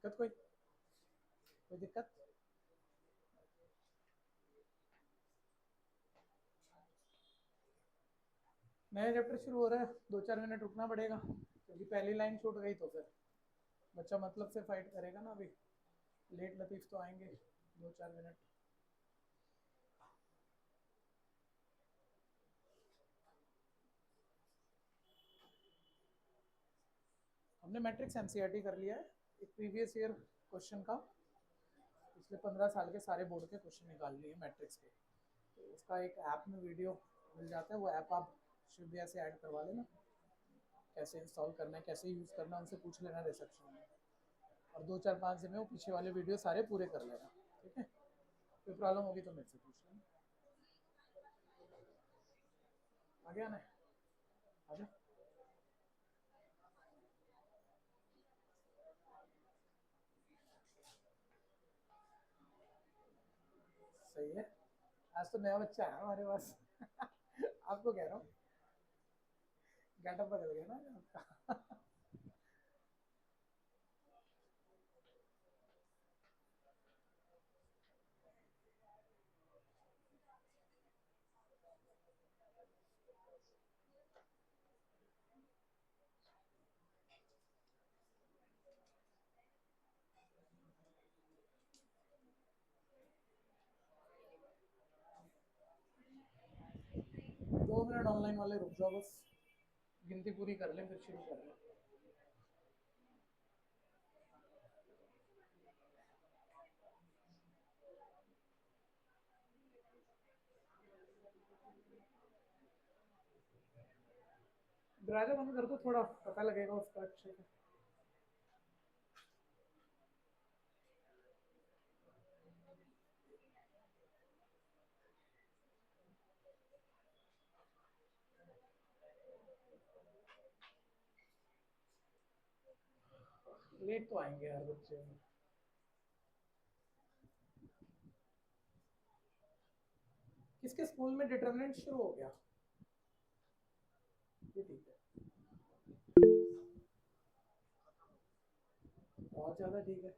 दिक्कत कोई दिक्कत? नया चैप्टर शुरू हो रहा है, 2-4 मिनट रुकना पड़ेगा क्योंकि पहली लाइन छूट गई तो फिर बच्चा मतलब से फाइट करेगा ना। अभी लेट लतीफ़ तो आएंगे 2-4 मिनट। हमने मैट्रिक्स एनसीईआरटी कर लिया है, एक प्रीवियस ईयर क्वेश्चन का पिछले 15 साल के सारे बोर्ड के क्वेश्चन निकाल लिए मैट्रिक्स के। तो उसका एक ऐप में वीडियो मिल जाता है, वो ऐप आप शिव भैया से ऐड करवा लेना, कैसे इंस्टॉल करना है कैसे यूज़ करना है उनसे पूछ लेना रिसेप्शन में। और 2-4-5 दिन में वो पीछे वाले वीडियो सारे पूरे कर लेना, ठीक है? कोई प्रॉब्लम होगी तो मेरे से पूछ लेना। आगे आना है, आजा। सही है, आज तो नया बच्चा है हमारे पास। आपको कह रहा हूँ, गेटअप बदल गया ना आपका। 2 मिनट ऑनलाइन वाले रुक जाओ बस, गिनती पूरी कर लें फिर शुरू कर लें। दरवाजा बंद कर दो, थोड़ा पता लगेगा उसका अच्छे से। लेट तो आएंगे यार बच्चे। किसके स्कूल में डिटरमिनेंट शुरू हो गया? ये ठीक है, बहुत ज़्यादा ठीक है।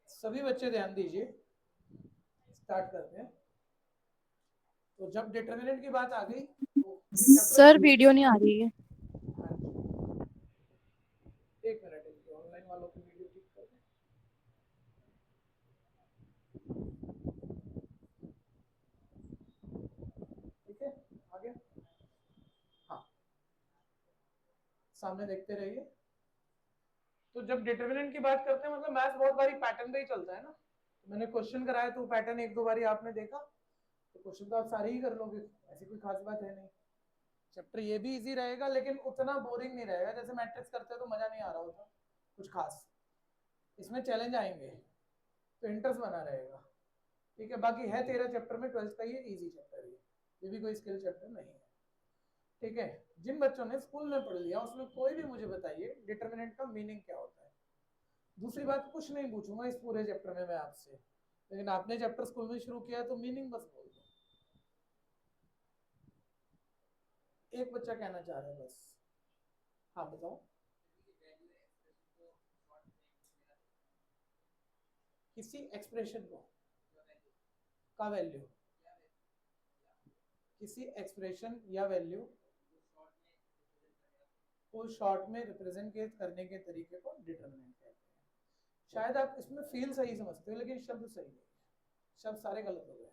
सभी बच्चे ध्यान दीजिए, स्टार्ट करते हैं। तो जब डिटरमिनेंट की बात आ गई तो ये चैप्टर सर वीडियो नहीं आ रही है। हाँ जी, एक मिनट, ऑनलाइन वालों की वीडियो ठीक कर दें। ठीक है, आगे। हाँ, सामने देखते रहिए। तो जब डिटरमिनेंट की बात करते हैं मतलब मैथ्स बहुत बारी पैटर्न पे ही चलता है ना। तो मैंने क्वेश्चन कराया तो पैटर्न 1-2 बारी आपने देखा तो क्वेश्चन तो आप सारे ही कर लोगे, ऐसी कोई खास बात है नहीं। चैप्टर ये भी इजी रहेगा लेकिन उतना बोरिंग नहीं रहेगा, जैसे मैट्रिक्स करते हैं तो मजा नहीं आ रहा होता कुछ खास। इसमें चैलेंज आएंगे तो इंटरेस्ट बना रहेगा, ठीक है? बाकी है 13 चैप्टर में 12th का ये इजी चैप्टर है, ये भी कोई स्किल चैप्टर नहीं है, ठीक है? जिन बच्चों ने स्कूल में पढ़ लिया उसमें कोई भी मुझे बताइए डिटरमिनेंट का मीनिंग क्या होता है। दूसरी बात कुछ नहीं पूछूंगा इस पूरे चैप्टर में मैं आपसे, लेकिन आपने चैप्टर स्कूल में शुरू किया तो मीनिंग बस बोल दो। एक बच्चा कहना चाह रहा है बस। हाँ बताओ। किसी एक्सप्रेशन को का वैल्यू, किसी एक्सप्रेशन या वैल्यू को शॉर्ट में रिप्रेजेंट करने के तरीके को डिटरमिनेंट कहते हैं। शायद आप इसमें फील सही समझते हो लेकिन शब्द सही नहीं है, शब्द सारे गलत हो गए,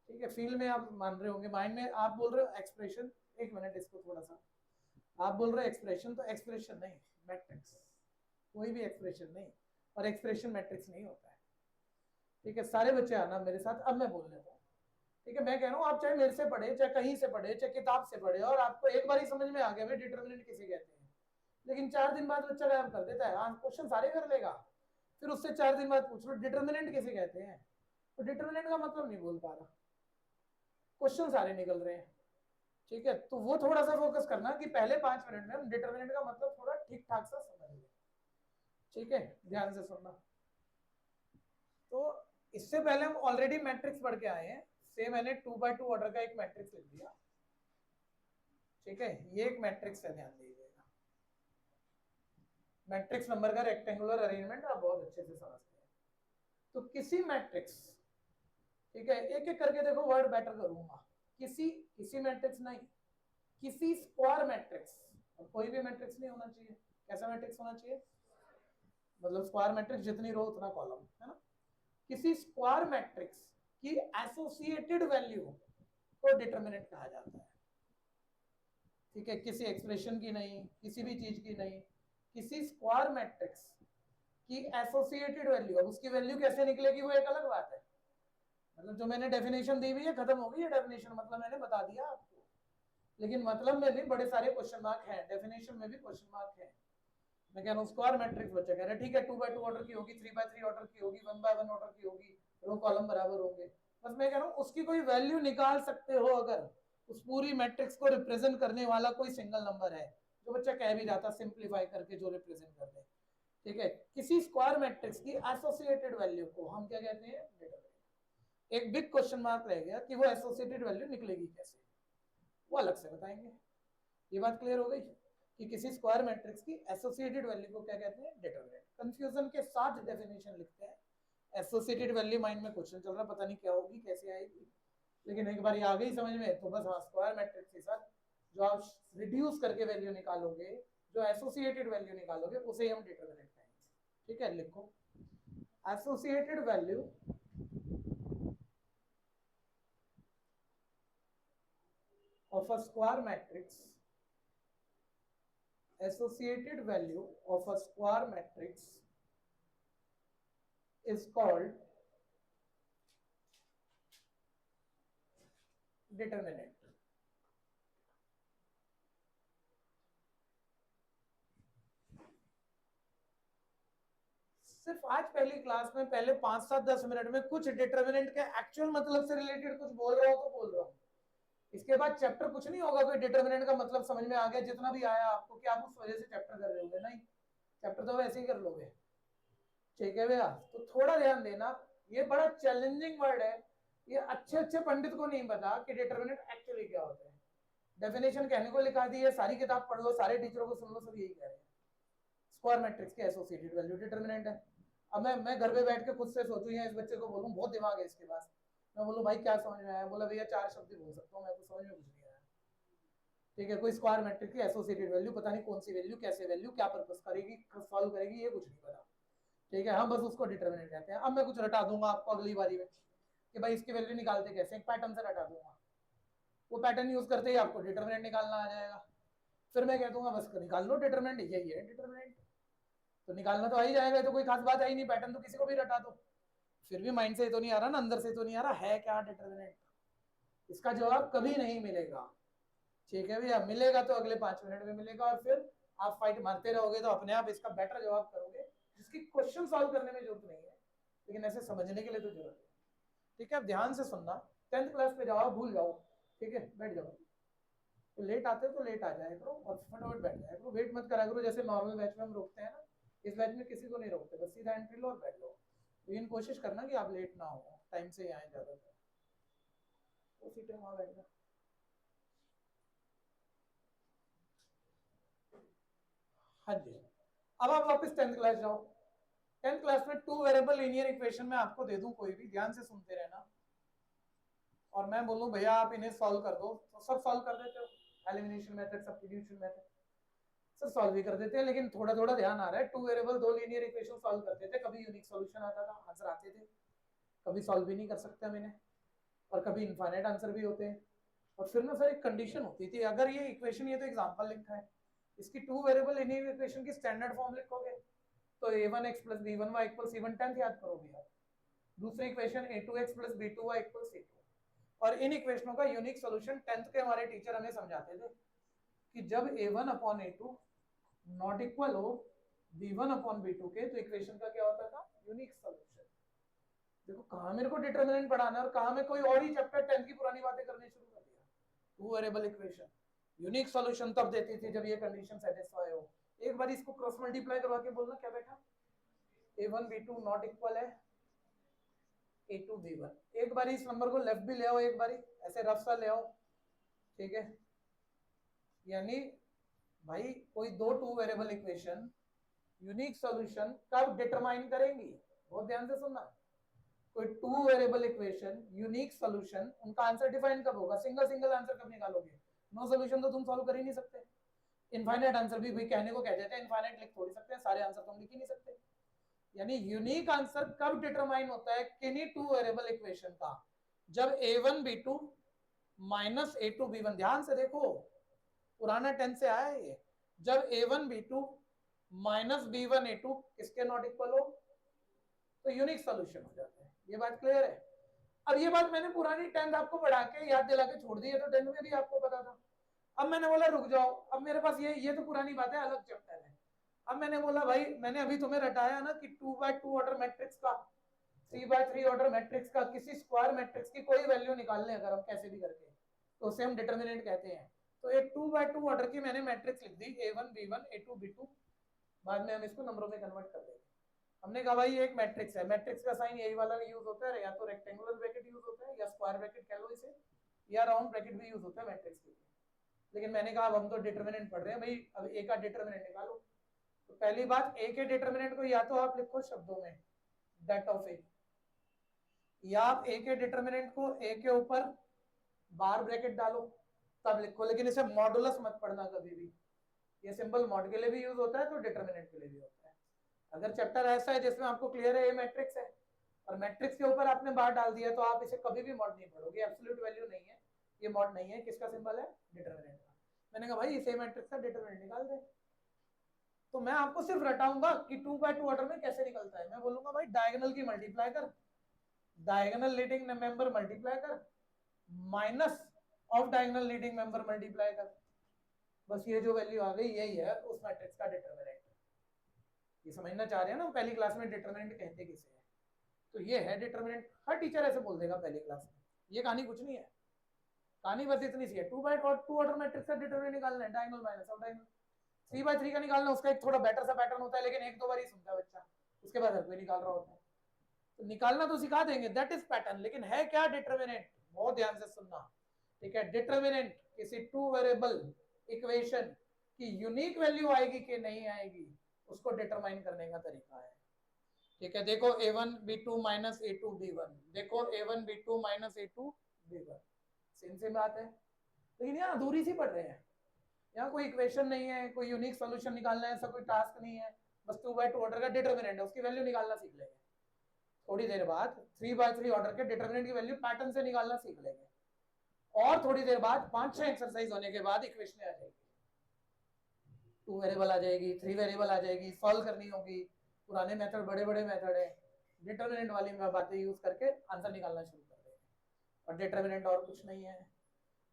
ठीक है? फील में आप मान रहे होंगे, माइंड में आप बोल रहे हो एक्सप्रेशन। एक मिनट, इसको थोड़ा सा, आप बोल रहे हो एक्सप्रेशन, तो एक्सप्रेशन नहीं, मैट्रिक्स। कोई भी एक्सप्रेशन नहीं, और एक्सप्रेशन मैट्रिक्स नहीं होता है, ठीक है? सारे बच्चे आना मेरे साथ, अब मैं बोल लेता हूँ, ठीक है? मैं कह रहा हूँ आप चाहे मेरे से पढ़े चाहे कहीं से पढ़े चाहे किताब से पढ़े और आपको एक बार ही समझ में आ गया भाई डिटरमिनेंट किसे कहते हैं, लेकिन 4 दिन बाद बच्चा गायब कर देता है, क्वेश्चन सारे कर लेगा, फिर उससे 4 दिन बाद पूछ लो डिटरमिनेंट किसे कहते हैं, तो डिटरमिनेंट का मतलब नहीं बोल पा रहा, क्वेश्चन सारे निकल रहे हैं, ठीक है? तो वो थोड़ा सा फोकस करना कि पहले 5 मिनट में हम डिटरमिनेंट का मतलब थोड़ा ठीक ठाक सा समझ लें, ठीक है? ध्यान से सुनना। तो इससे पहले हम ऑलरेडी मैट्रिक्स पढ़ के आए हैं, से मैंने 2x2 ऑर्डर का एक मैट्रिक्स लिख दिया, ठीक है, ये एक मैट्रिक्स है, ध्यान दीजिएगा। मैट्रिक्स नंबर का रेक्टेंगुलर अरेंजमेंट आप बहुत अच्छे से समझते हैं। तो किसी मैट्रिक्स, ठीक है, एक एक करके देखो, वर्ड बेटर करूंगा। किसी मैट्रिक्स नहीं, किसी स्क्वायर मैट्रिक्स, और कोई भी मैट्रिक्स नहीं होना चाहिए। कैसा मैट्रिक्स होना चाहिए? मतलब स्क्वायर मैट्रिक्स जितनी रो उतना कॉलम, है ना। किसी स्क्वायर मैट्रिक्स की एसोसिएटेड वैल्यू को डिटरमिनेंट कहा जाता है। ठीक है, किसी एक्सप्रेशन की नहीं, किसी भी चीज की नहीं, किसी स्क्वायर मैट्रिक्स की एसोसिएटेड वैल्यू। अब उसकी वैल्यू कैसे निकलेगी वो एक अलग बात है। मतलब जो मैंने डेफिनेशन दी हुई है खत्म हो गई है डेफिनेशन, मतलब मैंने बता दिया आपको, लेकिन मतलब में भी बड़े सारे क्वेश्चन मार्क हैं, डेफिनेशन में भी क्वेश्चन मार्क है। मैं कह रहा हूँ स्क्वायर मैट्रिक्स बच्चे कह रहे हैं ठीक है 2x2 ऑर्डर की होगी, 3x3 ऑर्डर की होगी, 1x1 ऑर्डर की होगी, रो कॉलम बराबर होंगे। बस मैं कह रहा हूँ उसकी कोई वैल्यू निकाल सकते हो अगर उस पूरी मैट्रिक्स को रिप्रेजेंट करने वाला कोई सिंगल नंबर है, जो बच्चा कह भी जाता सिंप्लीफाई करके जो रिप्रेजेंट कर दे। ठीक है, किसी स्क्वायर मैट्रिक्स की एसोसिएटेड वैल्यू को हम क्या कहते हैं? डिटरमिनेंट। एक बिग क्वेश्चन मार्क रह गया कि वो एसोसिएटेड वैल्यू निकलेगी कैसे, वो अलग से बताएंगे। ये बात क्लियर हो गई कि किसी स्क्वायर मैट्रिक्स की एसोसिएटेड वैल्यू को क्या कहते हैं? डिटरमिनेंट। कंफ्यूजन के साथ डेफिनेशन लिखते हैं। एसोसिएटेड वैल्यू माइंड में क्वेश्चन चल रहा, पता नहीं क्या होगी, कैसे आएगी, लेकिन एक बार ये आ गई समझ में तो बस। हाँ, स्क्वायर मैट्रिक्स के साथ जो आप रिड्यूस करके वैल्यू निकालोगे, जो एसोसिएटेड वैल्यू निकालोगे, उसे हम डिटरमिनेंट कहेंगे। ठीक है, लिखो associated value of a square matrix, associated value of a square matrix is called determinant. सिर्फ आज पहली क्लास में पहले 5-7-10 मिनट में कुछ डिटरमिनेंट के एक्चुअल मतलब से रिलेटेड कुछ बोल रहा हूं तो बोल रहा हूं। इसके बाद चैप्टर कुछ नहीं होगा कोई डिटरमिनेंट का मतलब समझ में आ गया जितना भी आया आपको कि आप उस वजह से चैप्टर कर रहे होंगे, नहीं, चैप्टर तो वैसे ही कर लोगे। ठीक है भैया, तो थोड़ा ध्यान देना, ये बड़ा चैलेंजिंग वर्ड है, ये अच्छे अच्छे पंडित को नहीं पता कि डिटरमिनेंट एक्चुअली क्या होता है। डेफिनेशन कहने को लिखा दी है, सारी किताब पढ़ लो, सारे टीचरों को सुन लो, सब यही कह रहे हैं स्क्वायर मैट्रिक्स के एसोसिएटेड वैल्यू डिटरमिनेंट है। अब मैं घर पे बैठ के खुद से सोचूं या इस बच्चे को बोलूं, बहुत दिमाग है इसके पास, मैं बोलूं भाई क्या समझ में आया, बोला भैया 4 शब्द ही बोल सकता हूँ मैं, तो समझ में कुछ नहीं आया। ठीक है, कोई स्क्वायर मैट्रिक्स की एसोसिएटेड वैल्यू, पता नहीं कौन सी वैल्यू, कैसे वैल्यू, क्या पर्पस करेगी, सॉल्व करेगी, ये कुछ नहीं पता। ठीक है, हम बस उसको डिटरमिनेंट कहते हैं। अब मैं कुछ रटा दूंगा आपको अगली बारी में कि भाई इसकी वैल्यू निकालते कैसे, एक पैटर्न से रटा दूंगा, वो पैटर्न यूज करते ही आपको डिटरमिनेंट निकालना आ जाएगा। फिर मैं कह दूंगा बस निकाल लो डिटरमिनेंट, यही है डिटरमिनेंट, तो निकालना तो आ ही जाएगा, तो कोई खास बात है ही नहीं, पैटर्न तो किसी को भी रटा दो। फिर भी माइंड से तो नहीं आ रहा ना, अंदर से तो नहीं आ रहा है क्या डिटरमिनेंट, इसका जवाब कभी नहीं मिलेगा। ठीक है भैया, मिलेगा तो अगले 5 मिनट में मिलेगा, और फिर आप फाइट मारते रहोगे तो अपने आप इसका बेटर जवाब करोगे, जिसकी क्वेश्चन सॉल्व करने में जरूरत नहीं है, लेकिन ऐसे समझने के लिए तो जरूरत है। ठीक है, अब ध्यान से सुनना, 10th क्लास पे जाओ, भूल जाओ, ठीक है, बैठ जाओ, तो लेट आते तो लेट आ जाए करो और फटाफट बैठ जाए करो, वेट मत करा करो जैसे नॉर्मल बैच में हम रोकते हैं ना, इस बैच में किसी को नहीं रोकते, बस सीधा एंट्री लो और बैठ जाओ। लेकिन कोशिश करना कि आप लेट ना हो, टाइम से आए ज्यादातर, उसी टाइम वहां बैठ जाओ। हाँ जी, अब आप वापस 10th क्लास जाओ। 10th क्लास में 2 वेरिएबल लीनियर इक्वेशन में आपको दे दूं कोई भी, ध्यान से सुनते रहना, और मैं बोलूं भैया आप इन्हें सॉल्व कर दो, तो सब सॉल्व कर देते हो, एलिमिनेशन मेथड, सब्स्टिट्यूशन मेथड, सब सॉल्व भी कर देते हैं, लेकिन थोड़ा थोड़ा ध्यान आ रहा है, 2 वेरिएबल 2 लीनियर इक्वेशन सॉल्व करते थे, कभी यूनिक सॉल्यूशन आता था, आंसर आते थे, कभी सॉल्व भी नहीं कर सकते हम इन्हें, और कभी इनफाइनाइट आंसर भी होते हैं। और फिर ना सर एक कंडीशन होती थी, अगर ये इक्वेशन, ये तो एग्जांपल लिखा है, इसकी 2 वेरिएबल लीनियर इक्वेशन की स्टैंडर्ड फॉर्म लिखोगे तो a1x + b1y = c1 10th याद करोगे आप। दूसरी इक्वेशन a2x + b2y = c2। और इन इक्वेशनों का यूनिक सॉल्यूशन 10th के हमारे टीचर हमें समझाते थे कि जब a1/a2 नॉट इक्वल हो b1/b2 के, तो इक्वेशन का क्या होता था? Unique solution. देखो कहां मेरे को डिटरमिनेंट पढ़ाना है और कहां में कोई और ही चैप्टर 10th की पुरानी बातें करने शुरू कर दिया। 2 वेरिएबल इक्वेशन यूनिक सॉल्यूशन तब देती थी जब ये कंडीशन सेटिस्फाई हो। एक बार इसको क्रॉस मल्टीप्लाई करवा के बोलना क्या बेटा, a1b2 नॉट इक्वल है a2b1। एक बार इस नंबर को लेफ्ट भी ले आओ, एक बार ऐसे रफ सा ले आओ, ठीक है, यानी भाई कोई दो two variable equation unique solution कब डिटरमाइन करेंगी, बहुत ध्यान से सुनना। कोई two variable equation unique solution, उनका आंसर डिफाइन कब होगा, सिंगल सिंगल आंसर कब निकालोगे, नो सॉल्यूशन तो तुम सॉल्व कर ही नहीं सकते। इनफाइनाइट आंसर भी भाई कहने को कह देते हैं, इनफाइनाइट लिख थोड़ी सकते हैं, सारे आंसर तो हम लिख ही नहीं सकते। यानी यूनिक आंसर कब डिटरमाइन होता है किन्हीं टू वेरिएबल इक्वेशन का, जब a1 b2 minus a2 b1, ध्यान से देखो पुराना टेंस से आया है ये, जब a1 b2 minus b1 a2 किसके नॉट इक्वल हो तो यूनिक सॉल्यूशन हो जाता है। ये बात क्लियर है। अब ये बात मैंने पुरानी 10th आपको पढ़ा के याद दिला के छोड़ दी है, तो 10th में भी आपको पता था। अब मैंने बोला रुक जाओ, अब मेरे पास ये तो पुरानी बात है, अलग चैप्टर है। अब मैंने बोला भाई मैंने अभी तुम्हें रटाया ना कि 2x2 ऑर्डर मैट्रिक्स का 3x3 ऑर्डर मैट्रिक्स का किसी स्क्वायर मैट्रिक्स की कोई वैल्यू निकालने अगर हम कैसे भी करके, तो उसे हम डिटर्मिनेंट कहते हैं। तो एक 2x2 ऑर्डर की मैंने मैट्रिक्स लिख दी a1 b1 a2 b2, बाद में हम इसको नंबरों में कन्वर्ट कर देंगे। हमने कहा भाई एक मैट्रिक्स है, मैट्रिक्स का साइन यही वाला यूज होता है, या तो रेक्टेंगुलर ब्रैकेट यूज होता है या स्क्वायर ब्रैकेट कह लो इसे, या राउंड ब्रैकेट भी यूज होता है मैट्रिक्स के लिए। लेकिन मैंने कहा अब हम तो डिटर्मिनेंट पढ़ रहे हैं भाई, अब ए का डिटर्मिनेंट निकालो। तो पहली बात ए के डिटर्मिनेंट को या तो आप लिखो शब्दों में दैट ऑफ ए, या आप ए के डिटर्मिनेंट को ए के ऊपर बार ब्रैकेट डालो तब लिखो, लेकिन इसे मॉडुलस मत पढ़ना कभी भी। ये सिंपल मॉड के लिए भी यूज होता है तो डिटर्मिनेंट के लिए भी होता है। अगर चैप्टर ऐसा है जिसमें आपको क्लियर है ये मैट्रिक्स है और मैट्रिक्स के ऊपर आपने बार डाल दिया, तो आप इसे कभी भी मॉड नहीं पढ़ोगे, एब्सोल्यूट वैल्यू नहीं है, ये मॉड नहीं है। किसका सिंबल है, डिटर्मिनेंट का। मैंने कहा भाई इसे मैट्रिक्स का डिटर्मिनेंट निकाल दे, तो मैं आपको सिर्फ रटाऊंगा कि 2x2 ऑर्डर में कैसे निकलता है। मैं बोलूंगा भाई डायगोनल की मल्टीप्लाई कर, डायगोनल लीडिंग मेंबर मल्टीप्लाई कर, minus of diagonal leading member multiply कर, बस ये जो वैल्यू आ गई यही है उस मैट्रिक्स का डिटर्मिनेंट। ये समझना चाह रहे हैं ना पहली क्लास में डिटर्मिनेंट कहते किसे है, तो ये है डिटर्मिनेंट। हर टीचर ऐसे बोल देगा पहली क्लास में, ये कहानी कुछ नहीं है, कहानी बस इतनी सी है। 2x2 ऑर्डर मैट्रिक्स का डिटर्मिनेंट निकालना है, diagonal minus of diagonal. 3x3 का निकालना, उसका एक थोड़ा बेटर सा पैटर्न होता है, लेकिन एक दो बार ही सुनता है बच्चा, उसके बाद हर कोई निकाल रहा होता है। तो निकालना तो सिखा देंगे, दैट इज पैटर्न, लेकिन है क्या डिटर्मिनेंट, बहुत ध्यान से सुनना, ठीक है। डिटर्मिनेंट किसी टू वेरिएबल इक्वेशन की यूनिक वैल्यू आएगी कि नहीं आएगी, उसको डिटरमाइन करने का तरीका है, ठीक है। देखो a1 b2 minus a2 b1, देखो a1 b2 minus a2 b1, same बात है, लेकिन यहाँ अधूरी सी पढ़ रहे हैं। यहाँ कोई इक्वेशन नहीं है, कोई यूनिक सॉल्यूशन निकालना है, ऐसा कोई टास्क नहीं है, बस 2x2 ऑर्डर का डिटर्मिनेंट है, उसकी वैल्यू निकालना सीख लेंगे। थोड़ी देर बाद 3x3 ऑर्डर के डिटर्मिनेंट की वैल्यू पैटर्न से निकालना सीख लेंगे, और थोड़ी देर बाद 5-6 एक्सरसाइज होने के बाद इक्वेशन आ जाएगी, 2 वेरिएबल आ जाएगी, 3 वेरिएबल आ जाएगी, सॉल्व करनी होगी। पुराने मेथड बड़े बड़े मेथड है, डिटर्मिनेंट वाली बातें यूज करके आंसर निकालना शुरू कर देंगे। और डिटर्मिनेंट और कुछ नहीं है,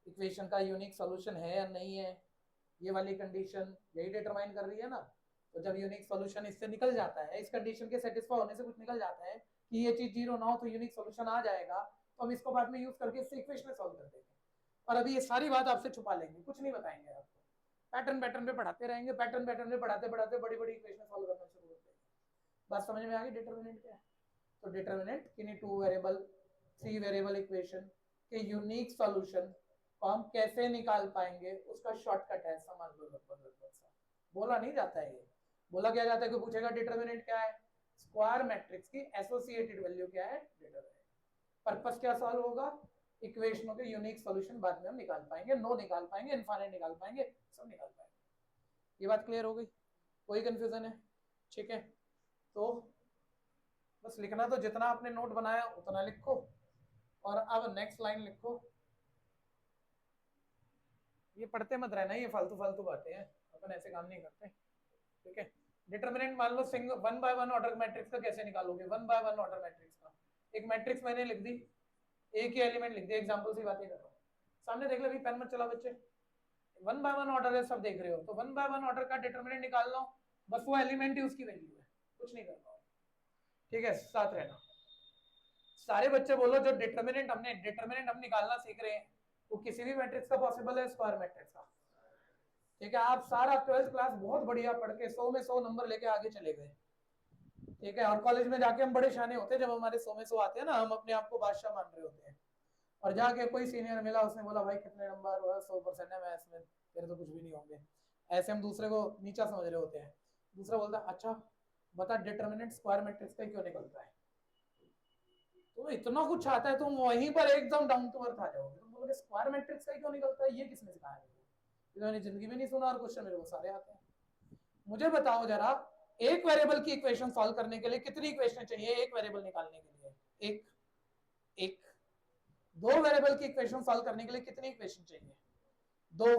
इक्वेशन का यूनिक सॉल्यूशन है या नहीं है, ये वाली कंडीशन यही डिटरमाइन कर रही है ना। तो जब यूनिक सॉल्यूशन इससे निकल जाता है, इस कंडीशन के सेटिस्फाई होने से कुछ निकल जाता है कि ये चीज 0 ना हो तो यूनिक सॉल्यूशन आ जाएगा, तो हम इसको बाद में यूज करके इससे इक्वेशन सॉल्व कर देंगे। और अभी ये सारी बात आपसे छुपा लेंगे, कुछ नहीं बताएंगे आपको, पैटर्न पे पढ़ाते रहेंगे, पैटर्न पे पढ़ाते पढ़ाते बड़ी बड़ी इक्वेशन सॉल्व करना शुरू कर देंगे। बात समझ में आ गई डिटरमिनेंट क्या है। तो डिटरमिनेंट किन्हीं 2 वेरिएबल 3 वेरिएबल इक्वेशन के यूनिक सॉल्यूशन को हम कैसे निकाल पाएंगे, उसका शॉर्टकट है, समझ लो। लगभग सा बोला नहीं जाता है, ये बोला क्या जाता है कि पूछेगा डिटरमिनेंट क्या है, स्क्वायर मैट्रिक्स की एसोसिएटेड वैल्यू क्या है, डिटरमिनेंट। पर्पस क्या सॉल्व होगा, इक्वेशनों के यूनिक सॉल्यूशन बाद में हम निकाल पाएंगे, नो निकाल पाएंगे, इनफाइनाइट निकाल पाएंगे, सब निकाल पाएंगे। ये बात क्लियर हो गई, कोई कंफ्यूजन है, ठीक है। तो बस लिखना तो जितना आपने नोट बनाया उतना लिखो, और अब नेक्स्ट लाइन लिखो। ये पढ़ते मत रहना, ये फालतू फालतू बातें हैं, अपन ऐसे काम नहीं करते, ठीक है। डिटरमिनेंट मान लो सिंगल 1 बाय 1 ऑर्डर मैट्रिक्स का कैसे निकालोगे, 1 बाय 1 ऑर्डर मैट्रिक्स का एक मैट्रिक्स मैंने लिख दी, एक ही एलिमेंट लिख दिया, एग्जांपल से बातें कर रहा हूँ, सामने देख लो, अभी पेन मत चला बच्चे, 1 बाय 1 ऑर्डर है, सब देख रहे हो, तो 1 बाय 1 ऑर्डर का डिटरमिनेंट निकालना हो, बस वो एलिमेंट ही उसकी वैल्यू है, कुछ नहीं करना, ठीक है, साथ रहना। सारे बच्चे बोलो जो डिटरमिनेंट हम निकालना सीख रहे हैं वो किसी भी मैट्रिक्स का पॉसिबल है, स्क्वायर मैट्रिक्स का, ठीक है। आप सारा 12th क्लास बहुत बढ़िया पढ़ के 100 में 100 नंबर लेके आगे चले गए, ठीक है। और कॉलेज में जाके हम बड़े शाने होते हैं, जब हमारे 100 में 100 आते हैं ना, हम अपने आप को बादशाह मान रहे होते हैं, और जाके कोई सीनियर मिला, उसने बोला भाई कितने नंबर हुआ, 100% है मैथ्स में, तेरे तो कुछ भी नहीं होंगे। ऐसे हम दूसरे को नीचा समझ रहे होते हैं। दूसरा बोलता है अच्छा बता डिटर्मिनेंट स्क्वायर मैट्रिक्स का क्यों निकलता है। तो इतना कुछ आता है तुम वहीं पर एकदम डाउन टू अर्थ आ जाओगे, तुम बोलोगे स्क्वायर मैट्रिक्स का क्यों निकलता है, ये किसने सिखाया मेरे को, मैंने जिंदगी में नहीं सुना, और क्वेश्चन मेरे को सारे आते हैं। मुझे बताओ जरा, एक वेरिएबल की इक्वेशन सॉल्व करने के लिए कितनी इक्वेशन चाहिए एक वेरिएबल निकालने के लिए? एक। एक। दो वेरिएबल की इक्वेशन सॉल्व करने के लिए कितनी इक्वेशन चाहिए? दो।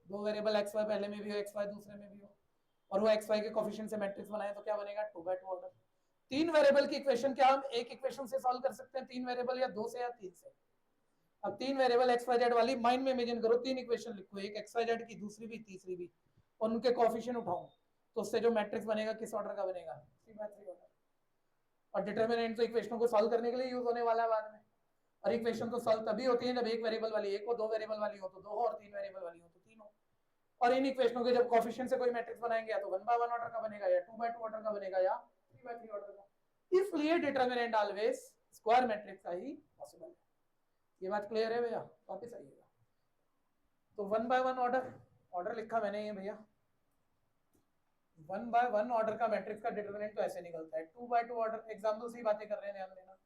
दो वेरिएबल एक्स वाई पहले में भी हो, एक्स वाई दूसरे में भी हो, और वो एक्स वाई के कोफिशिएंट से मैट्रिक्स बनाए तो क्या बनेगा? 2x2 order. तीन वेरिएबल की इक्वेशन क्या हम एक इक्वेशन से सॉल्व कर सकते हैं? तीन वेरिएबल या दो से या तीन से? अब तीन वेरिएबल एक्स वाई जेड वाली माइंड में इमेजिन करो, तीन इक्वेशन लिखो, एक एक्स वाई जेड की, दूसरी भी, तीसरी भी, और उनके कोफिशिएंट उठाओ, तो उससे जो मैट्रिक्स बनेगा किस ऑर्डर का बनेगा? 3x3 order. और डिटरमिनेंट तो इक्वेशन को सॉल्व करने के लिए यूज होने वाला है बाद में, और इक्वेशन तो सॉल्व तभी होती है जब एक वेरिएबल वाली एक हो, दो वेरिएबल वाली हो तो दो हो, और तीन वेरिएबल वाली हो तो तीन हो। और इन इक्वेशनों के जब कोफिशिएंट से कोई मैट्रिक्स बनाएंगे या तो 1/1 ऑर्डर का बनेगा, या 2/2 ऑर्डर का बनेगा, या 3/3 ऑर्डर का। इसलिए डिटरमिनेंट ऑलवेज स्क्वायर मैट्रिक्स का ही पॉसिबल है। ये बात क्लियर है भैया? वापस आइएगा। तो 1/1 ऑर्डर, ऑर्डर लिखा मैंने ये भैया, 1/1 ऑर्डर का मैट्रिक्स का डिटरमिनेंट तो ऐसे निकलता है। 2/2 ऑर्डर, एग्जांपल से ही बातें कर रहे हैं, ध्यान देना।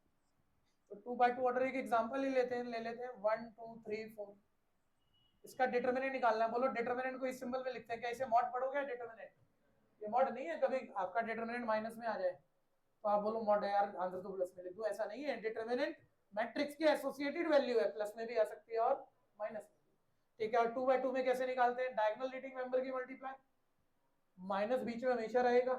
तो 2/2 ऑर्डर एक एग्जांपल ही लेते हैं, ले लेते हैं 1 2 3 4। इसका डिटरमिनेंट निकालना है। बोलो डिटरमिनेंट को इस सिंबल में लिखते हैं, क्या इसे मॉड पढ़ोगे? डिटरमिनेंट ये मॉड नहीं है, कभी आपका डिटरमिनेंट माइनस में आ जाए तो आप बोलो मॉड है यार, आंसर तो प्लस में लिख दो, ऐसा नहीं है। डिटरमिनेंट मैट्रिक्स की एसोसिएटेड वैल्यू है, प्लस में भी आ सकती है और माइनस में भी। ठीक है, और 2/2 में कैसे निकालते हैं? डायगोनल लीडिंग मेंबर की मल्टीप्लाई, माइनस बीच में हमेशा रहेगा।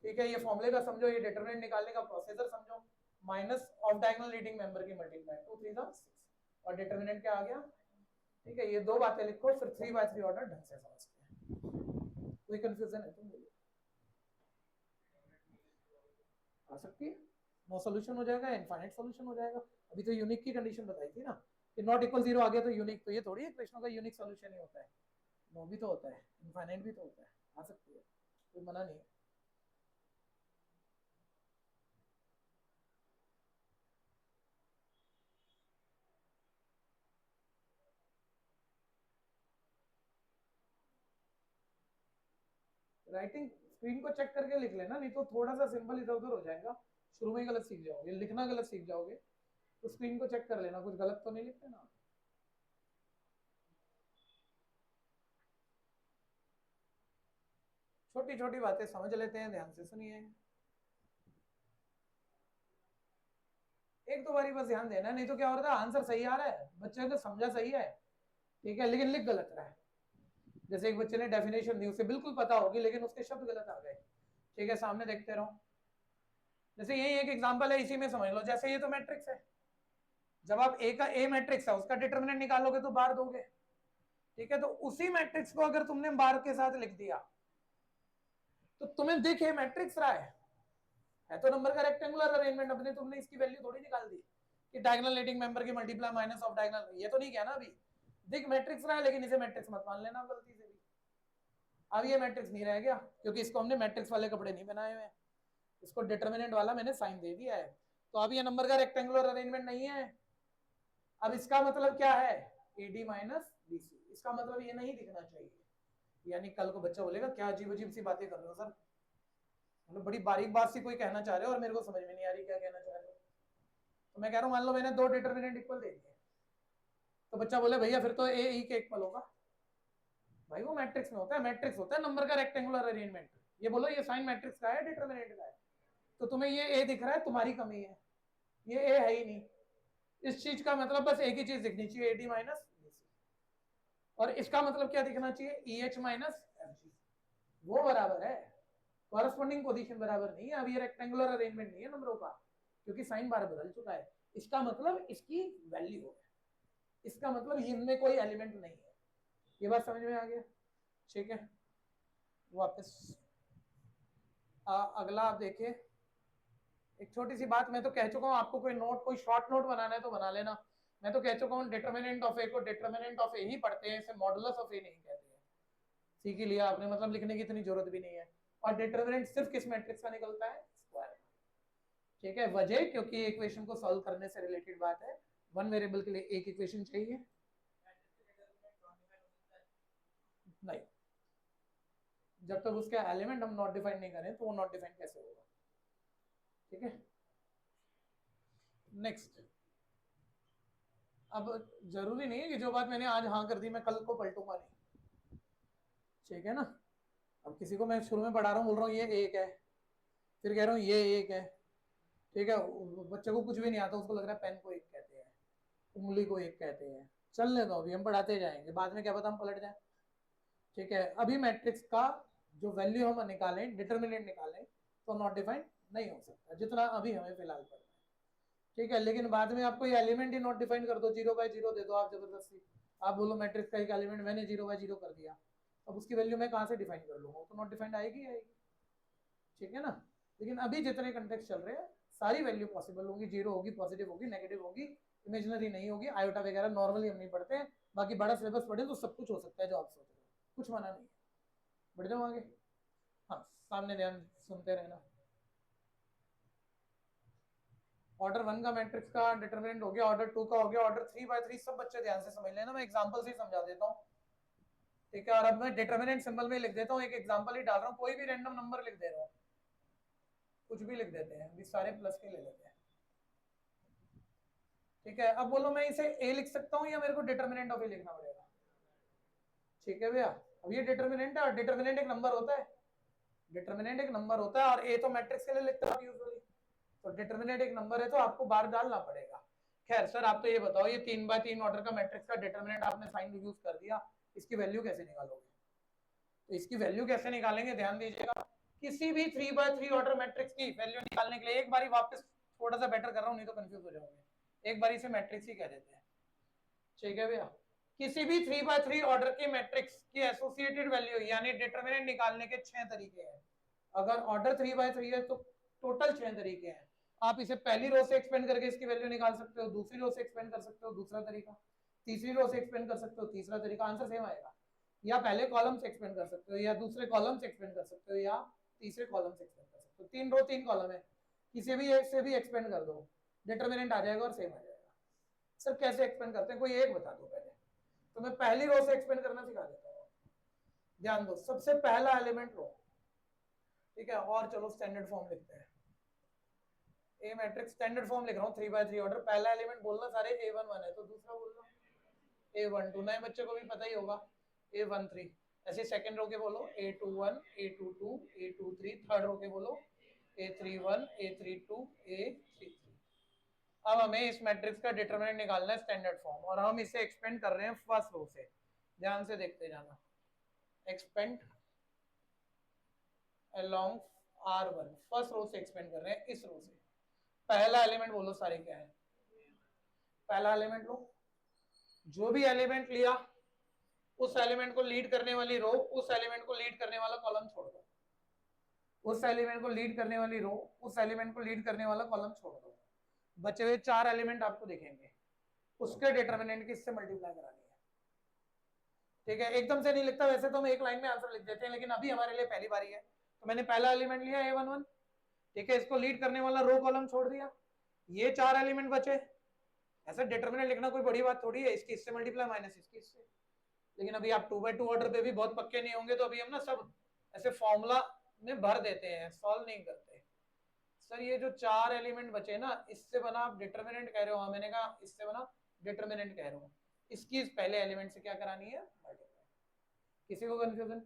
ठीक है, ये फॉर्मूले का समझो, ये डिटरमिनेंट निकालने का प्रोसीजर समझो। Minus of diagonal leading member की मल्टीप्लाई, 2 3 6, और डिटरमिनेंट क्या आ गया? ठीक है, ये दो बातें लिखो, फिर 3/3 ऑर्डर ढंग से समझते हैं। कोई कंफ्यूजन है तुम बोलो? आ सकती है। नो सॉल्यूशन हो जाएगा, इनफाइनाइट सॉल्यूशन हो जाएगा। अभी तो यूनिक की कंडीशन बताई थी ना कि नॉट इक्वल 0 आ गया तो यूनिक, तो ये थोड़ी इक्वेशनों का यूनिक सॉल्यूशन ही होता है। नो भी तो होता है, इनफाइनाइट भी तो होता है, आ सकती है, कोई मना नहीं है। राइटिंग स्क्रीन को चेक करके लिख लेना, नहीं तो थोड़ा सा सिंबल इधर उधर हो जाएगा, शुरू में गलत सीख जाओगे, लिखना गलत सीख जाओगे, तो स्क्रीन को चेक कर लेना, कुछ गलत तो नहीं लिख लेना। छोटी छोटी बातें समझ लेते हैं, ध्यान से सुनिए। एक दो बारी बस ध्यान देना, नहीं तो क्या हो रहा है, आंसर सही आ रहा है, बच्चे को समझा सही है, ठीक है, लेकिन लिख गलत रहा है। जैसे एक बच्चे ने डेफिनेशन दी, उसे बिल्कुल पता होगी लेकिन उसके शब्द गलत आ गए। ठीक है, सामने देखते रहो। जैसे यही एक एग्जांपल है, इसी में समझ लो। जैसे ये तो मैट्रिक्स है, जब आप ए का ए मैट्रिक्स है उसका डिटरमिनेंट निकालोगे तो बार दोगे। ठीक है, तो उसी मैट्रिक्स को अगर तुमने बार के साथ लिख दिया तो तुम्हें दिख ये मैट्रिक्स रहा है तो नंबर का रेक्टेंगुलर अरेंजमेंट, अपने तुमने इसकी वैल्यू थोड़ी निकाल दी कि डायगोनल लीडिंग मेंबर की मल्टीप्लाई माइनस ऑफ डायगोनल, ये तो नहीं किया ना अभी। दिख मैट्रिक्स रहा है, लेकिन इसे मैट्रिक्स मत मान लेना गलती से भी। अब ये मैट्रिक्स नहीं रह गया, क्योंकि इसको हमने मैट्रिक्स वाले कपड़े नहीं बनाए हुए, इसको डिटरमिनेंट वाला मैंने साइन दे दिया है, तो अब ये नंबर का रेक्टेंगुलर अरेंजमेंट नहीं है। अब इसका मतलब क्या है? AD minus BC। इसका मतलब ये नहीं दिखना चाहिए, यानी कल को बच्चा बोलेगा क्या अजीब अजीब सी बातें कर रहे हो सर, मतलब बड़ी बारीक बात सी कोई कहना चाह रहे हो और मेरे को समझ में नहीं आ रही क्या कहना चाह रहे हो। तो मैं कह रहा हूं मान लो मैंने दो डिटरमिनेंट इक्वल दे दिए, तो बच्चा बोले भैया फिर तो A E के इक्वल होगा। भाई वो मैट्रिक्स में होता है, मैट्रिक्स होता है नंबर का रेक्टेंगुलर अरेंजमेंट। ये बोलो ये साइन मैट्रिक्स का है, डिटरमिनेंट का है, तो तुम्हें ये A दिख रहा है, तुम्हारी कमी है, ये A है ही नहीं। इस चीज का मतलब बस एक ही चीज दिखनी चाहिए, AD माइनस BC, और इसका मतलब क्या दिखना चाहिए? EH minus FG। वो बराबर है, कॉरेस्पॉन्डिंग पोजीशन बराबर नहीं है। अब ये रेक्टेंगुलर अरेंजमेंट नहीं है नंबरों का, क्योंकि साइन बार बदल चुका है। इसका मतलब इसकी वैल्यू है, इसका मतलब इनमें कोई एलिमेंट नहीं है। ये बात समझ में आ गया? ठीक है, वापस अगला आप देखिए। एक छोटी सी बात मैं तो कह चुका हूँ आपको, कोई नोट, कोई शॉर्ट नोट बनाना है तो बना लेना। मैं तो कह चुका हूँ डिटरमिनेंट ऑफ ए को डिटरमिनेंट ऑफ ए ही पढ़ते हैं, इसे मॉडुलस ऑफ ए नहीं कहते हैं। सीख ही लिया आपने, मतलब लिखने की इतनी जरूरत भी नहीं है। और डिटरमिनेंट सिर्फ किस मैट्रिक्स का निकलता है? स्क्वायर। ठीक है, वजह क्योंकि इक्वेशन को सॉल्व करने से रिलेटेड बात है, वन वेरिएबल के लिए एक इक्वेशन चाहिए। नहीं, जब तक उसके एलिमेंट हम नॉट डिफाइन नहीं करें तो वो नॉट डिफाइन कैसे होगा? ठीक है, नेक्स्ट। अब जरूरी नहीं है कि जो बात मैंने आज हाँ कर दी मैं कल को पलटूंगा नहीं, ठीक है ना। अब किसी को मैं शुरू में पढ़ा रहा हूँ, बोल रहा हूँ ये एक है, फिर कह रहा हूँ ये एक है, ठीक है, बच्चे को कुछ भी नहीं आता, उसको लग रहा है पेन को एक कहते हैं, उंगली को एक कहते हैं, चलने दो, अभी हम पढ़ाते जाएंगे, बाद में क्या पता हम पलट जाए। ठीक है, अभी मैट्रिक्स का जो वैल्यू हम निकालें, डिटर्मिनेंट निकालें, तो नॉट डिफाइंड नहीं हो सकता, जितना अभी हमें फिलहाल पढ़ना है। ठीक है, लेकिन बाद में आपको ये एलिमेंट ही नॉट डिफाइन कर दो, 0/0 दे दो आप जबरदस्ती, आप बोलो मैट्रिक्स का एक एलिमेंट मैंने 0/0 कर दिया, अब उसकी वैल्यू मैं कहाँ से डिफाइन कर लूंगा, तो नॉट डिफाइंड आएगी आएगी। ठीक है ना, लेकिन अभी जितने कंटेक्स्ट चल रहे हैं सारी वैल्यू पॉसिबल होगी, 0 होगी, पॉजिटिव होगी, नेगेटिव होगी, इमेजिनरी नहीं होगी, आयोटा वगैरह नॉर्मली हम नहीं पढ़ते हैं, बाकी बड़ा सिलेबस पढ़े तो सब कुछ हो सकता है जो आप सोच रहे हो, कुछ मना नहीं है। बढ़ जाओ आगे, हाँ सामने ध्यान सुनते रहना। ऑर्डर 1 का मैट्रिक्स का डिटरमिनेंट हो गया, ऑर्डर 2 का हो गया, ऑर्डर 3/3 सब बच्चे ध्यान से समझ लेना, मैं एग्जांपल से समझा देता हूँ। ठीक है, और अब मैं डिटरमिनेंट सिंबल में लिख देता हूँ, एक एग्जांपल ही डाल रहा हूँ, कोई भी रैंडम नंबर लिख दे रहा हूँ, कुछ भी लिख देते हैं, सारे प्लस के ले लेते हैं। ठीक है, अब बोलो मैं इसे ए लिख सकता हूँ या मेरे को डिटरमिनेंट ऑफ ए लिखना पड़ेगा? ठीक है भैया, अब ये डिटरमिनेंट है, और डिटरमिनेंट एक नंबर होता है, डिटरमिनेंट एक नंबर होता है, और ए तो मैट्रिक्स के लिए लिखते हैं आप यूजुअली, तो डिटरमिनेंट एक नंबर है तो आपको बार डालना पड़ेगा। खैर सर आप तो ये बताओ, ये 3/3 ऑर्डर का मैट्रिक्स का डिटरमिनेंट आपने साइन यूज कर दिया, इसकी वैल्यू कैसे निकालोगे? तो इसकी वैल्यू कैसे निकालेंगे, ध्यान दीजिएगा, किसी भी 3/3 ऑर्डर मैट्रिक्स की वैल्यू निकालने के लिए एक बारी वापस थोड़ा सा बेटर कर रहा हूँ, नहीं तो कंफ्यूज हो जाओगे, एक बारी से मैट्रिक्स ही कह देते हैं। ठीक है भैया, किसी भी 3/3 ऑर्डर की मैट्रिक्स की एसोसिएटेड वैल्यू यानी डिटरमिनेंट निकालने के 6 तरीके हैं। अगर ऑर्डर 3/3 है तो टोटल 6 तरीके हैं, आप इसे पहली रो से एक्सपेंड करके इसकी वैल्यू निकाल सकते हो, दूसरी रो से एक्सपेंड कर सकते हो, दूसरा तरीका, तीसरी रो से एक्सपेंड कर सकते हो, तीसरा तरीका, आंसर सेम आएगा, या पहले कॉलम से एक्सपेंड कर सकते हो, या दूसरे कॉलम से एक्सपेंड कर सकते हो, या तीसरे कॉलम से एक्सपेंड कर सकते हो, 3 रो 3 कॉलम है, किसी भी एक से भी एक्सपेंड कर दो, डिटरमिनेंट आ जाएगा और सेम आ जाएगा। सर कैसे एक्सपेंड करते हैं, कोई एक बता दो पहले, तो मैं पहली रो से एक्सपेंड करना सिखा देता हूँ। ध्यान दो, सबसे पहला एलिमेंट रो, ठीक है, और चलो स्टैंडर्ड फॉर्म लिखते हैं, ए मैट्रिक्स स्टैंडर्ड फॉर्म लिख रहा हूँ 3/3 ऑर्डर, पहला एलिमेंट बोलना सारे A11 है, तो दूसरा बोलना A12, नए बच्चे को भी पता ही होगा A13, ऐसे सेकंड रो के बोलो A21, A22, A23, third row के बोलो A31, A32, A33। अब हमें इस मैट्रिक्स का डिटरमिनेंट निकालना है स्टैंडर्ड फॉर्म, और हम इसे एक्सपेंड कर रहे हैं फर्स्ट रो से, ध्यान से देखते जाना, expand along R1, first row से एक्सपेंड कर रहे हैं, इस रो से, पहला एलिमेंट बोलो सारे क्या है, पहला एलिमेंट लो, जो भी एलिमेंट लिया उस एलिमेंट को लीड करने वाली रो, उस एलिमेंट को लीड करने वाला कॉलम छोड़ दो, उस एलिमेंट को लीड करने वाली रो, उस एलिमेंट को लीड करने वाला कॉलम छोड़ दो, बचे हुए 4 एलिमेंट आपको दिखेंगे, उसके डिटरमिनेंट की इससे मल्टीप्लाई करानी है। ठीक है, एकदम से नहीं लिखता, वैसे तो हम एक लाइन में आंसर लिख देते हैं, लेकिन अभी हमारे लिए पहली बारी है, तो मैंने पहला एलिमेंट लिया A11, ठीक है, इसको लीड करने वाला रो कॉलम छोड़ दिया, ये 4 एलिमेंट बचे, ऐसा डिटरमिनेंट लिखना कोई बड़ी बात थोड़ी है, इसकी इससे मल्टीप्लाई माइनस इसकी इससे, लेकिन अभी आप 2/2 ऑर्डर पे भी बहुत पक्के नहीं होंगे, तो अभी हम ना सब ऐसे फॉर्मूला में भर देते हैं, सॉल्व नहीं करते। सर ये जो 4 एलिमेंट बचे ना, इससे बना आप डिटरमिनेंट कह रहे हो, हाँ मैंने कहा इससे बना डिटरमिनेंट कह रहे हो, इसकी इस पहले एलिमेंट से क्या करानी है, मल्टीप्लाई, किसी को कंफ्यूजन?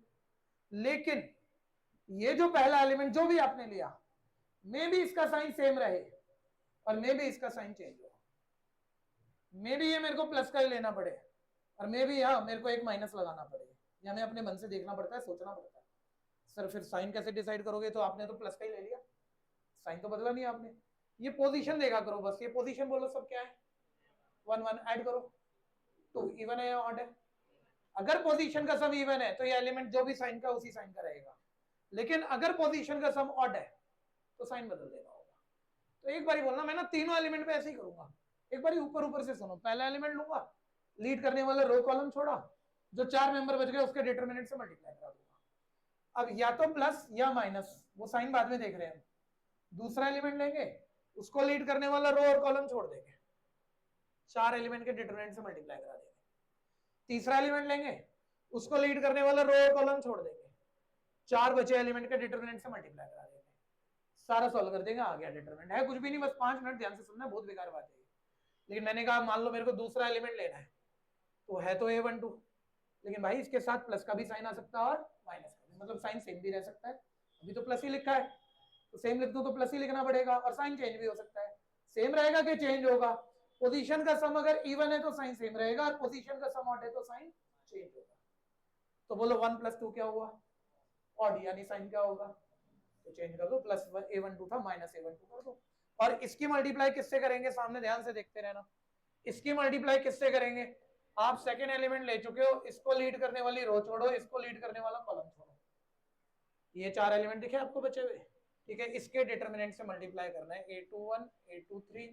लेकिन ये जो पहला एलिमेंट जो भी आपने लिया, मे भी इसका साइन सेम रहे और मे भी इसका साइन चेंज हो, मे भी ये मेरे को प्लस का ही लेना पड़े, और मे भी यहाँ मेरे को एक माइनस लगाना पड़े, या हमें अपने मन से देखना पड़ता है, सोचना पड़ता है। सर फिर साइन कैसे डिसाइड करोगे, तो आपने तो प्लस का ही ले लिया, साइन तो बदला नहीं आपने, ये पोजीशन देखा करो बस, ये पोजीशन बोलो सब क्या है, 1 1 ऐड करो, 2 इवन है या ऑड है, अगर पोजीशन का सम इवन है तो ये एलिमेंट जो भी साइन का उसी साइन का रहेगा, लेकिन अगर पोजीशन का सम ऑड है तो साइन बदल देना होगा। तो एक बारी बोलना, मैं ना तीनों एलिमेंट पे ऐसे ही करूंगा, एक बारी ऊपर ऊपर से सुनो, पहला एलिमेंट लूंगा, लीड करने वाला रो कॉलम छोड़ा, जो 4 मेंबर बच गए उसके डिटरमिनेंट से मल्टीप्लाई करा दूंगा, अब या तो प्लस या माइनस, वो साइन बाद में देख रहे हैं, दूसरा एलिमेंट लेंगे, उसको लीड करने वाला रो और कॉलम छोड़ देंगे, 4 एलिमेंट के डिटरमिनेंट से मल्टीप्लाई करा देंगे, तीसरा एलिमेंट लेंगे, उसको लीड करने वाला रो और कॉलम छोड़ देंगे, 4 बचे एलिमेंट के डिटरमिनेंट से मल्टीप्लाई करा देंगे, सारा सॉल्व कर देंगे, आ गया डिटरमिनेंट। है कुछ भी नहीं, बस 5 मिनट ध्यान से सुनना, बहुत बेकार बात है। लेकिन मैंने कहा मान लो मेरे को दूसरा एलिमेंट लेना है, तो है तो A12, लेकिन भाई इसके साथ प्लस का भी साइन आ सकता है और माइनस का भी, मतलब साइन सेम भी रह सकता है। अभी तो प्लस ही लिखा है, तो सेम लिख दूं तो प्लस ही लिखना पड़ेगा, और साइन चेंज भी हो सकता है। सेम रहेगा कि चेंज होगा? पोजीशन का सम अगर इवन है तो साइन सेम रहेगा, और पोजीशन का सम ऑड है तो साइन चेंज होगा। तो बोलो 1 + 2 क्या हुआ? ऑड, यानी साइन क्या होगा? तो चेंज कर दो, प्लस A12 था माइनस A12 कर दो। और इसकी मल्टीप्लाई किससे करेंगे? सामने ध्यान से देखते रहना, इसकी मल्टीप्लाई किससे करेंगे? आप सेकेंड एलिमेंट ले चुके हो, इसको लीड करने वाली रो छोड़ो, इसको लीड करने वाला कॉलम छोड़ो, ये 4 एलिमेंट दिखे आपको बचे हुए, ठीक है? इसके डिटरमिनेंट से मल्टीप्लाई करना है, A21 A23।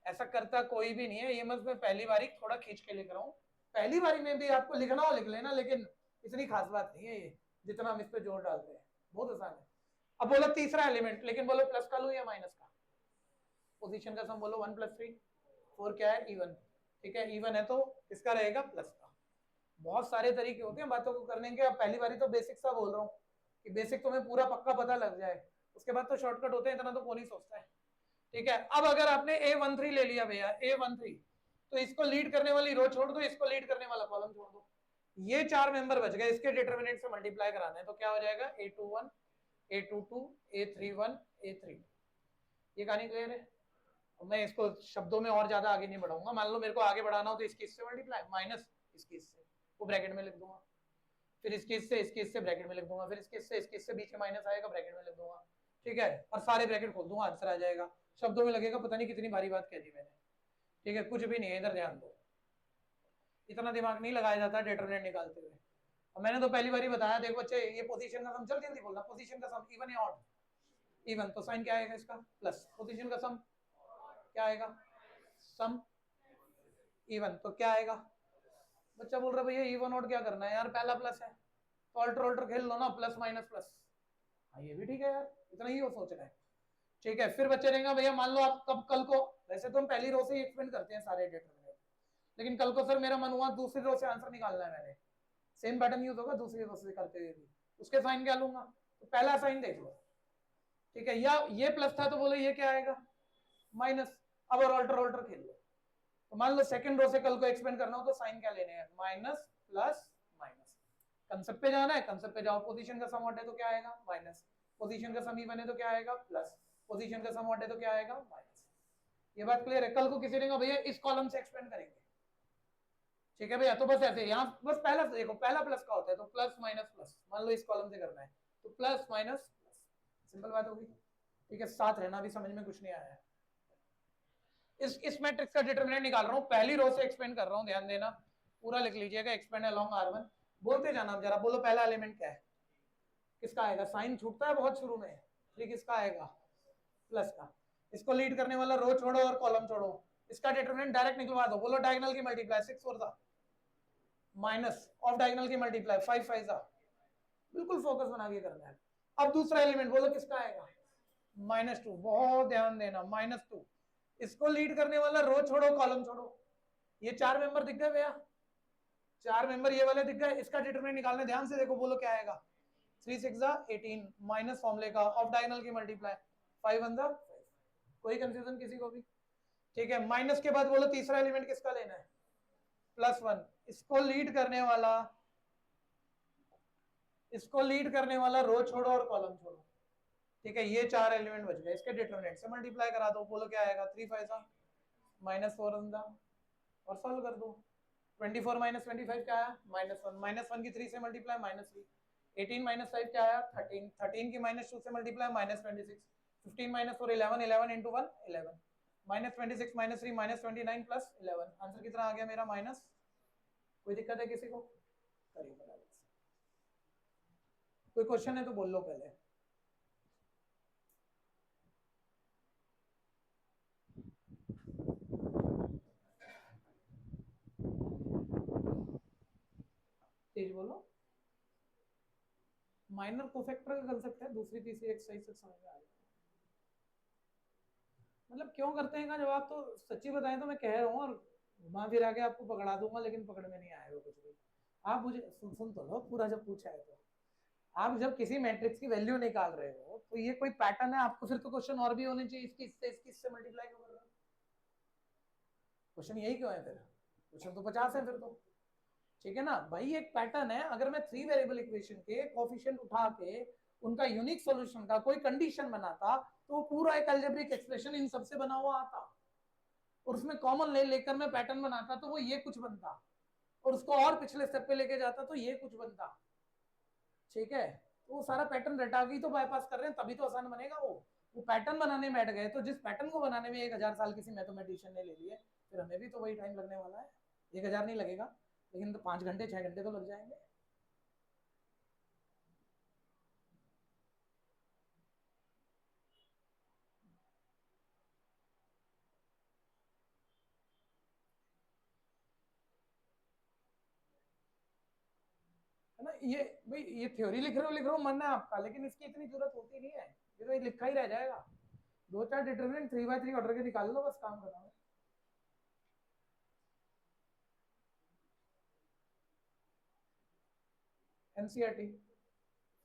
ऐसा करता कोई भी नहीं है, ये मैं पहली बारी थोड़ा खींच के लिख रहा हूँ, पहली बारी में भी आपको लिखना हो लिख लेना, लेकिन इतनी खास बात नहीं है ये, जितना हम इस पे जोर डालते हैं, बहुत आसान है। अब बोलो तीसरा एलिमेंट, लेकिन बोलो प्लस का लूं या माइनस का? पोजीशन का सम बोलो 1 + 3 4 क्या है? इवन, ठीक है? इवन है तो किसका रहेगा? प्लस का। बहुत सारे तरीके होते हैं बातों को करने के, अब पहली बारी तो बेसिक सा बोल रहा हूँ कि बेसिक तुम्हें पूरा पक्का पता लग जाए, उसके बाद तो शॉर्टकट होते हैं, इतना तो कौन ही सोचता है, ठीक है? अब अगर आपने A13 ले लिया भैया, A13, तो इसको लीड करने वाली रो छोड़ दो, इसको लीड करने वाला कॉलम छोड़ दो, ये 4 मेंबर बच गए, इसके डिटरमिनेंट से मल्टीप्लाई कराना है, तो क्या हो जाएगा? A21 A22 A31 A3। ये कहानी क्लियर है? मैं इसको शब्दों में और ज्यादा आगे नहीं बढ़ाऊंगा, मान लो मेरे को आगे बढ़ाना हो तो इसकी इससे मल्टीप्लाई माइनस इसकी इससे, वो ब्रैकेट में लिख दूंगा, फिर इसकी इससे ब्रैकेट में लिख दूंगा, फिर इसकी इससे बीच में माइनस आएगा, ब्रैकेट में लिख दूंगा, ठीक है? और सारे ब्रैकेट खोल दूंगा, आंसर आ जाएगा। शब्दों में लगेगा पता नहीं कितनी भारी बात कह दी मैंने, ठीक है? कुछ भी नहीं है, इधर ध्यान दो, इतना दिमाग नहीं लगाया जाता डिटरमिनेंट निकालते हुए। और मैंने तो पहली बार ही बताया, देखो बच्चे, ये पोजीशन का सम, जल्दी जल्दी बोलना, पोजीशन का सम इवन या ऑड? इवन, तो साइन क्या आएगा इसका? प्लस। पोजीशन का सम क्या आएगा? सम इवन, तो क्या आएगा? बच्चा बोल रहा है भैया इवन ऑड क्या करना है यार, पहला प्लस है तो अल्टर अल्टर खेल लो ना, प्लस माइनस प्लस। हाँ ये भी ठीक है यार, इतना ही वो सोच रहा है, ठीक है? फिर बच्चे रहेंगे भैया मान लो आप कब कल को, वैसे तो हम पहली रो से ही एक्सपेंड करते हैं सारे डिटरमिनेंट, लेकिन कल को सर मेरा मन हुआ दूसरी रो से आंसर निकालना है, मैंने सेम पैटर्न यूज होगा दूसरी रो से करते हुए भी, उसके साइन क्या लूंगा? तो पहला साइन देख लो, ठीक है? या ये प्लस था तो बोलो ये क्या आएगा? माइनस। अब और अल्टर अल्टर खेल लो, तो मान लो सेकंड रो से कल को एक्सपेंड करना हो तो साइन क्या लेने हैं? Minus plus minus. कंसेप्ट पे जाना है, कंसेप्ट पे जाओ, पोजीशन का सम ऑड है तो क्या आएगा? माइनस। पोजीशन का सम इवन है तो क्या आएगा? प्लस। पोजीशन का सम ऑड है तो क्या आएगा? माइनस। ये बात क्लियर है? कल को किसी ने कहा भैया इस कॉलम से एक्सपेंड करेंगे, ठीक है भैया? तो बस ऐसे यहाँ बस पहला देखो, पहला प्लस का होता है तो प्लस माइनस प्लस, मान लो इस कॉलम से करना है तो प्लस माइनस प्लस, सिंपल बात होगी, ठीक है? साथ रहना, भी समझ में कुछ नहीं आया है। इस मैट्रिक्स का डिटरमिनेंट निकाल रहा हूँ, पहली रो से एक्सपेंड कर रहा हूँ, ध्यान देना, पूरा लिख लीजिएगा, एक्सपेंड अलोंग R1। बोलते जाना जरा, बोलो पहला एलिमेंट क्या है? किसका आएगा? साइन छूटता है बहुत शुरू में, ठीक? किसका आएगा? प्लस का। इसको लीड करने वाला रो छोड़ो और कॉलम छोड़ो, इसका डिटरमिनेंट डायरेक्ट निकलवा दो, बोलो डायगोनल की मल्टीप्लाई 6 4 था माइनस ऑफ डायगोनल की मल्टीप्लाई 5 5 था, बिल्कुल फोकस बना के करना है। अब दूसरा एलिमेंट बोलो किसका आएगा? -2, बहुत ध्यान देना, -2। इसको लीड करने वाला रो छोड़ो कॉलम छोड़ो, ये 4 मेंबर दिख गए भैया, 4 मेंबर ये वाले दिख गए, इसका डिटरमिनेंट निकालना, ध्यान से देखो, बोलो क्या आएगा? 3 6 18 माइनस फॉर्मूले का ऑफ डायगोनल की मल्टीप्लाई 5 1 5। कोई कंफ्यूजन किसी को भी? ठीक है? माइनस के बाद बोलो तीसरा एलिमेंट किसका लेना है? +1। इसको लीड करने वाला रो छोड़ो और कॉलम छोड़ो, ठीक है? ये 4 एलिमेंट बच गए, इसके डिटरमिनेंट से मल्टीप्लाई करा दो, बोलो क्या आएगा? 3 5 -4 और सॉल्व कर दो। 24 - 25 क्या आया? -1 -1 की 3 से मल्टीप्लाई -3। 18 - 5 क्या आया? 13 13 की -2 से मल्टीप्लाई -26। 15 - 4 11 11 × 1 11 -26 -3 -29 + 11। आंसर कितना आ गया मेरा? माइनस। कोई दिक्कत है किसी को? करिए बराबर। कोई क्वेश्चन है तो बोल लो पहले। तेज बोलो। माइनर कोफैक्टर का कंसेप्ट है, दूसरी तीसरी एक्सरसाइज से समझ में आ जाएगा। मतलब क्यों करते हैं का जवाब तो सच्ची बताएं तो मैं कह रहा हूँ, और घुमा फिरा के आपको पकड़ा दूंगा, लेकिन पकड़ में नहीं आएगा कुछ भी। आप मुझे सुन तो लो पूरा, जब पूछा है तो आप जब किसी मैट्रिक्स की वैल्यू निकाल रहे हो तो ये कोई पैटर्न है आपको, फिर तो क्वेश्चन और भी होने चाहिए, इसकी इससे मल्टीप्लाई क्यों कर रहे हो? क्वेश्चन यही क्यों है फिर? क्वेश्चन तो 50 है फिर तो, ठीक है ना भाई। एक पैटर्न है, अगर मैं 3 वेरिएबल इक्वेशन के कोएफिशिएंट उठा के उनका यूनिक सॉल्यूशन का कोई कंडीशन बनाता तो वो पूरा एक अलजेब्रिक एक्सप्रेशन इन सबसे बना हुआ आता, और उसमें कॉमन लेकर मैं पैटर्न बनाता तो वो ये कुछ बनता, और उसको और पिछले स्टेप पे लेके जाता तो ये कुछ बनता, ठीक है। तो वो सारा पैटर्न रटा के तो बाईपास कर रहे हैं, तभी तो आसान बनेगा। वो पैटर्न बनाने में बैठ गए, तो जिस पैटर्न को बनाने में 1000 साल किसी मैथमेटिशियन ने ले लिए, फिर हमें भी तो वही टाइम लगने वाला है। 1000 नहीं लगेगा, लेकिन तो 5 घंटे 6 घंटे तो लग जाएंगे। है ना, ये भाई ये थ्योरी लिख रहे हो मन है आपका, लेकिन इसकी इतनी जरूरत होती नहीं है, ये तो लिखा ही रह जाएगा। 2-4 डिटरमिनेंट 3x3 ऑर्डर के निकाल लो, बस काम खत्म है। एनसीईआरटी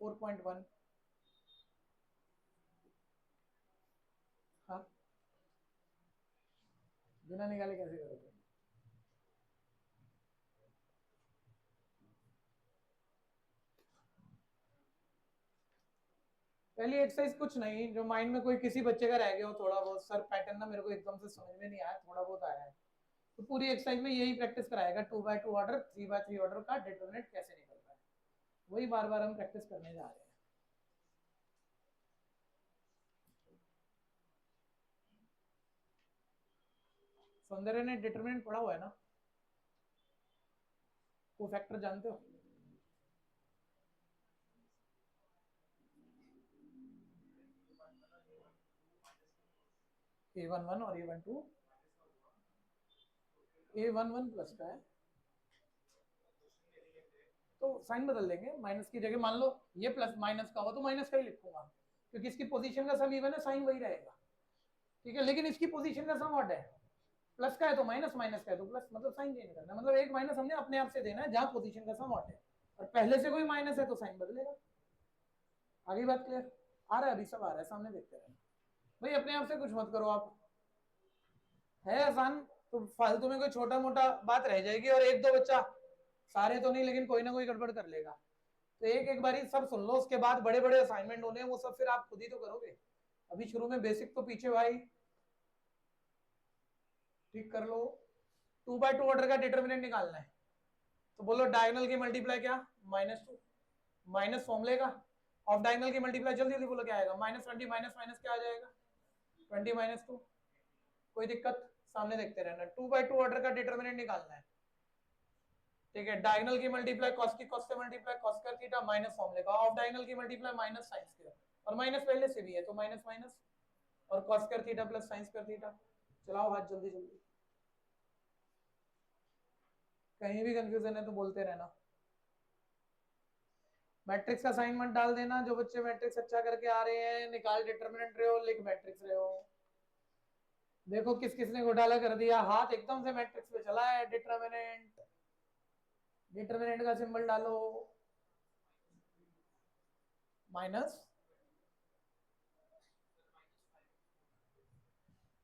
4.1। हाँ, बिना निकाले कैसे करोगे? पहली एक्सरसाइज कुछ नहीं, जो माइंड में कोई किसी बच्चे का रह गया हो थोड़ा बहुत, सर पैटर्न ना मेरे को एकदम से समझ में नहीं आया, थोड़ा बहुत आया है, तो पूरी एक्सरसाइज में यही प्रैक्टिस कराएगा, 2x2 ऑर्डर 3x3 ऑर्डर का डिटरमिनेंट कैसे निकलता है, वही बार बार हम प्रैक्टिस करने जा रहे हैं। सौंदर्य ने डिटरमिनेंट पढ़ा हुआ है ना, वो फैक्टर जानते हो? A11 और A12, A11 प्लस का है तो साइन बदल देंगे, माइनस की जगह मान लो ये प्लस माइनस का हो तो माइनस का ही लिखूंगा, क्योंकि इसकी पोजीशन का सम इवन है, साइन वही रहेगा, ठीक है। लेकिन इसकी पोजीशन का सम ऑड है, प्लस का है तो माइनस, माइनस का है तो प्लस, मतलब साइन चेंज करना, मतलब एक माइनस हमने अपने आप से देना है जहां पोजीशन का सम ऑड है, और पहले से कोई माइनस है तो साइन बदलेगा। आगे बात क्लियर? आ रहा है अभी, सब आ रहा है, सामने देखते रहे भाई, अपने आप से कुछ मत करो आप, है आसान। तो फालतू में कोई छोटा मोटा बात रह जाएगी, और एक दो बच्चा, सारे तो नहीं लेकिन कोई ना कोई गड़बड़ कर लेगा, तो एक एक बारी सब सुन लो, उसके बाद बड़े बड़े असाइनमेंट होने हैं, वो सब फिर आप खुद ही तो करोगे। अभी शुरू में बेसिक तो पीछे भाई ठीक कर लो। 2x2 ऑर्डर का डिटरमिनेंट निकालना है, तो बोलो डायगोनल की मल्टीप्लाई क्या, -2, माइनस फॉर्मूले का, ऑफ डायगोनल की मल्टीप्लाई जल्दी जल्दी बोलो क्या आएगा, -20 माइनस माइनस क्या आ जाएगा, 20 - 2। कोई दिक्कत? सामने देखते रहना। 2x2 ऑर्डर का डिटरमिनेंट निकालना है, ठीक है। डायगोनल की मल्टीप्लाई कॉस की कॉस से मल्टीप्लाई कॉस कर थीटा माइनस फॉर्मूले का, ऑफ डायगोनल की मल्टीप्लाई माइनस साइन स्क्वायर, और माइनस पहले से भी है तो माइनस माइनस, और कॉस कर theta plus sine square theta. चलाओ हाथ जल्दी जल्दी, कहीं भी कंफ्यूजन है तो बोलते रहना। मैट्रिक्स का साइन मत डाल देना, जो बच्चे मैट्रिक्स अच्छा करके आ रहे हैं, निकाल डिटरमिनेंट रहे हो, लिख मैट्रिक्स रहे हो। देखो किस किसने घोटाला कर दिया, हाथ एकदम से मैट्रिक्स पे चला है। डिटरमिनेंट, डिटरमिनेंट का सिंबल डालो, माइनस,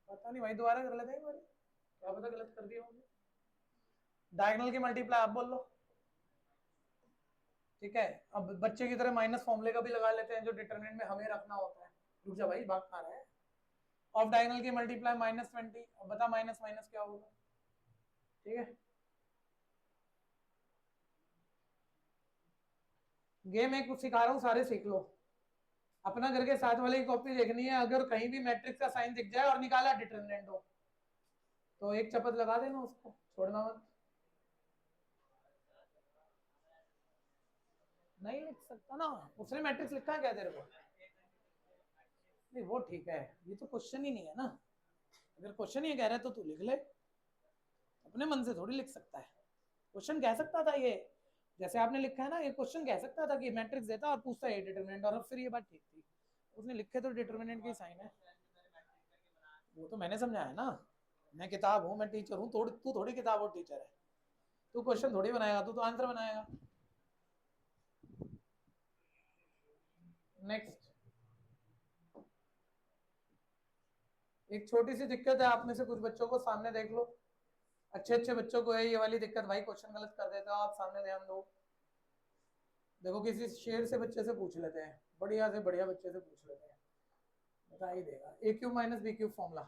पता नहीं भाई, दोबारा कर लेते हैं एक बार, क्या पता गलत कर दिया होंगे। डायगोनल की मल्टीप्लाई आप बोल लो, ठीक है। अब बच्चे की तरह माइनस फॉर्मूले का भी लगा लेते हैं, जो डिटरमिनेंट में हमें रखना होता है। रुक जा भाई, बात आ रहा है। ऑफ डायगोनल की मल्टीप्लाई -20, अब बता माइनस माइनस क्या होगा, ठीक है। गेम एक कुछ सिखा रहा हूँ, सारे सीख लो। अपना करके साथ वाले की कॉपी देखनी है, अगर कहीं भी मैट्रिक्स का साइन दिख जाए और निकाला डिटरमिनेंट हो तो एक चपत लगा देना, उसको छोड़ना मत। नहीं लिख सकता ना, उसने मैट्रिक्स लिखा है क्या तेरे को? नहीं वो ठीक है, ये तो क्वेश्चन ही नहीं है ना, अगर क्वेश्चन ये कह रहा है तो तू लिख ले, अपने मन से थोड़ी लिख सकता है। क्वेश्चन कह सकता था ये, जैसे आपने लिखा है ना, ये क्वेश्चन कह सकता था कि मैट्रिक्स देता और पूछता है डिटरमिनेंट, और फिर ये बात ठीक थी। उसने लिखे तो डिटरमिनेंट की साइन है, वो तो मैंने समझाया ना, मैं किताब हूँ, मैं टीचर हूँ, तू थोड़ी किताब और टीचर है। तू क्वेश्चन थोड़ी बनाएगा, तू तो आंसर बनाएगा। नेक्स्ट, एक छोटी सी दिक्कत है, आप में से कुछ बच्चों को, सामने देख लो, अच्छे अच्छे बच्चों को है ये वाली दिक्कत, भाई क्वेश्चन गलत कर देते हो आप, सामने ध्यान दो। देखो किसी शेर से बच्चे से पूछ लेते हैं, बढ़िया से बढ़िया बच्चे से पूछ लेते हैं, बता ही देगा। A cube minus b cube formula,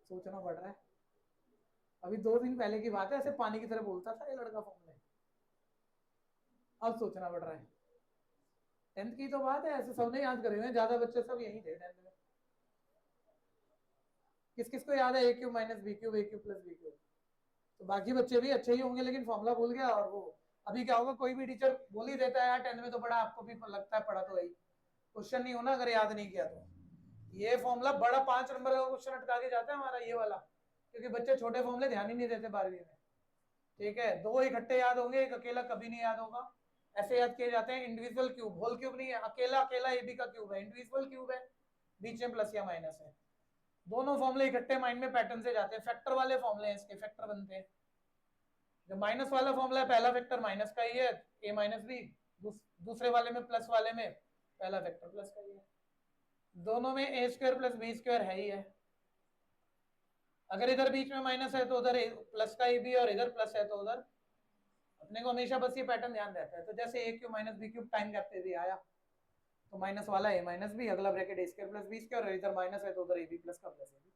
सोचना पड़ रहा है। अभी 2 दिन पहले की बात है, ऐसे पानी की तरह बोलता था ये लड़का फॉर्मूले, अब सोचना पड़ रहा है। 10th की तो बात है, ऐसे सबने याद करे हुए, ज्यादा बच्चे सब यही थे 10th में। किस किस को याद है ए क्यूब माइनस बी क्यूब, ए क्यूब प्लस बी क्यूब? तो बाकी बच्चे भी अच्छे ही होंगे, लेकिन फॉर्मूला भूल गया। और वो अभी क्या होगा, कोई भी टीचर बोल ही देता है यार 10th में तो पढ़ा, आपको भी लगता है पढ़ा, तो वही क्वेश्चन नहीं होना अगर याद नहीं किया तो। ये फॉर्मूला बड़ा 5 नंबर का क्वेश्चन अटका के जाता है हमारा ये वाला, क्योंकि बच्चे छोटे फॉर्मूले ध्यान ही नहीं देते 12वीं में। ठीक है, 2 इकट्ठे याद होंगे, एक अकेला कभी नहीं याद होगा। ऐसे याद किए जाते हैं, इंडिविजुअल क्यूब, होल क्यूब नहीं है, अकेला अकेला ए बी का क्यूब है, इंडिविजुअल क्यूब है, बीच में प्लस या माइनस है। दोनों फॉर्मूले इकट्ठे माइंड में पैटर्न से जाते हैं, फैक्टर वाले फॉर्मूले हैं, इसके फैक्टर बनते हैं। जो माइनस वाला फॉर्मूला है, पहला फैक्टर माइनस का ही है, ए माइनस बी। दूसरे वाले में, प्लस वाले में, पहला फैक्टर प्लस का ही है। दोनों में ए स्क्वायर प्लस बी स्क्वायर है ही है। अगर इधर बीच में माइनस है तो उधर प्लस का ए बी, और इधर प्लस है तो उधर, अपने को हमेशा बस ये पैटर्न ध्यान रहता है। तो जैसे a cube minus b cube time gap पे भी आया, तो माइनस वाला ए माइनस बी, अगला bracket a square plus b square, और इधर माइनस है तो उधर ए बी प्लस का प्लस ए बी,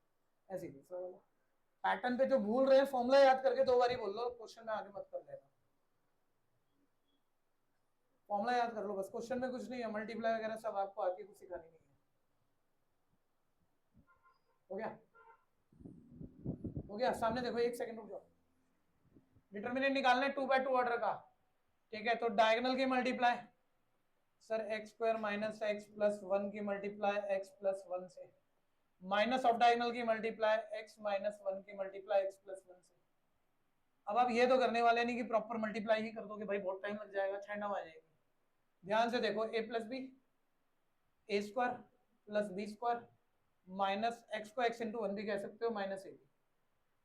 ऐसे दूसरा वाला पैटर्न पे। जो भूल रहे हैं फॉर्मूला याद करके 2 बार ही बोल लो, क्वेश्चन में आगे मत कर लेना। फॉर्मूला याद कर लो बस, क्वेश्चन में कुछ नहीं है, मल्टीप्लाई वगैरह सब आपको आके कुछ सिखानी नहीं है। हो गया, हो गया। सामने देखो, 1 सेकंड रुक जाओ। डिटरमिनेंट निकालना है 2/2 ऑर्डर का। ठीक है, तो डायगोनल की multiply, sir x square minus x plus 1 की मल्टीप्लाई एक्स प्लस 1 से, माइनस ऑफ डायगोनल की मल्टीप्लाई एक्स माइनस 1 की मल्टीप्लाई एक्स प्लस 1 से। अब आप ये तो करने वाले नहीं कि प्रॉपर मल्टीप्लाई ही कर दोगे, भाई बहुत टाइम लग जाएगा, छांडा आ जाएगी। ध्यान से देखो, a plus b, a square plus b square minus x को एक्स इंटू 1 भी कह सकते हो, माइनस ए बी।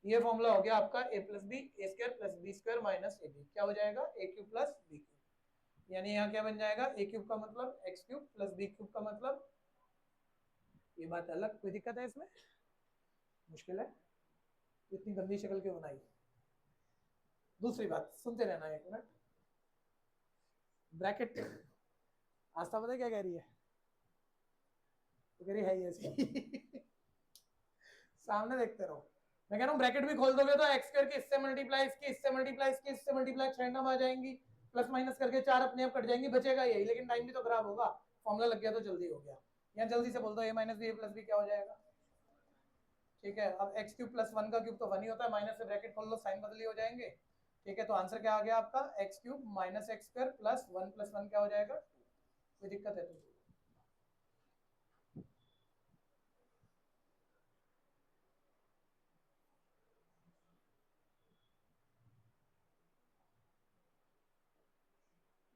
ये फॉर्मूला हो गया आपका a plus b, a square plus b square minus a b. क्या हो जाएगा, a cube plus b cube. यानी यहाँ क्या बन जाएगा, ए क्यूब का मतलब x cube plus b cube का मतलब, ये बात अलग, कोई दिक्कत है इसमें? मुश्किल है? इतनी गंदी शक्ल क्यों बनाई? दूसरी बात सुनते रहना, 1 मिनट। ब्रैकेट, आस्था पता है क्या कह रही है? तो कह रही है ऐसी सामने देखते रहो। मैं कह रहा हूँ ब्रैकेट भी खोल दोगे तो एक्स स्क्वायर की इससे मल्टीप्लाई, इसकी इससे मल्टीप्लाई, इसकी इससे मल्टीप्लाई, 6 टर्म आ जाएंगी, प्लस माइनस करके 4 अपने आप कट जाएंगी, बचेगा यही, लेकिन टाइम भी तो खराब होगा। फॉर्मूला लग गया तो जल्दी हो गया। यहाँ जल्दी से बोल दो, ए माइनस बी ए प्लस बी क्या हो जाएगा? ठीक है, अब एक्स क्यूब प्लस 1 का क्यूब तो 1 ही होता है, माइनस से ब्रैकेट खोल लो, साइन बदली हो जाएंगे। ठीक है, तो आंसर क्या आ गया आपका, x cube minus x square plus 1 plus 1 क्या हो जाएगा? कोई दिक्कत है तो?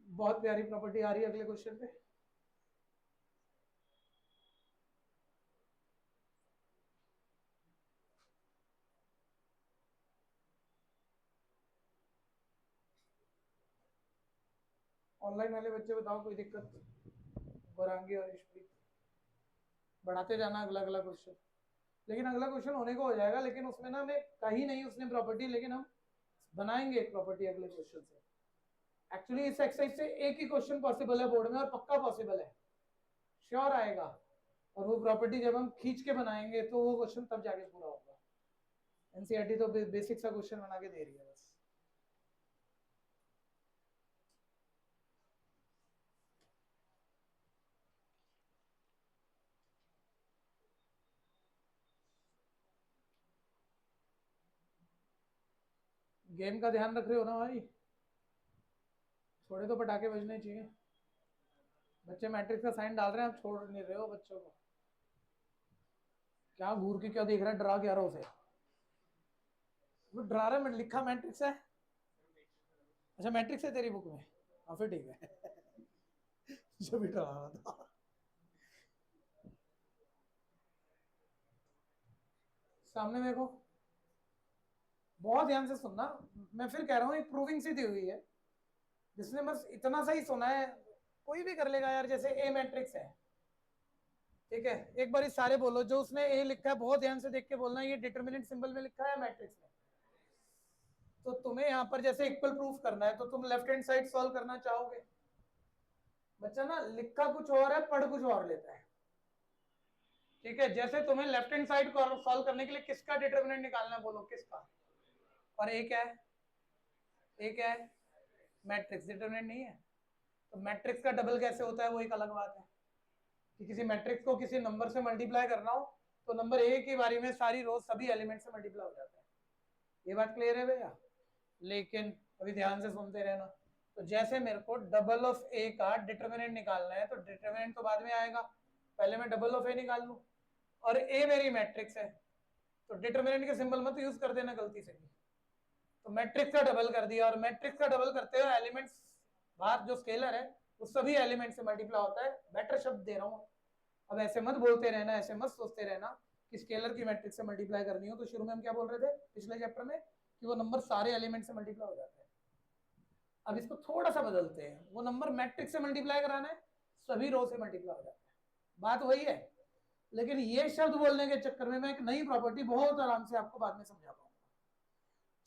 बहुत प्यारी प्रॉपर्टी आ रही है अगले क्वेश्चन पे। ऑनलाइन वाले बच्चे बताओ, कोई दिक्कत? गौरांगी और ईशप्रीत, बढ़ाते जाना अगला अगला क्वेश्चन। लेकिन अगला क्वेश्चन होने को हो जाएगा, लेकिन उसमें ना मैं कही नहीं उसने प्रॉपर्टी, लेकिन हम बनाएंगे एक प्रॉपर्टी अगले क्वेश्चन से। एक्चुअली इस एक्सरसाइज से एक ही क्वेश्चन पॉसिबल है बोर्ड में, और पक्का पॉसिबल है, श्योर आएगा। और वो प्रॉपर्टी जब हम खींच के बनाएंगे तो वो क्वेश्चन तब जाके पूरा होगा। एनसीईआरटी तो बेसिक सा क्वेश्चन बना के दे रही है बस। गेम का ध्यान रख रहे हो ना भाई? थोड़े तो पटाखे बजने चाहिए। बच्चे मैट्रिक्स का साइन डाल रहे हैं, आप छोड़ नहीं रहे हो बच्चों को। क्या घूर के क्या देख रहा है, डरा क्या रहा उसे? वो डरा रहा है, लिखा मैट्रिक्स है। अच्छा मैट्रिक्स है तेरी बुक में, हाँ फिर ठीक है जो भी डरा रहा था। सामने देखो, बहुत ध्यान से सुनना, मैं फिर कह रहा हूँ एक प्रूविंग सी दी हुई है, जिसने बस इतना सा ही सुना है कोई भी कर लेगा यार। जैसे ए मैट्रिक्स है, ठीक है, एक बार सारे बोलो जो उसने ए लिखा है, बहुत ध्यान से देख के बोलना ये डिटरमिनेंट सिंबल में लिखा है मैट्रिक्स में। तो तुम्हें यहाँ पर जैसे इक्वल प्रूफ करना है तो तुम लेफ्ट हैंड साइड सॉल्व करना चाहोगे। बच्चा ना लिखा कुछ और है, पढ़ कुछ और लेता है, ठीक है। जैसे तुम्हें लेफ्ट हैंड साइड सॉल्व करने के लिए किसका डिटरमिनेंट निकालना है, बोलो किसका। और ए क्या है, ए क्या है, मैट्रिक्स, डिटरमिनेंट नहीं है। तो मैट्रिक्स का डबल कैसे होता है वो एक अलग बात है, कि किसी मैट्रिक्स को किसी नंबर से मल्टीप्लाई करना हो तो नंबर ए की बारी में सारी रोज सभी एलिमेंट से मल्टीप्लाई हो जाता है। ये बात क्लियर है भैया। लेकिन अभी ध्यान से सुनते रहना। तो जैसे मेरे को डबल ऑफ ए का डिटरमिनेंट निकालना है तो डिटरमिनेंट तो बाद में आएगा, पहले मैं डबल ऑफ ए निकाल लूं। और ए मेरी मैट्रिक्स है तो डिटरमिनेंट के सिंबल मत यूज कर देना गलती से भी। तो मैट्रिक्स का डबल कर दिया, और मैट्रिक्स का डबल करते हुए एलिमेंट्स बाहर जो स्केलर है वो सभी एलिमेंट से मल्टीप्लाई होता है। बेटर शब्द दे रहा हूँ, अब ऐसे मत बोलते रहना, ऐसे मत सोचते रहना कि स्केलर की मैट्रिक्स से मल्टीप्लाई करनी हो। तो शुरू में हम क्या बोल रहे थे पिछले चैप्टर में, कि वो नंबर सारे एलिमेंट से मल्टीप्लाई हो जाता है। अब इसको थोड़ा सा बदलते हैं, वो नंबर मैट्रिक्स से मल्टीप्लाई कराना है, सभी रो से मल्टीप्लाई हो जाता है, बात वही है। लेकिन ये शब्द बोलने के चक्कर में मैं एक नई प्रॉपर्टी बहुत आराम से आपको बाद में समझा पाऊंगा,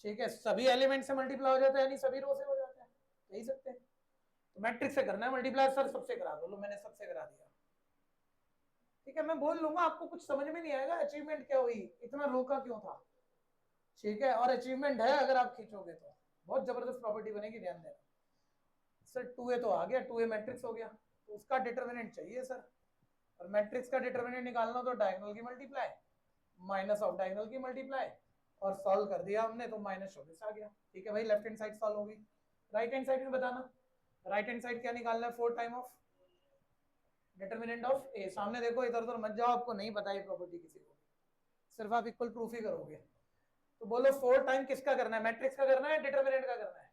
ठीक है। सभी एलिमेंट से मल्टीप्लाई हो जाता है यानी सभी रो से हो जाता है, कह सकते हैं। तो मैट्रिक्स से करना है मल्टीप्लाई, सर सबसे करा दो, लो मैंने सबसे करा दिया, ठीक है। मैं बोल लूंगा, आपको कुछ समझ में नहीं आएगा अचीवमेंट क्या हुई, इतना रोका क्यों था, ठीक है। और अचीवमेंट है अगर आप खींचोगे तो बहुत जबरदस्त प्रॉपर्टी बनेगी, ध्यान देना। सर 2a तो आ गया, 2a मैट्रिक्स हो गया, तो उसका डिटरमिनेंट चाहिए सर। और मैट्रिक्स का डिटरमिनेंट निकालना तो डायगोनल की मल्टीप्लाई माइनस ऑफ डायगोनल की मल्टीप्लाई, और सॉल्व कर दिया हमने तो माइनस 24 आ गया, ठीक है भाई। लेफ्ट हैंड साइड सॉल्व होगी, राइट हैंड साइड में बताना, राइट हैंड साइड क्या निकालना है, 4 टाइम ऑफ डिटरमिनेंट ऑफ ए। सामने देखो, इधर उधर मत जाओ, आपको नहीं पता ये प्रॉपर्टी किसी को, सिर्फ आप इक्वल प्रूफ ही करोगे। तो बोलो 4 टाइम किसका करना है, मैट्रिक्स का करना है डिटरमिनेंट का करना है।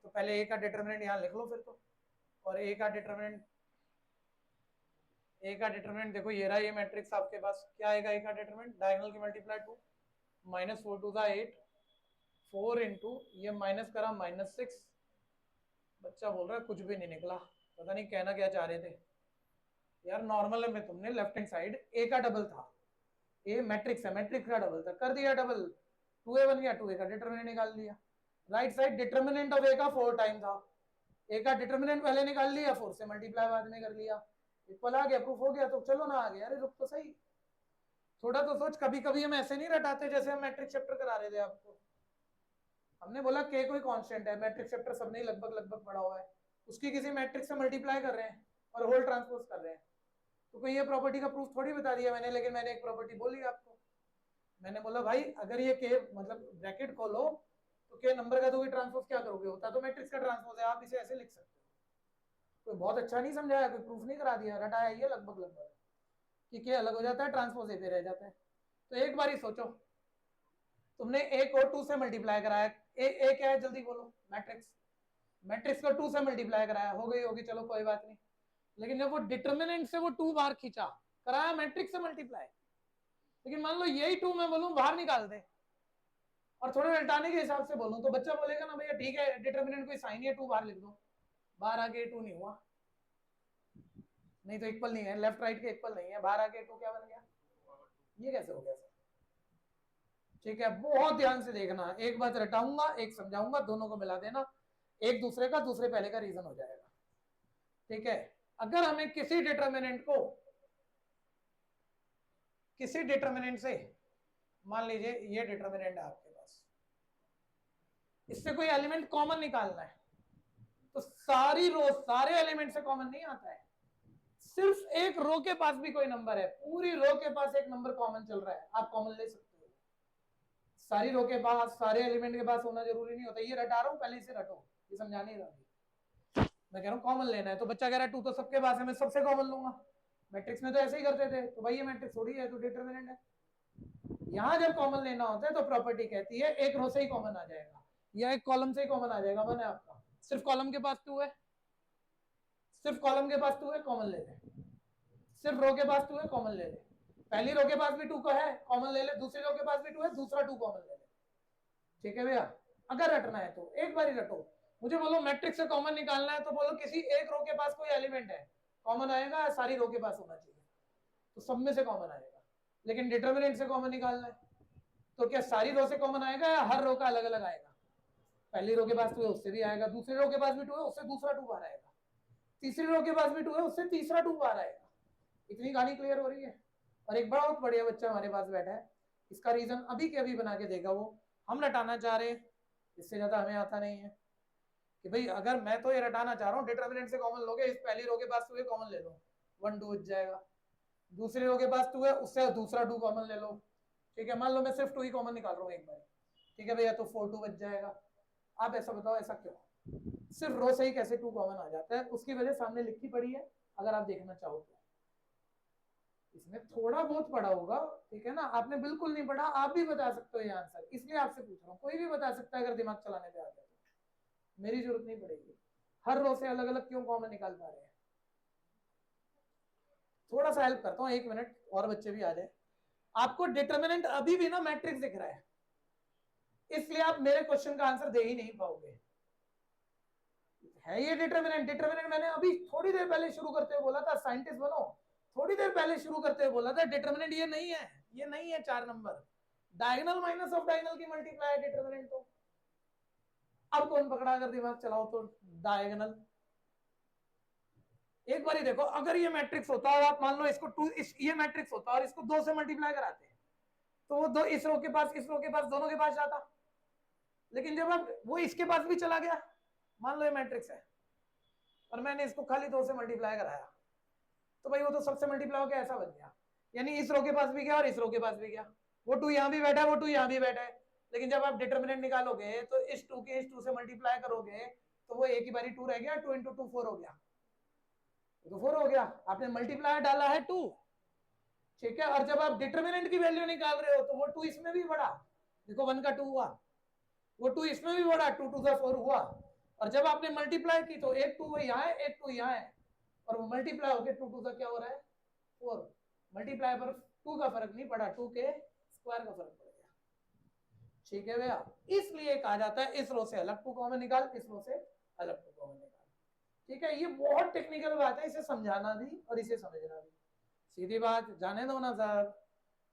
तो पहले ए का डिटरमिनेंट यहाँ लिख लो फिर तो, और ए का डिटरमिनेंट, ए का डिटरमिनेंट देखो ये रहा, ये मैट्रिक्स आपके पास क्या आएगा, ए का डिटरमिनेंट डायगोनल की मल्टीप्लाई 2 माइनस 4 टू 8 4 इंटू ये माइनस करा -6। बच्चा बोल रहा है कुछ भी नहीं निकला, पता नहीं कहना क्या चाह रहे थे यार। नॉर्मल में तुमने लेफ्ट हैंड साइड ए का डबल था, ए मैट्रिक्स है, मैट्रिक्स का डबल था, कर दिया डबल, 2a बन गया, 2a का डिटरमिनेंट निकाल लिया। राइट साइड डिटरमिनेंट ऑफ ए का 4 टाइम था, ए का डिटरमिनेंट पहले निकाल लिया, 4 से मल्टीप्लाई बाद में कर लिया, इक्वल आ गया, प्रूफ हो गया। तो चलो ना आ गया, अरे रुक तो सही, थोड़ा तो सोच। कभी कभी हम ऐसे नहीं रटाते जैसे हम मैट्रिक्स चैप्टर करा रहे थे आपको। हमने बोला के कोई कांस्टेंट है, मैट्रिक्स चैप्टर सबने लगभग लगभग पढ़ा हुआ है, उसकी किसी मैट्रिक्स से मल्टीप्लाई कर रहे हैं और होल ट्रांसपोज कर रहे हैं। तो कोई ये प्रॉपर्टी का प्रूफ थोड़ी बता दिया मैंने, लेकिन मैंने एक प्रॉपर्टी बोली आपको। मैंने बोला भाई अगर ये के मतलब ब्रैकेट खोलो तो के नंबर का तो कोई ट्रांसपोज क्या करोगे, होता तो मैट्रिक्स का ट्रांसपोज है, आप इसे ऐसे लिख सकते हो। कोई बहुत अच्छा नहीं समझाया, कोई प्रूफ नहीं करा दिया, रटाया ये लगभग लगभग कि के अलग हो जाता है, ट्रांसपोज ए पे रह जाता है। तो एक बार ही सोचो, तुमने ए को 2 से मल्टीप्लाई कराया, ए क्या है जल्दी बोलो, मैट्रिक्स, मैट्रिक्स को 2 से मल्टीप्लाई कराया, हो गई होगी, चलो कोई बात नहीं। लेकिन जब वो डिटरमिनेंट से वो 2 बार खींचा, कराया मैट्रिक्स से मल्टीप्लाई, लेकिन मान लो यही 2 मैं बोलूं बाहर निकाल दे और थोड़े उल्टाने के हिसाब से बोलूं, तो बच्चा बोलेगा ना भैया ठीक है डिटरमिनेंट कोई साइन है, 2 बाहर लिख दो, बाहर आके 2 नहीं हुआ, नहीं तो इक्वल नहीं है, लेफ्ट राइट के इक्वल नहीं है, बाहर आके 2 क्या बन गया, ये कैसे हो गया सर, ठीक है। बहुत ध्यान से देखना, एक बात रटाऊंगा एक समझाऊंगा, दोनों को मिला देना, एक दूसरे का दूसरे पहले का रीजन हो जाएगा, ठीक है। अगर हमें किसी डिटरमिनेंट को किसी डिटरमिनेंट से, मान लीजिए ये डिटरमिनेंट है आपके पास, इससे कोई एलिमेंट कॉमन निकालना है, तो सारी रो सारे एलिमेंट से कॉमन नहीं आता है, सिर्फ एक रो के पास भी कोई नंबर है, पूरी रो के पास एक नंबर कॉमन चल रहा है, आप कॉमन ले सकते हो। सारी रो के पास सारे एलिमेंट के पास होना जरूरी नहीं होता, ये रटा रहा हूं पहले इसे रटो, ये समझाने रहा, मैं कह रहा हूं कॉमन लेना है। तो बच्चा कह रहा है 2 तो सबके पास है, मैं सबसे कॉमन लूंगा, मैट्रिक्स में तो ऐसे ही करते थे, तो भाई ये मैट्रिक्स थोड़ी है, तो डिटरमिनेंट है। यहां जब कॉमन लेना होता है तो प्रॉपर्टी कहती है एक रो से ही कॉमन आ जाएगा या एक कॉलम से ही कॉमन आ जाएगा, मन है आपका, सिर्फ कॉलम के पास 2 है, सिर्फ कॉलम के पास 2 है, कॉमन ले ले, सिर्फ रो के पास 2 है, कॉमन ले ले, पहली रो के पास भी 2 का है, कॉमन ले ले, दूसरी रो के पास भी 2 है, दूसरा 2 कॉमन ले ले, ठीक है भैया, अगर रटना है तो एक बार ही रटो। मुझे बोलो मैट्रिक्स से कॉमन निकालना है तो बोलो किसी एक रो के पास कोई एलिमेंट है, कॉमन आएगा, सारी रो के पास होना चाहिए, तो सब में से कॉमन आएगा। लेकिन डिटर्मिनेंट से कॉमन निकालना है तो क्या सारी रो से कॉमन आएगा या हर रो का अलग अलग आएगा? पहली रो के पास 2 है उससे भी आएगा, दूसरी रो के पास भी 2 है उससे दूसरा 2 बार आएगा, तीसरी रो के पास भी 2 है उससे तीसरा 2 बार आएगा। इतनी कहानी क्लियर हो रही है। और एक बहुत बढ़िया बच्चा हमारे पास बैठा है, इसका रीजन अभी के अभी बना के देगा वो। हम रटाना चाह रहे हैं, इससे ज्यादा हमें आता नहीं है कि भाई अगर मैं तो ये रटाना चाह रहा हूँ, डिटर्मिनेंट से कॉमन लोगे, इस पहली रो के पास 2 है कॉमन ले लो, 1 2 बच जाएगा। दूसरी रो के पास 2 है उससे दूसरा 2 कॉमन ले लो, ठीक है। मान लो मैं सिर्फ 2 ही कॉमन निकाल रहा हूँ एक बार, ठीक है भैया, तो 4 2 बच जाएगा। आप ऐसा बताओ ऐसा क्यों? सिर्फ रो से ही कैसे 2 कॉमन आ जाता है? उसकी वजह सामने लिखी पड़ी है, अगर आप देखना चाहो तो। इसमें थोड़ा बहुत पढ़ा होगा, ठीक है ना, आपने बिल्कुल नहीं पढ़ा, आप भी बता सकते हो ये आंसर, इसलिए आपसे पूछ रहा हूँ। कोई भी बता सकता है अगर दिमाग चलाने पे आ गया तो, मेरी जरूरत नहीं पड़ेगी। हर रो से अलग अलग क्यों कॉमन निकाल पा रहे हैं? थोड़ा सा हेल्प करता हूँ, 1 मिनट और बच्चे भी आ जाए। आपको डिटर्मिनेंट अभी भी ना मैट्रिक्स दिख रहा है, इसलिए आप मेरे क्वेश्चन का आंसर दे ही नहीं पाओगे। है ये डिटर्मिनेंट, डिटर्मिनेंट मैंने अभी थोड़ी देर पहले शुरू करते हुए बोला था, साइंटिस्ट बनो, थोड़ी देर पहले शुरू करते हुए बोला था डिटर्मिनेंट ये नहीं है, ये नहीं है 4 number, diagonal minus of diagonal की मल्टीप्लाई है डिटर्मिनेंट। तो अब कौन पकड़ा अगर दिमाग चलाओ तो? डायगोनल। एक बार ही देखो, अगर ये मैट्रिक्स होता और आप मान लो इसको 2, ये मैट्रिक्स होता और इसको 2 से मल्टीप्लाई कराते तो वो 2 इस रो के पास इस रो के पास दोनों के पास जाता। लेकिन जब अब वो इसके पास भी चला गया, मान लो ये मैट्रिक्स है और मैंने इसको खाली 2 से मल्टीप्लाई कराया, तो भाई वो तो सबसे मल्टीप्लाई होकर ऐसा बन गया, यानी इस रो के पास भी गया और इस रो के पास भी गया। वो 2 यहाँ भी बैठा है, वो 2 यहाँ भी बैठा है। लेकिन जब आप डिटर्मिनेंट निकालोगे तो इस 2 के इस 2 से मल्टीप्लाई करोगे तो वो एक ही बारी 2 रह गया, 2 इंटू 2 4 हो गया, तो 4 हो गया, आपने मल्टीप्लाई डाला है 2, ठीक है। और जब आप डिटर्मिनेंट की वैल्यू निकाल रहे हो तो वो 2 इसमें भी बढ़ा, देखो 1 का 2 हुआ, वो 2 इसमें भी बढ़ा, 2 2 का 4 हुआ। और जब आपने मल्टीप्लाई की तो एक 2 यहाँ है, एक 2 यहाँ है, और वो मल्टीप्लाई होकर 2 2 का क्या हो रहा है 4। मल्टीप्लाई पर 2 का फर्क नहीं पड़ा, 2 के स्क्वायर का फर्क पड़ गया, ठीक है भैया। इसलिए कहा जाता है इस रो से अलग 2 कॉमन निकाल, इस रो से अलग 2 कॉमन निकाल, ठीक है। ये बहुत टेक्निकल बात है, इसे समझाना भी और इसे समझना भी। सीधी बात, जाने दो ना सर,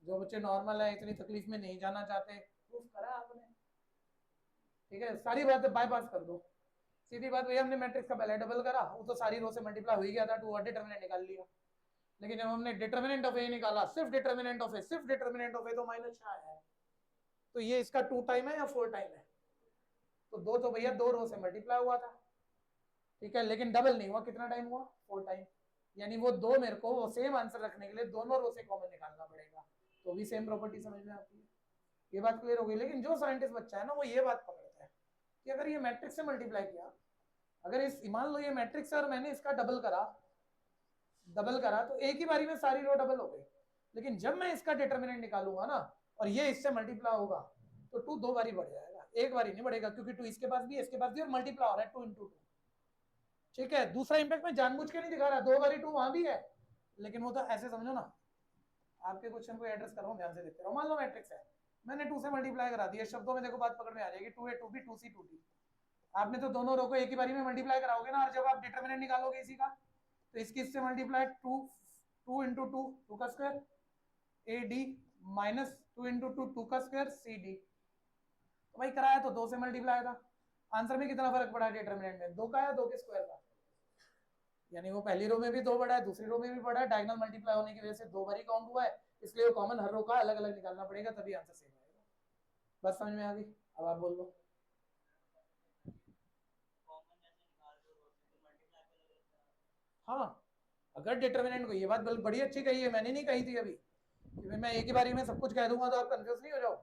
जो बच्चे नॉर्मल है इतनी तकलीफ में नहीं जाना चाहते, प्रूफ करा आपने, ठीक है, सारी बातें बाईपास कर दो। सीधी बात भैया, हमने मैट्रिक्स का पहले डबल करा, वो तो सारी रो से मल्टीप्लाई हो ही गया था, 2 और डिटर्मिनेंट निकाल लिया। लेकिन जब हमने डिटर्मिनेंट ऑफ ए निकाला, सिर्फ डिटर्मिनेंट ऑफ ए, सिर्फ डिटर्मिनेंट ऑफ ए, तो माइनस है, तो ये इसका 2 टाइम है या 4 टाइम है? तो 2 तो भैया 2 रो से मल्टीप्लाई हुआ था, ठीक है, लेकिन डबल नहीं हुआ, कितना टाइम हुआ 4 टाइम, यानी वो 2 मेरे को वो सेम आंसर रखने के लिए दोनों रो से कॉमन निकालना पड़ेगा, तो भी सेम प्रॉपर्टी समझ में आती है। ये बात क्लियर हो गई। लेकिन जो साइंटिस्ट बच्चा है ना वो ये बात पकड़ता है कि अगर ये मैट्रिक्स से मल्टीप्लाई किया, अगर इस मान लो ये मैट्रिक्स है और मैंने इसका डबल करा तो एक ही बारी में सारी रो डबल हो गई। लेकिन जब मैं इसका डिटर्मिनेंट निकालूंगा ना और ये इससे मल्टीप्लाई होगा तो 2 2 बारी बढ़ जाएगा, एक बारी नहीं बढ़ेगा, क्योंकि 2 इसके पास भी इसके पास भी और मल्टीप्लाई हो रहा है 2 इंटू 2, ठीक है। दूसरा इंपैक्ट मैं जानबूझ के नहीं दिखा रहा, 2 बारी 2 वहां भी है, लेकिन वो तो ऐसे समझो ना, आपके क्वेश्चन को एड्रेस कर रहा हूँ, ध्यान से देखते रहो। मान लो मैट्रिक्स है, मैंने 2 से मल्टीप्लाई करा दिया, शब्दों में देखो बात पकड़ में आ जाएगी, 2a 2b 2c 2d। आपने तो दोनों रो को एक ही बारी में मल्टीप्लाई कराओगे ना, और जब आप डिटर्मिनेंट निकालोगे इसी का तो इसकी इससे मल्टीप्लाई 2 इंटू 2 2 का square A D minus 2 into 2 2 का स्क्वायर सी डी। तो भाई कराया तो 2 से मल्टीप्लाई था, आंसर में कितना फर्क पड़ा डिटर्मिनेंट में? 2 का या 2 के स्क्वायर का, यानी वो पहली रो में भी 2 बढ़ा है, दूसरी रो में भी बढ़ा है, डायगोनल मल्टीप्लाई होने की वजह से 2 बारी काउंट हुआ है, इसलिए वो कॉमन हर रो का अलग अलग निकालना पड़ेगा, तभी आंसर सेम आएगा। बस समझ में आ गई? अब आप बोल लो। हाँ, अगर डिटर्मिनेंट को, ये बात बड़ी अच्छी कही है, मैंने नहीं कही थी अभी कि मैं एक ही बारी में सब कुछ कह दूंगा तो आप कंफ्यूज नहीं हो जाओ,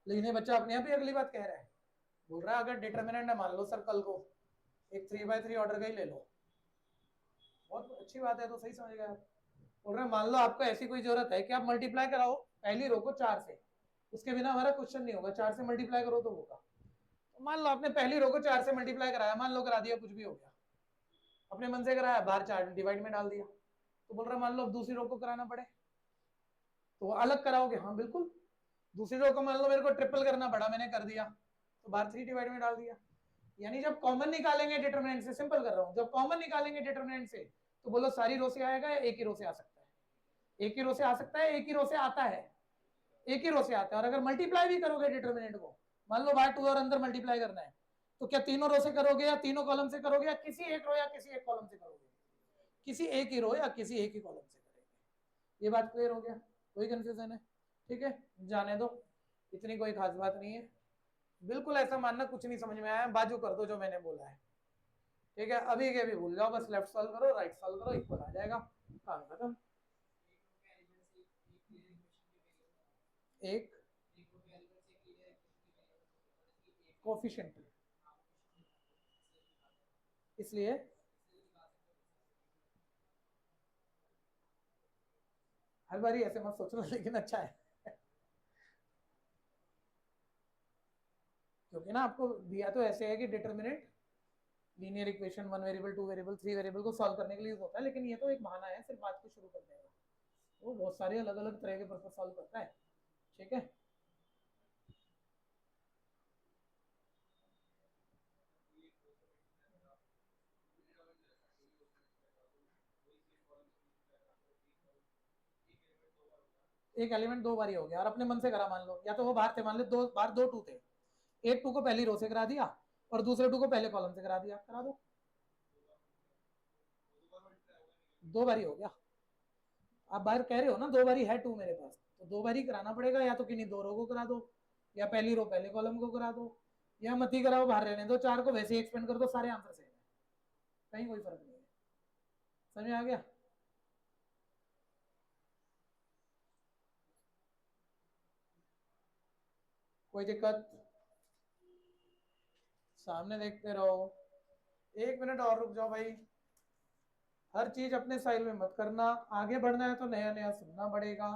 लेकिन ये बच्चा अपने आप ही अगली बात कह रहा है, बोल रहा है अगर डिटर्मिनेंट है, मान लो सर कल को एक 3/3 ऑर्डर का ही ले लो, बहुत अच्छी बात है, तो सही समझ गए आप। बोल रहे मान लो आपको ऐसी कोई जरूरत है कि आप मल्टीप्लाई कराओ पहली रो को 4 से, उसके बिना हमारा क्वेश्चन नहीं होगा, 4 से मल्टीप्लाई करो तो होगा। तो मान लो आपने पहली रो को 4 से मल्टीप्लाई कराया, मान लो करा दिया, कुछ भी हो गया, अपने मन से कराया, बाहर 4 डिवाइड में डाल दिया, तो बोल रहा मान लो अब दूसरी रो को कराना पड़े तो अलग कराओगे, हाँ बिल्कुल। दूसरी रो को मान लो मेरे को ट्रिपल करना पड़ा, मैंने कर दिया, तो बाहर 3 डिवाइड में डाल दिया। यानी जब कॉमन निकालेंगे डिटरमिनेंट से, सिंपल कर रहा हूं, जब कॉमन निकालेंगे डिटरमिनेंट से तो बोलो सारी रो से आएगा या एक ही रो से आ सकता है? एक ही रो से आ सकता है, एक ही रो से आता है, एक ही रो से आता है। और अगर मल्टीप्लाई भी करोगे डिटरमिनेंट को, मान लो बाहर 2 और अंदर मल्टीप्लाई करना है, तो क्या तीनों रो से करोगे या तीनों कॉलम से करोगे या किसी एक रो या किसी एक कॉलम से करोगे? किसी एक ही रो या किसी एक ही कॉलम से करेंगे। ये बात क्लियर हो गया? कोई कंफ्यूजन है? ठीक है, जाने दो, इतनी कोई खास बात नहीं है। बिल्कुल ऐसा मानना कुछ नहीं समझ में आया, बाजू कर दो जो मैंने बोला है। ठीक है, अभी के भी भूल जाओ, बस लेफ्ट सॉल्व करो, राइट सॉल्व करो, इक्वल आ जाएगा, काम खत्म। एक कोफिशिएंट, इसलिए हर बारी ऐसे मत सोचना, लेकिन अच्छा है क्योंकि ना आपको दिया तो ऐसे है कि determinant linear equation 1 variable 2 variable 3 variable को सॉल्व करने के लिए यूज होता है, लेकिन ये तो एक बहाना है सिर्फ बात को शुरू करने का, वो बहुत सारे अलग अलग तरह के पर्पस सॉल्व करता है। ठीक है, एक एलिमेंट 2 बार हो गया और अपने मन से करा, मान लो, या तो वो बाहर थे, मान लो 2 बार 2 2 थे, एक 2 को पहली रो से करा दिया और दूसरे 2 को पहले कॉलम से करा दिया, करा दो, 2 बार हो गया। आप बाहर कह रहे हो ना 2 बार है 2 मेरे पास, तो 2 बार कराना पड़ेगा, या तो किन्हीं 2 रो को करा दो, या पहली रो पहले कॉलम को करा दो, या मत ही कराओ, बाहर रहने दो, 4 को वैसे ही एक्सपेंड कर दो, सारे आंसर सेम है, कहीं कोई फर्क नहीं है। समझ आ गया? कोई दिक्कत? सामने देखते रहो। 1 मिनट और रुक जाओ भाई, हर चीज अपने स्टाइल में मत करना, आगे बढ़ना है तो नया नया सुनना पड़ेगा।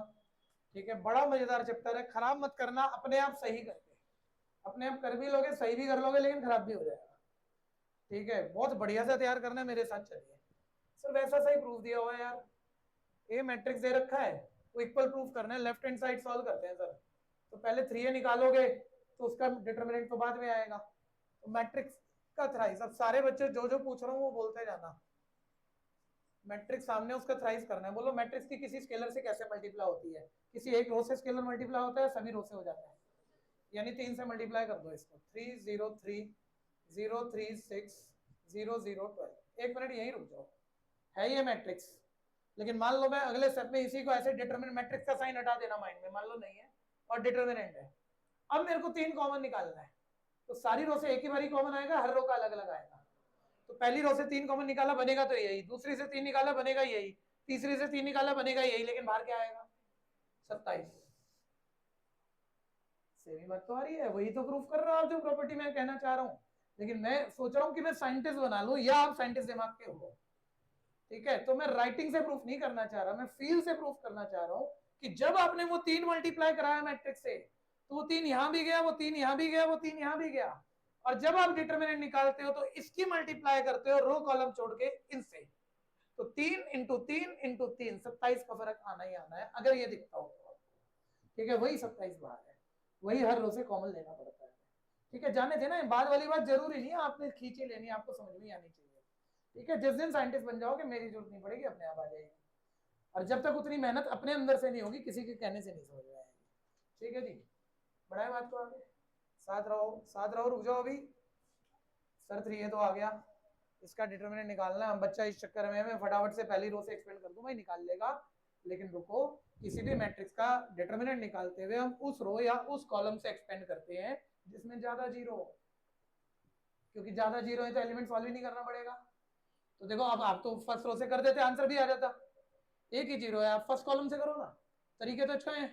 ठीक है, बड़ा मजेदार चैप्टर है, खराब मत करना अपने आप सही करके, अपने आप कर भी लोगे, सही भी कर लोगे, लेकिन खराब भी हो जाएगा। ठीक है, बहुत बढ़िया से तैयार करना है, मेरे साथ चलिए। सर वैसा सही प्रूफ दिया हुआ है यार, ए मैट्रिक्स दे रखा है, वो इक्वल प्रूफ करना है, लेफ्ट हैंड साइड सॉल्व करते हैं सर। तो पहले 3a निकालोगे तो उसका डिटरमिनेंट तो बाद में आएगा, तो मैट्रिक्स का थ्राइस, अब सारे बच्चे जो जो पूछ रहा हूँ वो बोलते जाना। मैट्रिक्स सामने उसका थ्राइस करना है, बोलो मैट्रिक्स की किसी स्केलर से कैसे मल्टीप्लाई होती है? किसी एक रो से स्केलर मल्टीप्लाई होता है, सभी रो से हो जाता है, यानी 3 से मल्टीप्लाई कर दो इसको, 3 0 3 0 3 6 0 0 12। 1 मिनट यही रुक जाओ, है ये मैट्रिक्स, लेकिन मान लो मैं अगले स्टेप में इसी को ऐसे डिटरमिनेंट, मैट्रिक्स का साइन हटा देना माइंड में, मान लो नहीं है और डिटरमिनेंट है, अब मेरे को 3 कॉमन निकालना है, तो सारी रो से एक ही बारी कॉमन आएगा, हर रो का अलग अलग आएगा। तो पहली रो से 3 कॉमन निकाला बनेगा तो यही, दूसरी से 3 निकाला बनेगा यही, तीसरी से 3 निकाला बनेगा यही, लेकिन बाहर क्या आएगा? 27। सेमी बात तो आ रही है, वही तो प्रूफ कर रहा हूं जो प्रॉपर्टी मैं कहना चाह रहा हूं, लेकिन मैं सोच रहा हूं कि मैं साइंटिस्ट बना लूं, या आप साइंटिस्ट दिमाग के हो। ठीक है, तो मैं राइटिंग से प्रूफ नहीं करना चाह रहा, मैं फील से प्रूफ करना चाह रहा हूं कि जब आपने वो 3 मल्टीप्लाई कराया मैट्रिक्स से, तो वो 3 यहां भी गया, वो 3 यहां भी गया, वो 3 यहां भी गया, और जब आप डिटरमिनेंट निकालते हो तो इसकी मल्टीप्लाई करते हो रो कॉलम छोड़ के इनसे, तो 3 इंटू 3 इंटू 3, 27 का फर्क आना ही आना है, अगर ये दिखता हो तो। ठीक है, वही 27 बाहर है, वही हर रो से कॉमन लेना पड़ता है। ठीक है, जाने थे ना, बाद वाली बात जरूरी नहीं है आपने खींची लेनी, आपको समझ में आनी चाहिए। ठीक है, जिस दिन साइंटिस्ट बन जाओगे मेरी जरूरत नहीं पड़ेगी, अपने आप आ जाएगी, और जब तक उतनी मेहनत अपने अंदर से नहीं होगी, किसी के कहने से नहीं समझ में आएगी। ठीक है जी, बढ़ाए बात को आगे, साथ रहो साथ रहो, रुक जाओ अभी, सर 3a तो आ गया, इसका डिटरमिनेंट निकालना है, हम बच्चा इस चक्कर में मैं फटाफट से पहली रो से एक्सपेंड कर दूं, भाई निकाल लेगा, लेकिन रुको, किसी भी मैट्रिक्स का डिटरमिनेंट निकालते हुए हम उस रो या उस कॉलम से एक्सपेंड करते हैं जिसमें ज्यादा जीरो हो, क्योंकि ज्यादा जीरो है तो एलिमेंट सॉल्व ही नहीं करना पड़ेगा। तो देखो, अब आप तो फर्स्ट रो से कर देते, आंसर भी आ जाता, एक ही जीरो है, आप फर्स्ट कॉलम से करो ना, तरीके तो अच्छे हैं,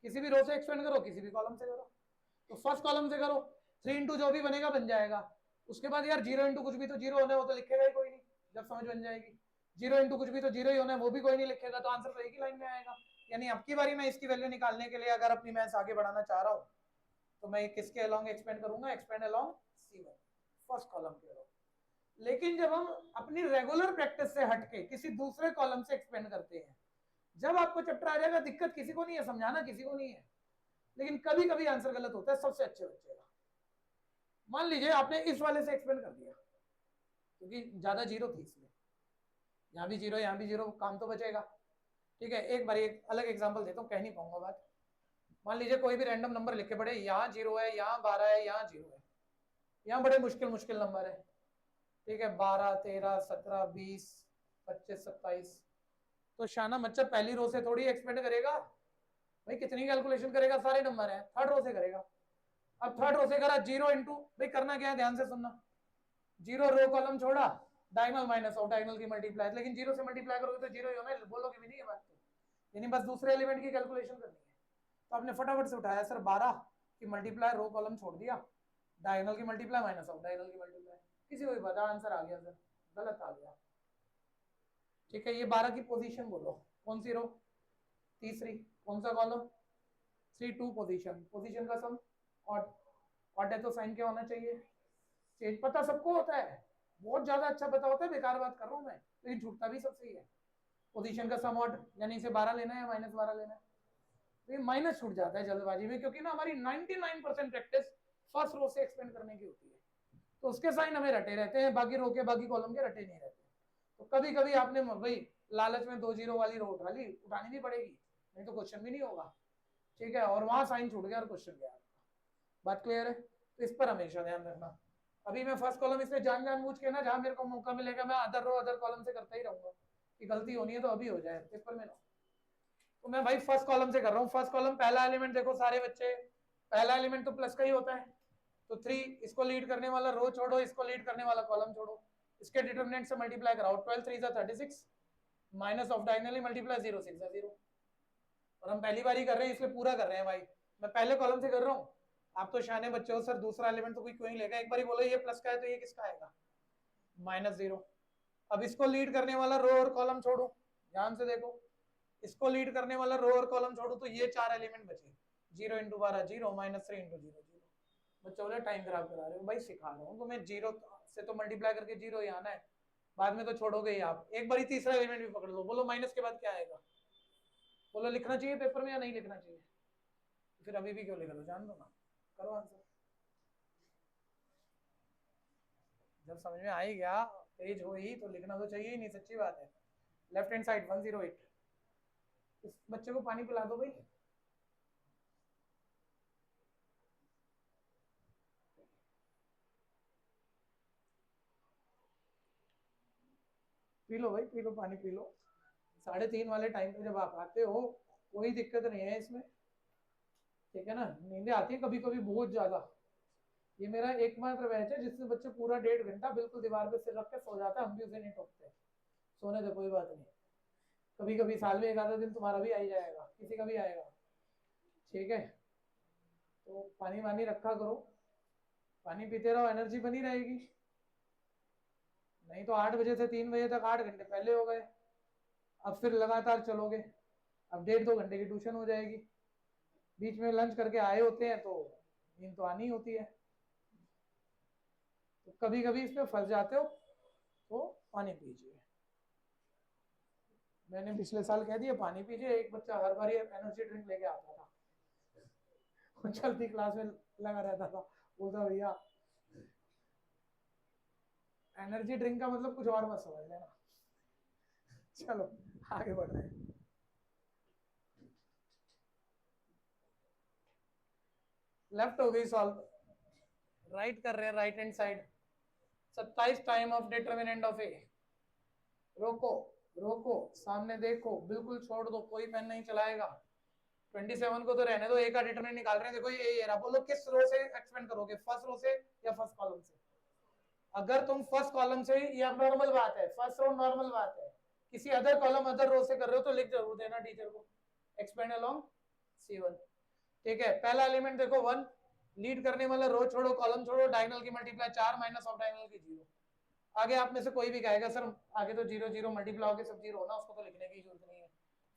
किसी भी रो से एक्सपेंड करो, किसी भी कॉलम से करो, तो फर्स्ट कॉलम से करो, 3 इंटू जो भी बनेगा बन जाएगा, उसके बाद यार 0 इंटू कुछ भी तो 0 होना है, वो तो लिखेगा ही कोई नहीं, जब समझ बन जाएगी, 0 इंटू कुछ भी तो 0 ही होना है, वो भी कोई नहीं लिखेगा, तो आंसर तो एक ही लाइन में आएगा। यानी अब की बारी मैं इसकी वैल्यू निकालने के लिए अगर अपनी मैथ्स आगे बढ़ाना चाह रहा हूँ, तो मैं किसके अलोंग एक्सपेंड करूंगा? Expand along C1, first column के अलोंग। लेकिन जब हम अपनी रेगुलर प्रैक्टिस से हटके किसी दूसरे कॉलम से एक्सपेंड करते हैं, जब आपको चैप्टर आ जाएगा, दिक्कत किसी को नहीं है, समझाना किसी को नहीं है, लेकिन कभी कभी आंसर गलत होता है सबसे अच्छे बच्चे का। मान लीजिए आपने इस वाले से एक्सपेंड कर दिया क्योंकि ज्यादा जीरो थी इसमें, यहाँ भी जीरो यहाँ भी जीरो, काम तो बचेगा। ठीक है, एक बार एक अलग एग्जांपल देता हूँ, कह नहीं पाऊंगा बात। मान लीजिए कोई भी रैंडम नंबर लिखे पड़े, यहाँ जीरो है, यहाँ 12 है, यहाँ जीरो है, यहाँ बड़े मुश्किल मुश्किल नंबर है। ठीक है, 12 13 17 20 25 27। तो शाना बच्चा पहली रो से थोड़ी एक्सपेंड करेगा भाई, कितनी कैलकुलेशन करेगा, सारे नंबर है, थर्ड रो से करेगा। अब थर्ड रो से करा जीरो इंटू, भाई करना क्या है ध्यान से सुनना, जीरो रो कॉलम छोड़ा, डायगोनल माइनस ऑफ डायगोनल की मल्टीप्लाई, लेकिन जीरो से मल्टीप्लाई करोगे तो जीरो ही होना, बोलोगे भी नहीं ये बात तो, यानी बस दूसरे एलिमेंट की कैलकुलेशन करनी है। तो आपने फटाफट से उठाया सर 12 की मल्टीप्लाई, रो कॉलम छोड़ दिया, डायगोनल की मल्टीप्लाई माइनस ऑफ डायगोनल की मल्टीप्लाई, किसी को भी पता आंसर आ गया सर, गलत आ गया। ठीक है, ये 12 की पोजीशन बोलो, कौन सी रो, तीसरी, कौन सा कॉलम, 3 2 पोजीशन, पोजीशन का सम ऑड, ऑड है तो साइन क्या होना चाहिए, चेंज। पता सबको होता है, बहुत ज्यादा अच्छा पता होता है, बेकार बात कर रहा हूँ मैं, लेकिन छूटता भी सब सही है। पोजीशन का सम ऑड, यानी इसे 12 लेना है या माइनस 12 लेना है, तो ये माइनस छूट जाता है जल्दबाजी में, क्योंकि ना हमारी 99% प्रैक्टिस फर्स्ट रो से एक्सपेंड करने की होती है, तो उसके साइन हमें रटे रहते हैं, बाकी रो के बाकी कॉलम के रटे नहीं रहते। तो कभी कभी आपने भाई लालच में 2 जीरो वाली रो उठा ली, उठानी भी पड़ेगी, नहीं तो क्वेश्चन भी नहीं होगा। ठीक है, और वहां साइन छूट गया और क्वेश्चन गया आपका। बात क्लियर है, तो इस पर हमेशा ध्यान रखना। अभी मैं फर्स्ट कॉलम इसलिए जान बूझ के ना, जहां मेरे को मौका मिलेगा मैं अदर रो अदर कॉलम से करता ही रहूंगा, कि गलती होनी है तो अभी हो जाए पेपर में ना। तो मैं भाई फर्स्ट कॉलम से कर रहा हूँ, फर्स्ट कॉलम पहला एलिमेंट देखो सारे बच्चे, पहला एलिमेंट तो प्लस का ही होता है, तो 3 इसको लीड करने वाला रो छोड़ो, इसको लीड करने वाला कॉलम छोड़ो, इसके डिटरमिनेंट से मल्टीप्लाई कराओ, 12 3 36 माइनस ऑफ डायगोनली मल्टीप्लाई 0 6 0। और हम पहली बार ही कर रहे हैं इसलिए पूरा कर रहे हैं भाई, मैं पहले कॉलम से कर रहा हूँ। आप तो शाने बच्चे हो सर, दूसरा एलिमेंट तो कोई क्यों ही लेगा, एक बार ही बोलो ये प्लस का है तो ये किसका आएगा, -0। अब इसको लीड करने वाला रो और कॉलम छोड़ो, ध्यान से देखो, इसको लीड करने वाला रो और कॉलम छोड़ो तो ये 4 एलिमेंट बचे, 0 इंटू 12 0, -3 इंटू 0 0। बच्चों बोले टाइम खराब करा रहे हो, भाई सिखा रहा हूँ तुम्हें, जीरो से तो मल्टीप्लाई करके जीरो ही आना है, बाद में तो छोड़ोगे ही आप। एक बार ही तीसरा एलिमेंट भी पकड़ लो, बोलो माइनस के बाद क्या आएगा, बोलो लिखना चाहिए पेपर में या नहीं लिखना चाहिए, फिर अभी भी क्यों लिख लो, जान दो ना, करो आंसर। जब समझ में आ ही गया, पेज हो ही तो लिखना तो चाहिए ही नहीं, सच्ची बात है। Left hand side 108। इस बच्चे को पानी पिला दो भाई। पी लो भाई, पी लो पानी, पी लो। 3:30 वाले टाइम पे जब आप आते हो, कोई दिक्कत नहीं है इसमें, ठीक है ना। नींदें आती है कभी कभी बहुत ज्यादा, ये मेरा एकमात्र बैच है जिससे बच्चे पूरा 1.5 घंटा बिल्कुल दीवार पे सिर रख के सो जाता है, हम भी उसे नहीं टोकते, सोने दो कोई बात नहीं। कभी कभी साल में एक आधा दिन तुम्हारा भी आ ही जाएगा, किसी का भी आएगा। ठीक है, तो पानी वानी रखा करो, पानी पीते रहो, एनर्जी बनी रहेगी। नहीं तो 8 बजे से 3 बजे तक 8 घंटे पहले हो गए, अब फिर लगातार चलोगे, अब 1.5 2 घंटे की ट्यूशन हो जाएगी, बीच में लंच करके आए होते हैं तो नींद तो आनी होती है, तो कभी कभी इसमें फंस जाते हो तो पानी पीजिए। मैंने पिछले साल कह दिया पानी पीजिए, एक बच्चा हर बार एनर्जी ड्रिंक लेके आता था, चलती क्लास में लगा रहता था, बोलता भैया एनर्जी ड्रिंक का मतलब कुछ और मत समझ लेना। चलो आगे बढ़ रहे हैं। लेफ्ट हो गई सॉल्व, राइट कर रहे हैं, right hand side 27 time of determinant of a. रोको रोको, सामने देखो, बिल्कुल छोड़ दो, कोई पेन नहीं चलाएगा। 27 को तो रहने दो, ए का डिटरमिनेंट निकाल रहे हैं, देखो ये रहा, बोलो किस रो से एक्सपेंड करोगे, फर्स्ट रो से या फर्स्ट कॉलम से। अगर तुम फर्स्ट कॉलम से, ये नॉर्मल बात है, फर्स्ट रो नॉर्मल बात है, किसी अदर कॉलम अदर रो से कर रहे हो तो लिख जरूर देना टीचर को, एक्सपेंड अलोंग C1। ठीक है, पहला एलिमेंट देखो 1, लीड करने वाला रो छोड़ो कॉलम छोड़ो, डायगोनल की मल्टीप्लाई 4 माइनस ऑफ डायगोनल की 0। आगे आप में से कोई भी कहेगा सर आगे तो 0 0 मल्टीप्लाई होके सब 0 होना, उसको तो लिखने की जरूरत नहीं है।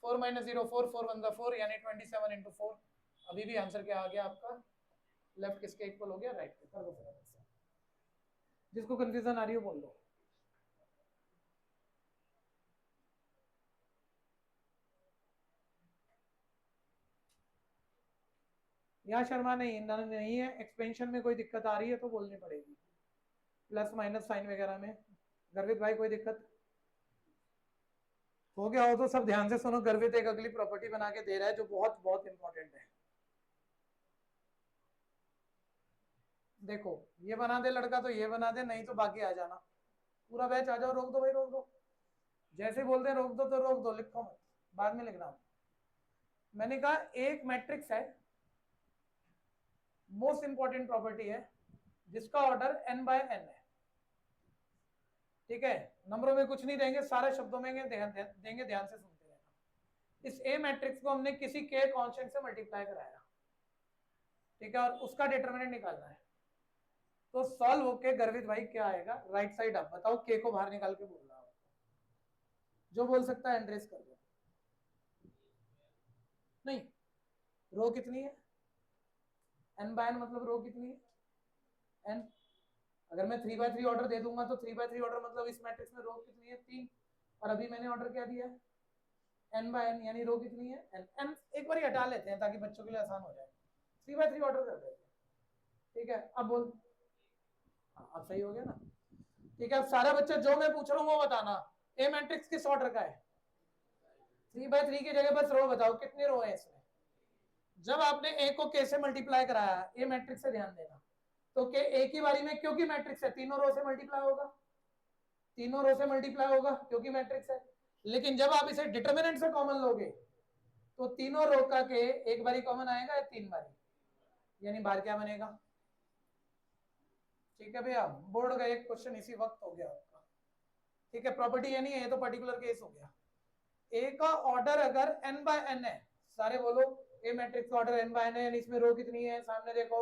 4 माइनस 0 4 4 1 4 यानी 27 इंटू 4। अभी भी आंसर क्या आ गया आपका, लेफ्ट किसके इक्वल हो गया, राइट के। कर दो फिर आंसर, जिसको कंफ्यूजन आ रही हो बोल दो। यहाँ शर्मा नहीं है, एक्सपेंशन में कोई दिक्कत आ रही है तो बोलनी पड़ेगी, प्लस माइनस साइन वगैरह में। गर्वित भाई कोई दिक्कत हो गया हो तो सब ध्यान से सुनो। गर्वित एक अगली प्रॉपर्टी बना के दे रहा है जो बहुत बहुत इंपॉर्टेंट है। देखो ये बना दे लड़का तो ये बना दे, नहीं तो बाकी आ जाना, पूरा बैच आ जाओ। रोक दो भाई, रोक दो, जैसे बोलते हैं रोक दो तो रोक दो, लिखो मत, बाद में लिखना। मैंने कहा एक मैट्रिक्स है, मोस्ट इंपॉर्टेंट प्रॉपर्टी है, जिसका ऑर्डर n बाय n है, ठीक है। नंबरों में कुछ नहीं देंगे, सारे शब्दों में देंगे, ध्यान से सुनते रहना। इस ए मैट्रिक्स को हमने किसी के कांस्टेंट से मल्टीप्लाई कराया, ठीक है, और उसका डिटरमिनेंट निकालना है। तो सॉल्व होके गर्वित भाई क्या आएगा, राइट साइड अप। बताओ के को बाहर निकाल के बोल रहा हूं, जो बोल सकता है एंड्रेस कर दो। नहीं, रो कितनी है, n बाय n मतलब रो कितनी है n। अगर मैं 3x3 ऑर्डर दे दूंगा तो 3x3 ऑर्डर मतलब इस मैट्रिक्स में रो कितनी है 3, और अभी मैंने ऑर्डर क्या दिया है n बाय n, यानी रो कितनी है n। एक बार हटा लेते हैं ताकि बच्चों के लिए आसान हो जाए, 3x3 ऑर्डर कर देते हैं, ठीक है। अब बोल, हाँ अब सही हो गया ना, ठीक है। अब सारा बच्चा जो मैं पूछ रहा हूँ वो बताना, ए मैट्रिक्स किस ऑर्डर का है, 3x3 की जगह बस रो बताओ कितने रो है इसमें। जब आपने ए को के से मल्टीप्लाई कराया, ए मैट्रिक्स से ध्यान देना, तो के ए की बारी में क्योंकि मैट्रिक्स है तीनों रो से मल्टीप्लाई होगा, तीनों रो से मल्टीप्लाई होगा क्योंकि मैट्रिक्स है। लेकिन जब आप इसे डिटरमिनेंट से कॉमन लोगे तो तीनों रो का के एक बारी कॉमन आएगा या 3 बारी, यानी बार क्या बनेगा, ठीक है भैया। बोर्ड का एक क्वेश्चन इसी वक्त हो गया आपका, ठीक है। प्रॉपर्टी ये नहीं है, ये तो पर्टिकुलर केस हो गया। ए का ऑर्डर अगर n बाय n है, सारे बोलो ए मैट्रिक्स का ऑर्डर n बाय n है, इसमें रो कितनी है सामने देखो,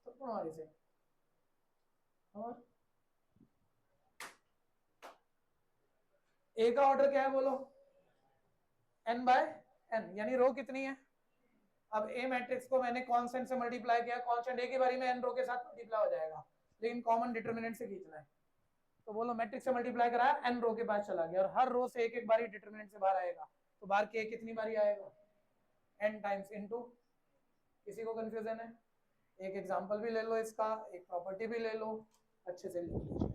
तो हमारे से और ए का ऑर्डर क्या है बोलो, n बाय n, यानी रो कितनी है। अब ए मैट्रिक्स को मैंने कांस्टेंट से मल्टीप्लाई किया, कांस्टेंट ए की बारी में n रो के साथ मल्टीप्लाई हो जाएगा, लेकिन कॉमन डिटरमिनेंट से खींचना है। तो बोलो मैट्रिक्स से मल्टीप्लाई कराया, n रो के पास चला गया, और हर रो से एक एक बारी डिटरमिनेंट से बाहर आएगा, तो बाहर के कितनी बारी आएगा n टाइम्स इनटू। किसी को कंफ्यूजन है, एक एग्जांपल भी ले लो इसका, एक प्रॉपर्टी भी ले लो, अच्छे से लिख लीजिए।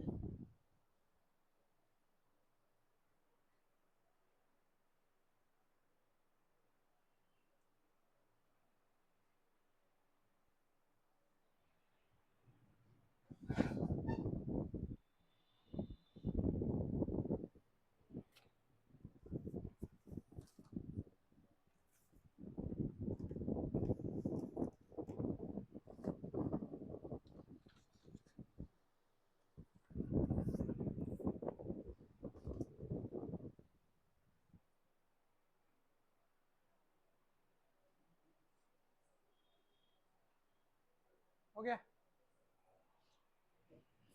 हो गया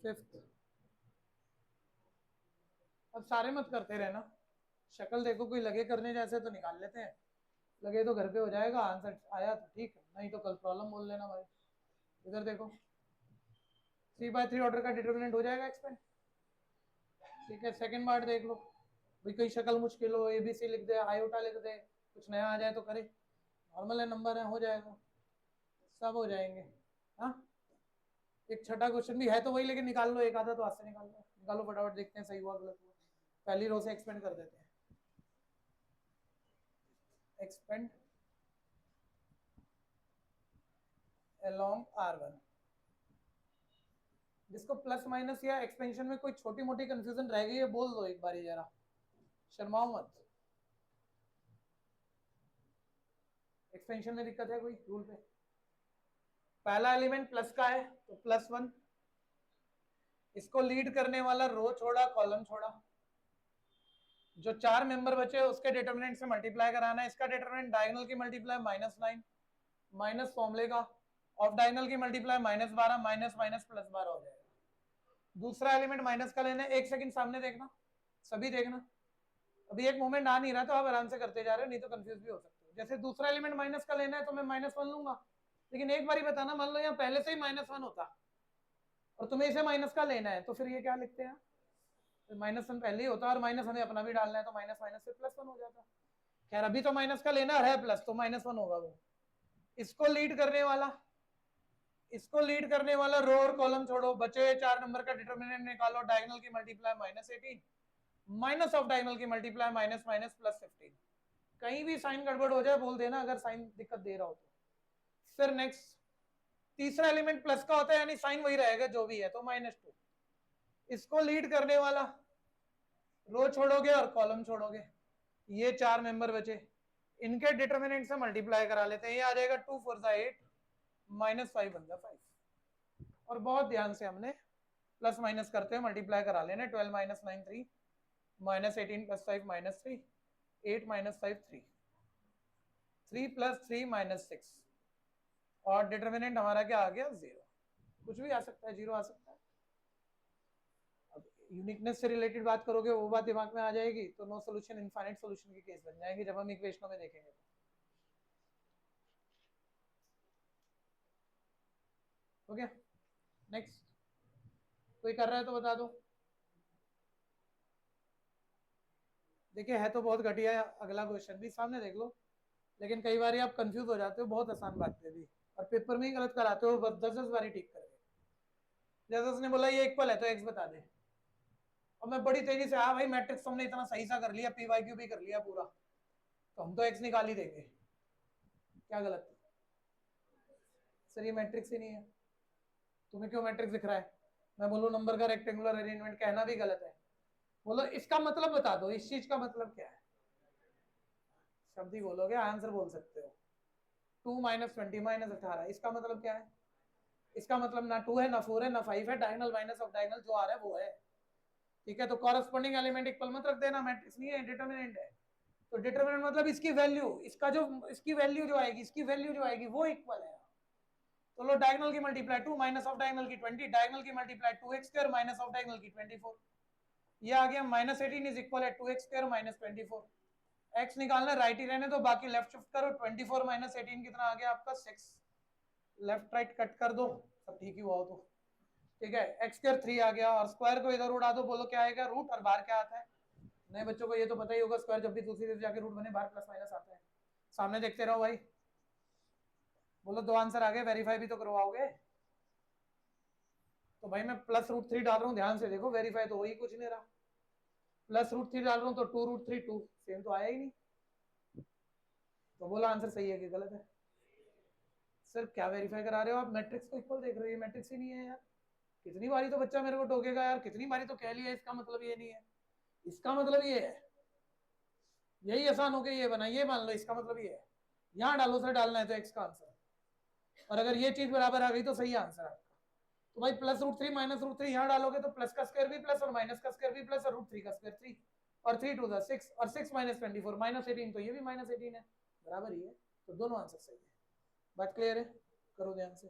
फिफ्थ। अब सारे मत करते रहना, शक्ल देखो कोई लगे करने जैसे तो निकाल लेते हैं, लगे तो घर पे हो जाएगा, आंसर आया तो ठीक है, नहीं तो कल प्रॉब्लम बोल लेना भाई। इधर देखो 3x3 ऑर्डर का डिटरमिनेंट हो जाएगा एक्सपेंड, ठीक है। सेकंड पार्ट देख लो भाई, कोई शक्ल मुश्किल हो, ABC लिख दे, आयोटा लिख दे, कुछ नया आ जाए तो करे, नॉर्मल है नंबर है, हो जाएगा, सब हो जाएंगे। हाँ एक छठा क्वेश्चन भी है तो वही, लेकिन निकाल लो एक आधा तो हाथ से निकाल लो, निकालो फटाफट, देखते हैं सही हुआ गलत हुआ। पहली रो से एक्सपेंड कर देते हैं, एक्सपेंड along R1, जिसको प्लस माइनस या एक्सपेंशन में कोई छोटी मोटी कंफ्यूजन रह गई है बोल दो एक बार, जरा शर्माओ मत। एक्सपेंशन में दिक्कत है कोई रूल पे, पहला एलिमेंट प्लस का है तो +1, इसको लीड करने वाला रो छोड़ा कॉलम छोड़ा, जो 4 मेंबर बचे उसके डिटरमिनेंट से मल्टीप्लाई कराना है, इसका डिटरमिनेंट डायगोनल की मल्टीप्लाई -9 माइनस फॉर्मूले का, ऑफ डायगोनल की मल्टीप्लाई -12 माइनस माइनस +12 हो जाएगा। दूसरा एलिमेंट माइनस का लेना है, एक सेकंड सामने देखना, सभी देखना, अभी एक मोमेंट आ नहीं रहा तो आप आराम से करते जा रहे हो, नहीं तो कंफ्यूज भी हो सकते हो। जैसे दूसरा एलिमेंट माइनस का लेना है तो मैं -1 लूंगा, लेकिन एक बार ही बताना, मान लो यहाँ पहले से ही -1 होता और तुम्हें इसे माइनस का लेना है, तो फिर ये क्या लिखते हैं, -1 पहले ही होता और माइनस हमें अपना भी डालना है, तो माइनस माइनस से +1 हो जाता। खैर अभी तो माइनस का लेना है प्लस, तो -1 होगा वो, इसको लीड करने वाला रो और कॉलम छोड़ो, बचे 4 नंबर का डिटरमिनेंट निकालो, डायगोनल की मल्टीप्लाई -18 माइनस ऑफ डायगोनल की मल्टीप्लाई माइनस माइनस +15। कहीं भी साइन गड़बड़ हो जाए बोल देना अगर साइन दिक्कत दे रहा हो तो। फिर नेक्स्ट तीसरा एलिमेंट प्लस का होता है यानी साइन वही रहेगा जो भी है, तो -2। इसको लीड करने वाला रो छोड़ोगे और कॉलम छोड़ोगे, ये 4 मेंबर बचे, इनके डिटरमिनेंट से मल्टीप्लाई करा लेते हैं, ये आ जाएगा 2 4 8 -5 1 5। और बहुत ध्यान से हमने प्लस माइनस करते हुए मल्टीप्लाई करा लेना, 12 - 9 3 -18 + 5 -3 8 -5 3 3 + 3 -6 और डिटरमिनेंट हमारा क्या आ गया 0। कुछ भी आ सकता है, 0 आ सकता है। अब यूनिकनेस से रिलेटेड बात करोगे वो बात दिमाग में आ जाएगी तो नो सॉल्यूशन इनफाइनाइट सॉल्यूशन के केस बन जाएंगे जब हम इक्वेशनों में देखेंगे। हो गया। नेक्स्ट कोई कर रहा है तो बता दो। देखिए है तो बहुत घटिया, अगला क्वेश्चन भी सामने देख लो, लेकिन कई बार आप कंफ्यूज हो जाते हो, बहुत आसान बात है भी और पेपर में ही गलत कराते हो, बस 10 बार ठीक करके। जैसे उसने बोला ये इक्वल है तो एक्स बता दे, और मैं बड़ी तेजी से हाँ भाई मैट्रिक्स हमने इतना सही सा कर लिया, पी वाई क्यू भी कर लिया पूरा, तो हम तो एक्स निकाल ही देंगे। क्या गलत है सर? ये मैट्रिक्स ही नहीं है, तुम्हें क्यों मैट्रिक्स दिख रहा है? मैं बोलूँ नंबर का रेक्टेंगुलर अरेंजमेंट, कहना भी गलत है। बोलो इसका मतलब बता दो, इस चीज का मतलब क्या है? शब्द ही बोलोगे, आंसर बोल सकते हो। 2 - 20 -18, इसका मतलब क्या है? इसका मतलब ना 2 है ना 4 है ना 5 है, डायगोनल माइनस ऑफ डायगोनल जो आ रहा है वो है। ठीक है, तो कॉरेस्पॉन्डिंग एलिमेंट इक्वल मत रख देना, मैट्रिक्स नहीं है, डिटरमिनेंट है। तो डिटरमिनेंट मतलब इसकी वैल्यू, इसकी वैल्यू जो आएगी, इसकी वैल्यू जो आएगी वो इक्वल है। तो लो डायगोनल की मल्टीप्लाई 2 माइनस ऑफ डायगोनल की 20, डायगोनल की multiply 2x² minus of diagonal की 24। ये आ गया -18 इज इक्वल है 2x² -24। x निकालना, राइट ही रहने दो, बाकी लेफ्ट शिफ्ट करो, 24 - 18 कितना आ गया आपका 6। लेफ्ट राइट कट कर दो, सब ठीक ही हुआ हो तो। ठीक है, x² 3 आ गया और स्क्वायर को इधर उड़ा दो, बोलो क्या आएगा रूट, और बाहर क्या आता है? नए बच्चों को ये तो पता ही होगा, स्क्वायर जब भी दूसरी तरफ जाके रूट बने बाहर प्लस माइनस आता है। सामने देखते रहो भाई, बोलो 2 आंसर आ गए, वेरीफाई भी तो करवाओगे। तो भाई मैं +√3 डाल रहा हूँ, ध्यान से देखो, वेरीफाई तो हो ही कुछ नहीं रहा। +√3 डाल रहा हूँ तो 2√3 2 सेम तो आया ही नहीं। तो बोला आंसर सही है कि गलत है? सर क्या वेरीफाई करा रहे हो आप? मैट्रिक्स को इक्वल देख रहे हो, ये मैट्रिक्स ही नहीं है यार। कितनी बारी तो बच्चा मेरे को टोकेगा यार, कितनी बारी तो कह लिया इसका मतलब ये नहीं है, इसका मतलब ये है, यही आसान हो गया, ये बना, ये मान लो इसका मतलब ये है। यहाँ डालो सर, डालना है तो एक्स का आंसर, और अगर ये चीज बराबर आ गई तो सही आंसर आपका। तो भाई +√3 -√3 यहाँ डालोगे तो प्लस का स्क्वायर भी प्लस और माइनस का स्क्वायर भी प्लस और √3 का स्क्वायर 3 और 3 2 6 और 6 - 24 -18, तो ये भी -18 है, बराबर ही है। तो दोनों आंसर सही है। बात क्लियर है? करो ध्यान से।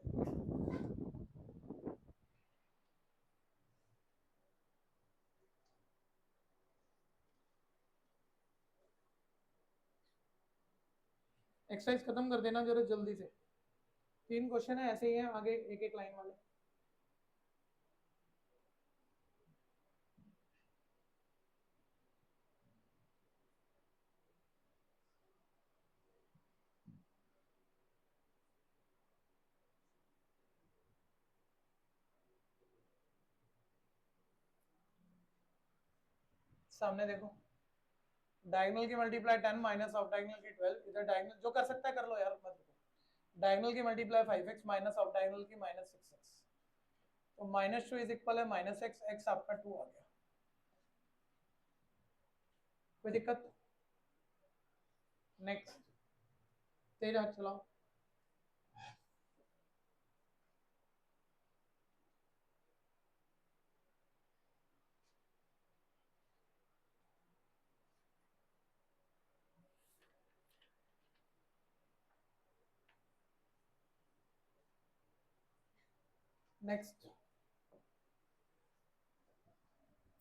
एक्सरसाइज खत्म कर देना जरा जल्दी से, 3 क्वेश्चन है ऐसे ही हैं आगे, एक एक लाइन वाले। सामने देखो, डायगोनल की मल्टीप्लाई 10 माइनस ऑफ डायगोनल की 12, इधर डायगोनल जो कर सकता है कर लो यार, मत रुको। डायगोनल की multiply 5x minus of diagonal की -6x, तो -2 इज इक्वल है -x, x आपका 2 आ गया। कोई दिक्कत? नेक्स्ट, तेज हाथ चलाओ। नेक्स्ट,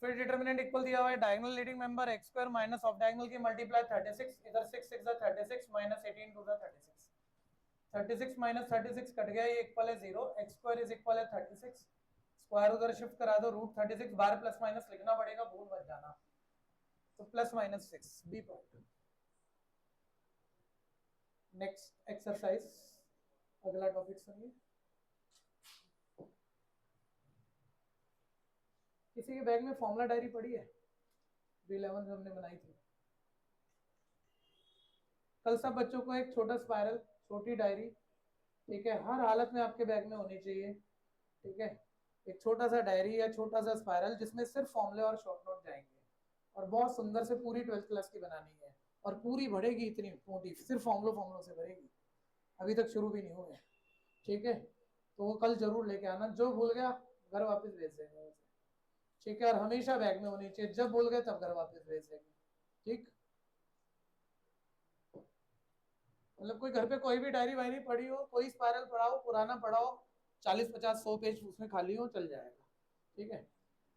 फिर डिटरमिनेंट इक्वल दिया हुआ है, diagonal leading member x² minus of diagonal की मल्टीप्लाई 36, इधर 6 6 36 -18 2 36, 36 - 36 कट गया, ये इक्वल है 0, x² इज इक्वल है 36, स्क्वायर उधर शिफ्ट करा दो, √36 बाहर प्लस माइनस लिखना पड़ेगा, भूल मत जाना, तो +-6 बी पॉइंट। नेक्स्ट एक्सरसाइज अगला टॉपिक सुनिए। किसी के बैग में फॉर्मूला डायरी पड़ी है जो 11 में हमने बनाई थी? कल सब बच्चों को एक छोटा स्पाइरल, छोटी डायरी, ठीक है, हर हालत में आपके बैग में होनी चाहिए, ठीक है। एक छोटा सा डायरी या छोटा सा स्पाइरल जिसमें सिर्फ फॉर्मूले और शॉर्ट नोट जाएंगे, और बहुत सुंदर से पूरी 12th क्लास की बनानी है, और पूरी भरेगी इतनी मोटी, सिर्फ फॉर्मूलों से भरेगी, अभी तक शुरू भी नहीं हुए, ठीक है। तो वो कल जरूर लेके आना, जो भूल गया घर वापस भेज देंगे उसे, ठीक है। और हमेशा बैग में होनी चाहिए, जब भूल गए तब घर वापस भेज देंगे, ठीक। मतलब कोई घर पे कोई भी डायरी वायरी पड़ी हो, कोई स्पाइरल पड़ा हो, पुराना पड़ा हो, 40-50-100 पेज उसमें खाली हो, चल जाएगा, ठीक है।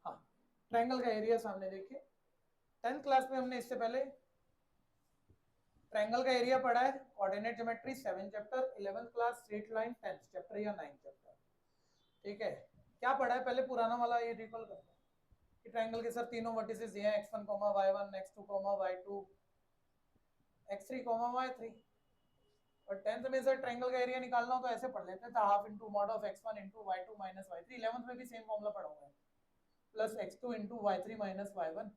हाँ, ट्रायंगल का एरिया सामने देखिए। 10th क्लास में हमने इससे पहले ट्रायंगल का एरिया पढ़ा है, coordinate geometry 7 chapter, 11th class straight line 10th chapter या 9th चैप्टर, ठीक है। क्या पढ़ा है पहले पुराना वाला, ये रिकॉल करना कि ट्रायंगल के सर तीनों वर्टिसेस ये हैं, x1, y1, x2, y2, x3, y3। और 10th में सर ट्रायंगल का एरिया निकालना हो तो ऐसे पढ़ लेते थे, half into mod of x1 into y2 minus y3। 11th में भी सेम फॉर्मूला पढ़ा हुआ है, plus x2 into y3 minus y1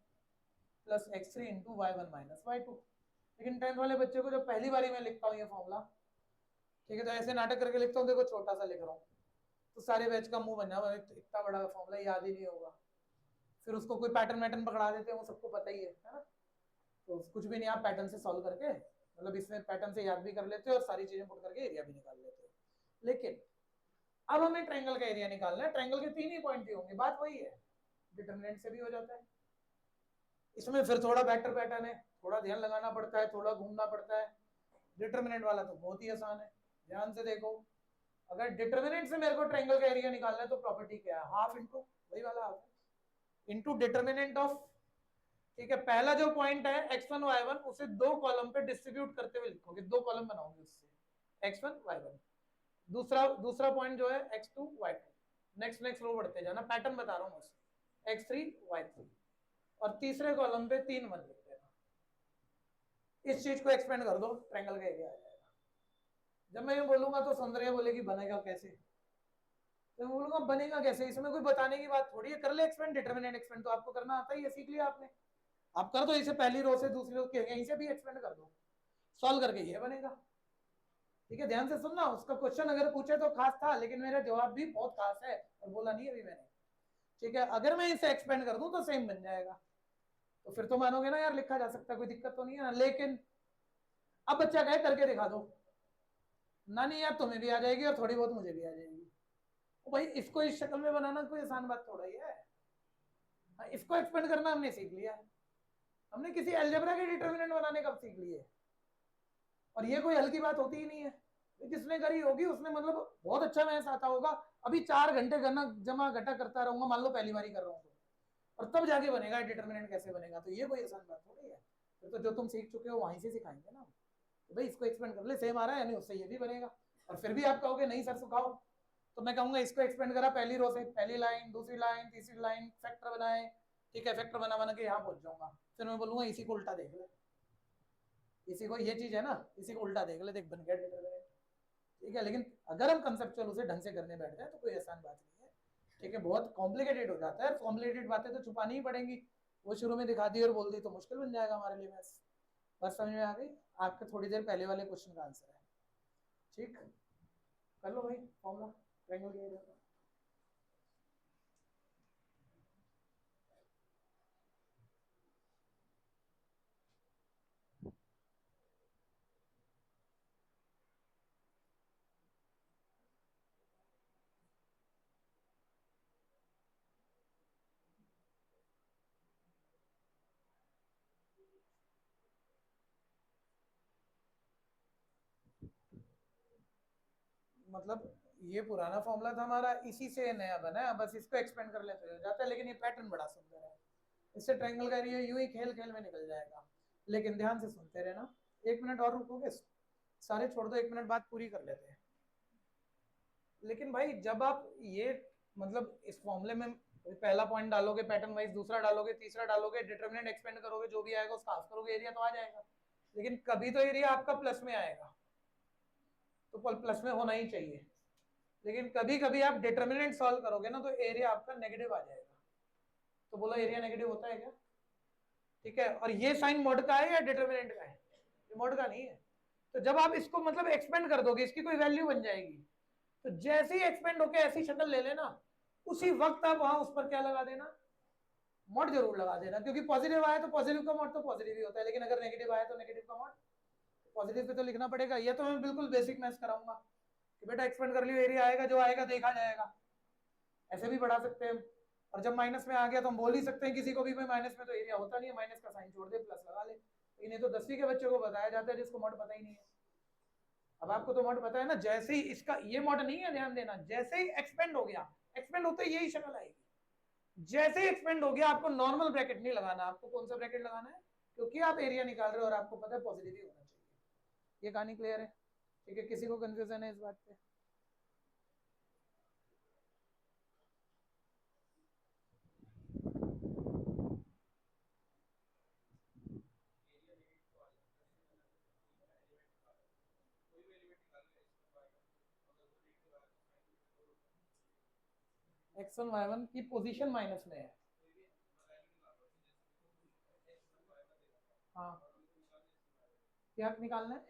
plus x3 into y1 minus y2। लेकिन 10th वाले बच्चे को जब पहली बारी में लिखता हूँ ये फॉर्मूला, ठीक है, तो ऐसे नाटक करके लिखता हूँ, देखो छोटा सा लिख रहा हूँ, तो सारे बैच का मुंह बन जाओ, इतना बड़ा फॉर्मूला याद ही नहीं होगा। फिर उसको कोई पैटर्न वैटर्न पकड़ा देते हैं, वो सबको पता ही है ना। तो कुछ भी नहीं, आप पैटर्न से सॉल्व करके, मतलब इसमें पैटर्न से याद भी कर लेते हो और सारी चीजें पुट करके एरिया भी निकाल लेते हो। लेकिन अब हमें ट्रायंगल का एरिया निकालना है। ट्रायंगल के 3 ही पॉइंट होंगे, बात वही है, डिटरमिनेंट से भी हो जाता है। इसमें फिर थोड़ा बेटर पैटर्न है, थोड़ा ध्यान लगाना पड़ता है, थोड़ा घूमना पड़ता है। डिटरमिनेंट वाला तो बहुत ही आसान है, ध्यान से देखो। अगर डिटरमिनेंट से मेरे को ट्रायंगल का एरिया निकालना है तो प्रॉपर्टी क्या है, हाफ इंटू वही वाला हाफ इंटू डिटरमिनेंट ऑफ, ठीक है। पहला जो पॉइंट है x1 y1 उसे 2 कॉलम पे डिस्ट्रीब्यूट करते हुए लिखोगे, 2 कॉलम बनाओगे उससे, x1 y1। दूसरा पॉइंट जो है x2 y2। नेक्स्ट रो बढ़ते जाना, पैटर्न बता रहा हूँ उससे, x3 y3। और तीसरे कॉलम पे 3 1 लिख देना। इस चीज को एक्सपेंड कर दो, ट्रायंगल का एरिया आ जाएगा। जब मैं ये बोलूंगा तो सौंदर्य बोलेगी बनेगा कैसे, तो मैं बोलूंगा बनेगा कैसे, इसमें कोई बताने की बात थोड़ी है, कर ले एक्सपेंड, डिटरमिनेंट एक्सपेंड तो आपको करना आता ही है, सीख लिया आपने। आप कर दो इसे, पहली रो से दूसरी रो के यहीं से भी एक्सपेंड कर दो, सॉल्व करके ये बनेगा, ठीक है। ध्यान से सुनना, उसका क्वेश्चन अगर पूछे तो खास था, लेकिन मेरा जवाब भी बहुत खास है और बोला नहीं अभी मैंने, ठीक है। अगर मैं इसे एक्सपेंड कर दूं तो सेम बन जाएगा, तो फिर तो मानोगे ना यार लिखा जा सकता है, कोई दिक्कत तो नहीं है ना। लेकिन अब बच्चा कहे करके दिखा दो ना, नहीं यार तुम्हें भी आ जाएगी और थोड़ी बहुत मुझे भी आ जाएगी। तो भाई इसको इस शक्ल में बनाना कोई आसान बात थोड़ा ही है। इसको एक्सपेंड करना हमने सीख लिया है, हमने किसी अलजेब्रा के डिटरमिनेंट बनाने कब सीख लिए, और ये कोई हल्की बात होती ही नहीं है। जिसने करी होगी उसने मतलब बहुत अच्छा मैथ्स आता होगा। अभी 4 घंटे गणना जमा घटा करता रहूंगा, मान लो पहली बार कर रहा हूँ तो, और तब जाके बनेगा डिटरमिनेंट कैसे बनेगा, तो ये कोई आसान बात थोड़ी है। फिर तो जो तुम सीख चुके हो वहीं से सिखाएंगे ना, तो भाई इसको एक्सपेंड कर ले, सेम आ रहा है यानी उससे ये भी बनेगा। और फिर भी आप कहोगे नहीं सर सिखाओ, तो मैं कहूंगा इसको एक्सपेंड करा पहली रो से, पहली लाइन, दूसरी लाइन, तीसरी लाइन, फैक्टर बनाए, ठीक है। फैक्टर बना के यहाँ पहुंच जाऊंगा, फिर मैं बोलूंगा इसी को उल्टा देख ले, इसी को, ये चीज है ना, इसी को उल्टा देख ले, देख बन गया डिटरमिनेंट, ठीक है। लेकिन अगर हम कंसेप्चुअल उसे ढंग से करने बैठ जाए तो कोई आसान बात नहीं है, ठीक है। बहुत कॉम्प्लिकेटेड हो जाता है, कॉम्प्लिकेटेड बातें तो छुपानी ही पड़ेंगी, वो शुरू में दिखा दी और बोल दी तो मुश्किल बन जाएगा हमारे लिए। मैथ्स बस समझ में आ गई आपके, थोड़ी देर पहले वाले क्वेश्चन का आंसर है, ठीक। कर लो भाई फॉर्मूला ट्रायंगल के एरिया का। मतलब ये पुराना फॉर्मूला था हमारा, इसी से नया बना है, बस इसको एक्सपेंड कर लेते हो जाता है। लेकिन ये पैटर्न बड़ा सुंदर है, इससे ट्रायंगल का एरिया यूं ही खेल खेल में निकल जाएगा। लेकिन ध्यान से सुनते रहना, 1 मिनट और रुकोगे, सारे छोड़ दो, 1 मिनट बाद पूरी कर लेते हैं। लेकिन भाई जब आप ये मतलब इस फॉर्मूले में पहला पॉइंट डालोगे पैटर्न वाइज, दूसरा डालोगे, तीसरा डालोगे, डिटरमिनेंट एक्सपेंड करोगे, जो भी आएगा उसका हाफ करोगे, एरिया तो आ जाएगा। लेकिन कभी तो एरिया आपका प्लस में आएगा, तो प्लस में होना ही चाहिए। लेकिन कभी कभी आप डिटर्मिनेंट सॉल्व करोगे ना तो एरिया आपका नेगेटिव आ जाएगा। तो बोलो एरिया नेगेटिव होता है क्या? ठीक है, और ये साइन मोड का है या डिटर्मिनेंट का है? ये मोड का नहीं है। तो जब आप इसको मतलब एक्सपेंड कर दोगे, इसकी कोई वैल्यू बन जाएगी, तो जैसे ही एक्सपेंड होके ऐसी शक्ल ले लेना, उसी वक्त आप वहां उस पर क्या लगा देना, मॉड जरूर लगा देना। क्योंकि पॉजिटिव आया तो पॉजिटिव का मॉड तो पॉजिटिव ही होता है, लेकिन अगर नेगेटिव आया तो नेगेटिव का मॉड पॉजिटिव पे तो लिखना पड़ेगा। ये तो मैं बिल्कुल बेसिक मैथ्स कराऊंगा कि बेटा एक्सपेंड कर लियो, एरिया आएगा, जो आएगा देखा जाएगा। ऐसे भी बढ़ा सकते हैं। और जब माइनस में आ गया तो हम बोल ही सकते हैं किसी को भी, भाई माइनस में तो एरिया होता नहीं है, माइनस का साइन छोड़ दे, प्लस लगा ले। लेकिन ये तो 10वीं के बच्चों को बताया जाता है जिसको मॉड पता ही नहीं है। अब आपको तो मॉड पता है ना। जैसे ही इसका ये मॉड नहीं है, ध्यान देना, जैसे ही एक्सपेंड हो गया, एक्सपेंड होते ही यही शक्ल आएगी। जैसे ही एक्सपेंड हो गया, आपको नॉर्मल ब्रैकेट नहीं लगाना। आपको कौन सा ब्रैकेट लगाना है? क्योंकि आप एरिया निकाल रहे हो और आपको पता है पॉजिटिव ही होना चाहिए। ये कहानी क्लियर है? ठीक है, किसी को कंफ्यूजन है इस बात पे? x1 y1 की पोजीशन माइनस में है। हाँ, क्या निकालना है?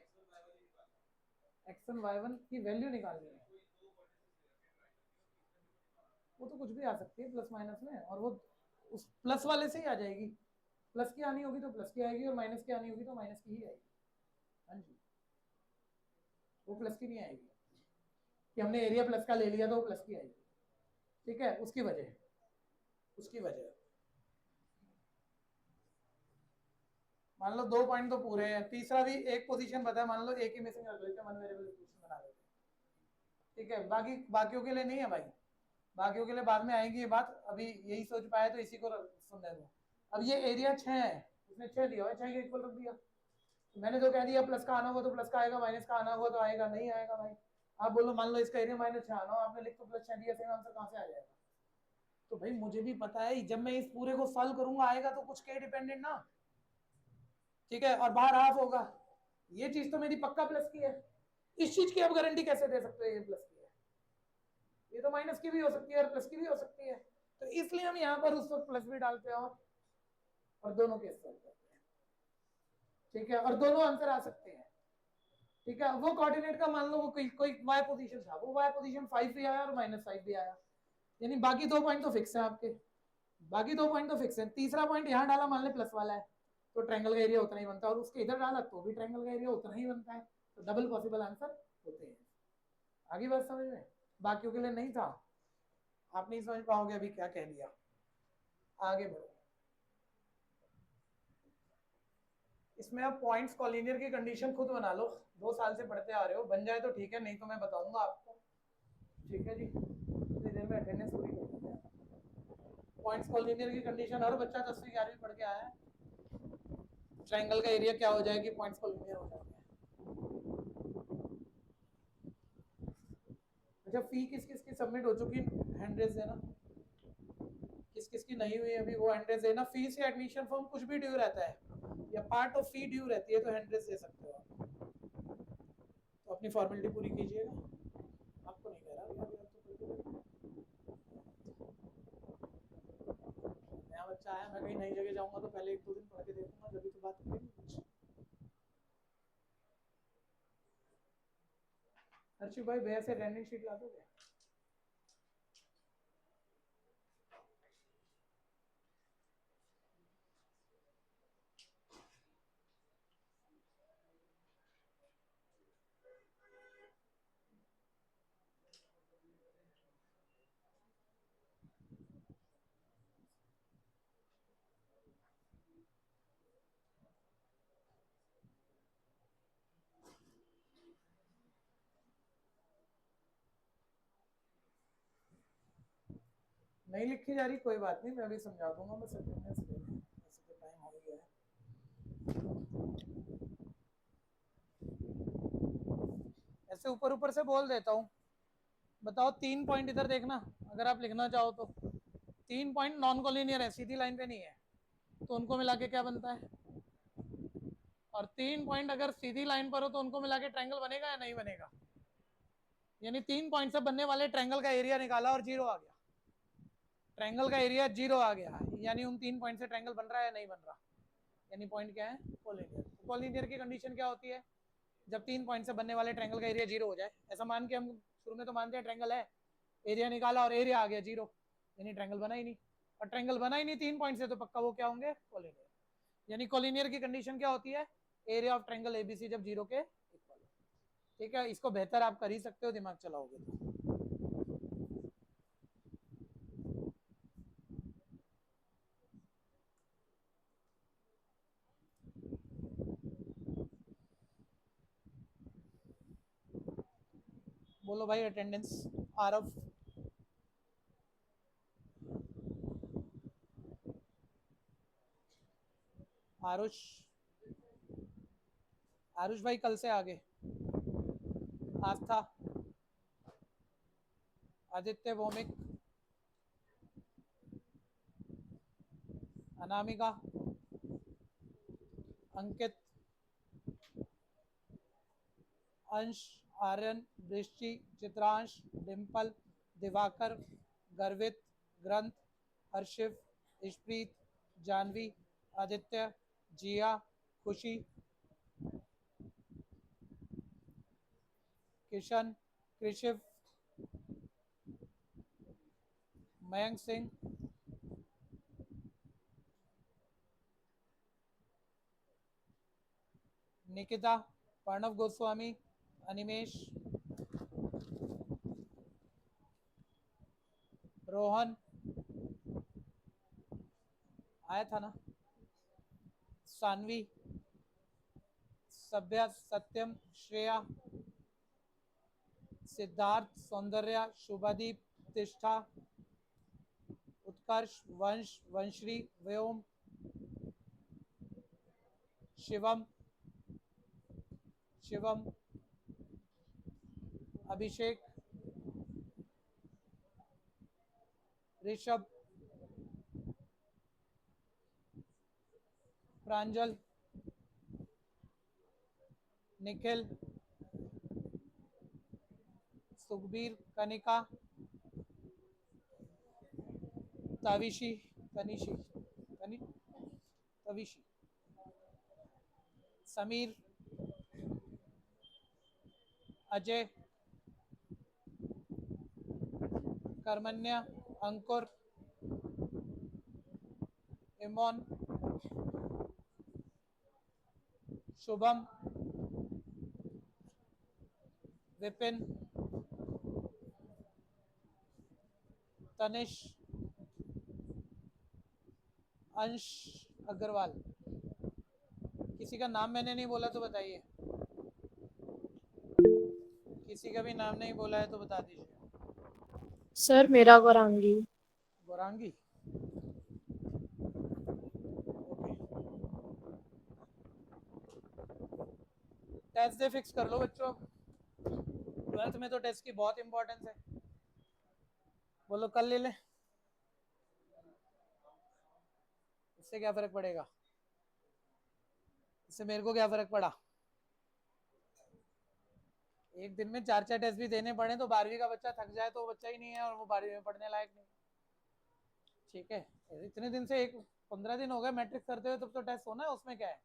x1 y1 की वैल्यू निकालनी है। वो तो कुछ भी आ सकती है प्लस माइनस में, और वो उस प्लस वाले से ही आ जाएगी। प्लस की आनी होगी तो प्लस की आएगी, और माइनस की आनी होगी तो माइनस की ही आएगी। हाँ जी, वो प्लस की नहीं आएगी कि हमने एरिया प्लस का ले लिया तो वो प्लस की आएगी। ठीक है, उसकी वजह, उसकी वजह मान लो 2 पॉइंट तो पूरे हैं, तीसरा भी एक पोजीशन पता है, मान लो एक ही मिसिंग रख लेते हैं, वन वेरिएबल इक्वेशन बना लेते हैं। ठीक है, बाकी बाकियों के लिए नहीं है भाई, बाकियों के लिए बाद में आएगी ये बात, अभी यही सोच पाए तो इसी को समझा दो। अब ये एरिया 6 है, उसने 6 दिया है, 6 के इक्वल रख दिया। मैंने तो कह दिया प्लस का आना होगा तो प्लस का आएगा, माइनस का आना होगा तो आएगा, नहीं आएगा भाई। आप बोलो मान लो इसका एरिया -6 आना हो, आपने लिख तो प्लस 6 दिया, सेम आंसर कहां से आ जाएगा? तो भाई मुझे भी पता है, जब मैं इस पूरे को सॉल्व करूंगा आएगा तो कुछ के डिपेंडेंट ना। ठीक है, और बाहर हाफ होगा, ये चीज तो मेरी पक्का प्लस की है। इस चीज की आप गारंटी कैसे दे सकते हो ये प्लस की है? ये तो माइनस की भी हो सकती है और प्लस की भी हो सकती है। तो इसलिए हम यहाँ पर उस वक्त प्लस भी डालते हैं और दोनों केस सॉल्व करते हैं। ठीक है, और दोनों आंसर आ सकते हैं। ठीक है, वो कोऑर्डिनेट का मान लो वो कोई y पोजीशन था, वो y पोजीशन 5 भी आया और -5 भी आया, यानी बाकी 2 पॉइंट तो फिक्स है आपके, बाकी 2 पॉइंट तो फिक्स है। तीसरा पॉइंट यहाँ डाला, मान ले प्लस वाला है, तो ट्रायंगल का एरिया उतना ही बनता है, और उसके इधर डाला तो भी ट्रायंगल का एरिया उतना ही बनता है। तो डबल पॉसिबल आंसर होते हैं। आगे बात समझ में? बाकियों के लिए नहीं था, आप नहीं समझ पाओगे अभी क्या कह दिया। आगे बढ़ो। इसमें आप पॉइंट्स कॉलिनियर की कंडीशन खुद बना लो, 2 साल से पढ़ते आ रहे हो, बन जाए तो ठीक है, नहीं तो मैं बताऊंगा आपको। ठीक है जी, इतनी देर में अटेंडेंस पूरी कर देते हैं। पॉइंट्स कॉलिनियर की कंडीशन हर बच्चा 10वीं 11वीं पढ़ के आया है। ट्रायंगल का एरिया क्या हो जाएगी? पॉइंट्स कॉलिनियर हो जाएंगे। अच्छा, फी किस किस की सबमिट हो चुकी? हैंड रेज देना। किस किस की नहीं हुई अभी, वो हैंड रेज देना। फी से एडमिशन फॉर्म कुछ भी ड्यू रहता है या पार्ट ऑफ फी ड्यू रहती है तो हैंड रेज दे सकते हो आप। तो अपनी फॉर्मेलिटी पूरी कीजिएगा। आपको नहीं कह रहा अभी, आप तो करके नया बच्चा आया, मैं कहीं नई जगह जाऊंगा तो पहले 1-2 दिन पढ़ के देखूंगा, जब भी तो बात करेंगे कुछ। हर्षित भाई भैया से रैंडम शीट ला दोगे? नहीं लिखी जा रही, कोई बात नहीं, मैं अभी समझा दूंगा, बस अटेंडेंस ले लें, वैसे तो टाइम हो गया है। ऐसे ऊपर ऊपर से बोल देता हूँ। बताओ 3 पॉइंट इधर देखना, अगर आप लिखना चाहो तो 3 पॉइंट नॉन कॉलिनियर है, सीधी लाइन पे नहीं है, तो उनको मिला के क्या बनता है? और 3 पॉइंट अगर सीधी लाइन पर हो तो उनको मिला के ट्रायंगल बनेगा या नहीं बनेगा? यानी 3 पॉइंट से बनने वाले ट्रायंगल का एरिया निकाला और 0 आ गया, ट्रायंगल का एरिया 0 आ गया, यानी उन 3 पॉइंट से ट्रायंगल बन रहा है या नहीं बन रहा, यानी पॉइंट क्या है, कोलिनियर। कोलिनियर की कंडीशन क्या होती है, जब 3 पॉइंट से बनने वाले ट्रायंगल का एरिया 0 हो जाए, ऐसा मान के हम शुरू में तो मानते हैं ट्रायंगल है, एरिया निकाला और एरिया आ गया 0, यानी ट्रायंगल बना ही नहीं, और ट्रायंगल बना ही नहीं 3 पॉइंट से, तो पक्का वो क्या होंगे, कोलिनियर। यानी कोलिनियर की कंडीशन क्या होती है, एरिया ऑफ ट्रायंगल एबीसी जब 0 के इक्वल। ठीक है, इसको बेहतर आप कर ही सकते हो दिमाग चलाओगे तो। बोलो भाई अटेंडेंस, आरव, आरुष, आरुष भाई कल से आगे, आस्था, आदित्य, भौमिक, अनामिका, अंकित, अंश, आर्यन, दृष्टि, चित्रांश, डिम्पल, दिवाकर, गर्वित, ग्रंथ, हर्षिव, इशप्रीत, जानवी, आदित्य, जिया, खुशी, किशन, कृषिव, मयंक सिंह, निकिता, प्रणव गोस्वामी, अनिमेश, रोहन, आया था ना, सानवी, सभ्या, सत्यम, श्रेया, सिद्धार्थ, सौंदर्या, शुभदीप, तिष्ठा, उत्कर्ष, वंश, वंश्री, व्योम, शिवम, शिवम, अभिषेक, ऋषभ, प्रांजल, निखिल, सुखबीर, कनिका, तविशी, तनिशी, तविशी, समीर, अजय, कर्मण्या, अंकुर, इमोन, शुभम, विपिन, तनिष, अंश अग्रवाल। किसी का नाम मैंने नहीं बोला तो बताइए, किसी का भी नाम नहीं बोला है तो बता दीजिए। सर मेरा गौरांगी। गौरांगी, टेस्ट दे फिक्स कर लो बच्चों, 12th में तो टेस्ट की बहुत इंपॉर्टेंस है। बोलो कल ले ले, इससे क्या फर्क पड़ेगा, इससे मेरे को क्या फर्क पड़ा, एक दिन में 4 टेस्ट भी देने पड़े तो 12वीं का बच्चा थक जाए तो वो बच्चा ही नहीं है और वो 12वीं में पढ़ने लायक नहीं। ठीक है, इतने दिन से 15 दिन हो गए मैट्रिक करते हुए, तब तो टेस्ट होना है, उसमें क्या है,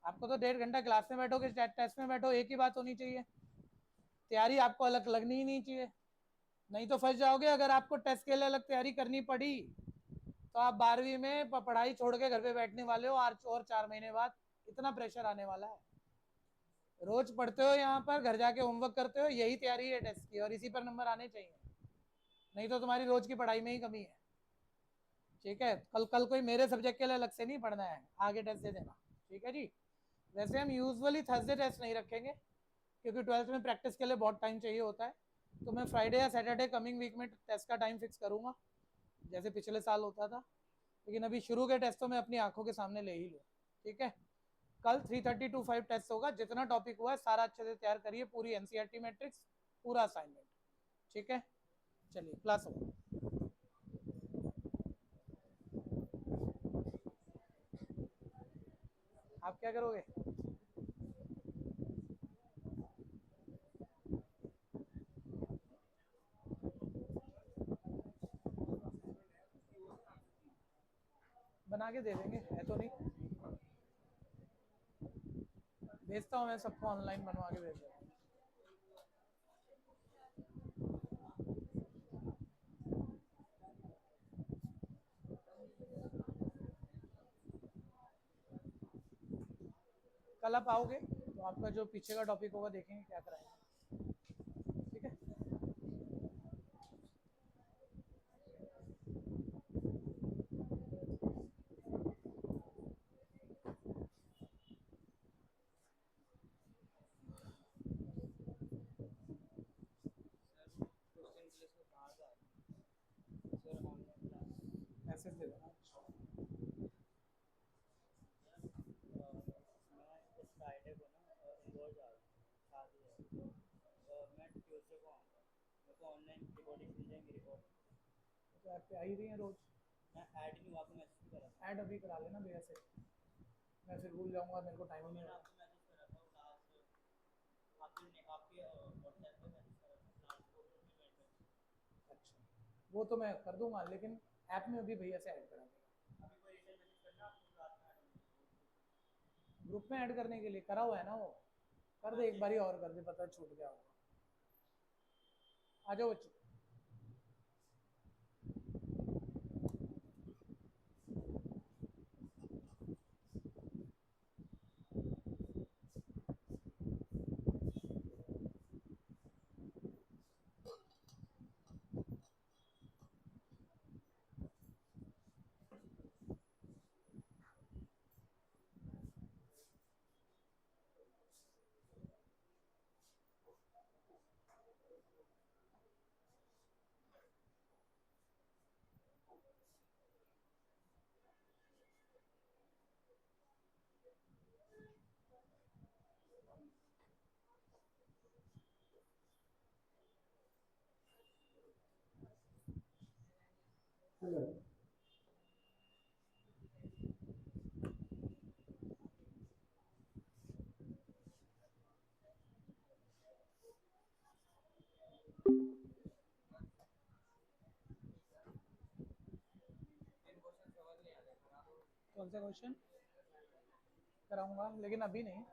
आपको तो 1.5 घंटा क्लास में बैठो कि टेस्ट में बैठो, एक ही बात होनी चाहिए, तैयारी आपको अलग लगनी ही नहीं चाहिए, नहीं तो फंस जाओगे। अगर आपको टेस्ट के लिए अलग तैयारी करनी पड़ी तो आप 12वीं में पढ़ाई छोड़ के घर पे बैठने वाले हो, और 4 महीने बाद इतना प्रेशर आने वाला है। रोज पढ़ते हो यहाँ पर, घर जाके होमवर्क करते हो, यही तैयारी है टेस्ट की और इसी पर नंबर आने चाहिए, नहीं तो तुम्हारी रोज की पढ़ाई में ही कमी है। ठीक है, कल कल कोई मेरे सब्जेक्ट के लिए अलग से नहीं पढ़ना है, आगे टेस्ट दे देना। ठीक है जी, वैसे हम यूजुअली थर्सडे टेस्ट नहीं रखेंगे क्योंकि 12th में प्रैक्टिस के लिए बहुत टाइम चाहिए होता है, तो मैं फ्राइडे या सैटरडे कमिंग वीक में टेस्ट का टाइम फिक्स करूँगा जैसे पिछले साल होता था, लेकिन अभी शुरू के टेस्ट तो मैं अपनी आंखों के सामने ले ही लूँ। ठीक है, कल 3:30 to 5 टेस्ट होगा, जितना टॉपिक हुआ है सारा अच्छे से तैयार करिए, पूरी एनसीईआरटी मैट्रिक्स, पूरा असाइनमेंट। ठीक है, चलिए क्लास हो। आप क्या करोगे, बना के दे देंगे, है तो नहीं। भेजता हूँ मैं सबको, ऑनलाइन बनवा के भेज देता हूँ। कल आप आओगे तो आपका जो पीछे का टॉपिक होगा देखेंगे क्या कराएंगे, ठीक है। मैसेज दे देना। तो ऐप पे आ ही रही है रोज। ऐड अभी करा लेना भैया से, मैं फिर भूल जाऊंगा, मेरे को टाइम ही नहीं होगा। अच्छा, वो तो मैं कर दूंगा, लेकिन ऐप में अभी भैया से ऐड करा देगा। ग्रुप में ऐड करने के लिए करा हुआ है ना वो, कर दे एक बारी और कर दे, पता छूट गया होगा। आ जाओ बच्चों। हेलो। कौन सा क्वेश्चन कराऊंगा, लेकिन अभी नहीं,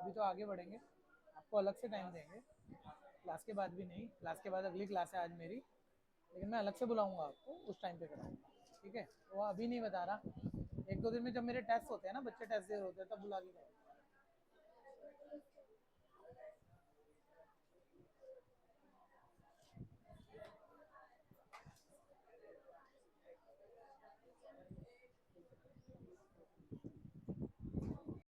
अभी तो आगे बढ़ेंगे, आपको अलग से टाइम देंगे। क्लास के बाद भी नहीं, क्लास के बाद अगली क्लास है आज मेरी, लेकिन मैं अलग से बुलाऊंगा आपको, उस टाइम पे कराऊंगा, ठीक है। वो अभी नहीं बता रहा, एक दो दिन में जब मेरे टेस्ट होते हैं ना, बच्चे टेस्ट दे होते हैं, तब बुला के कराऊंगा।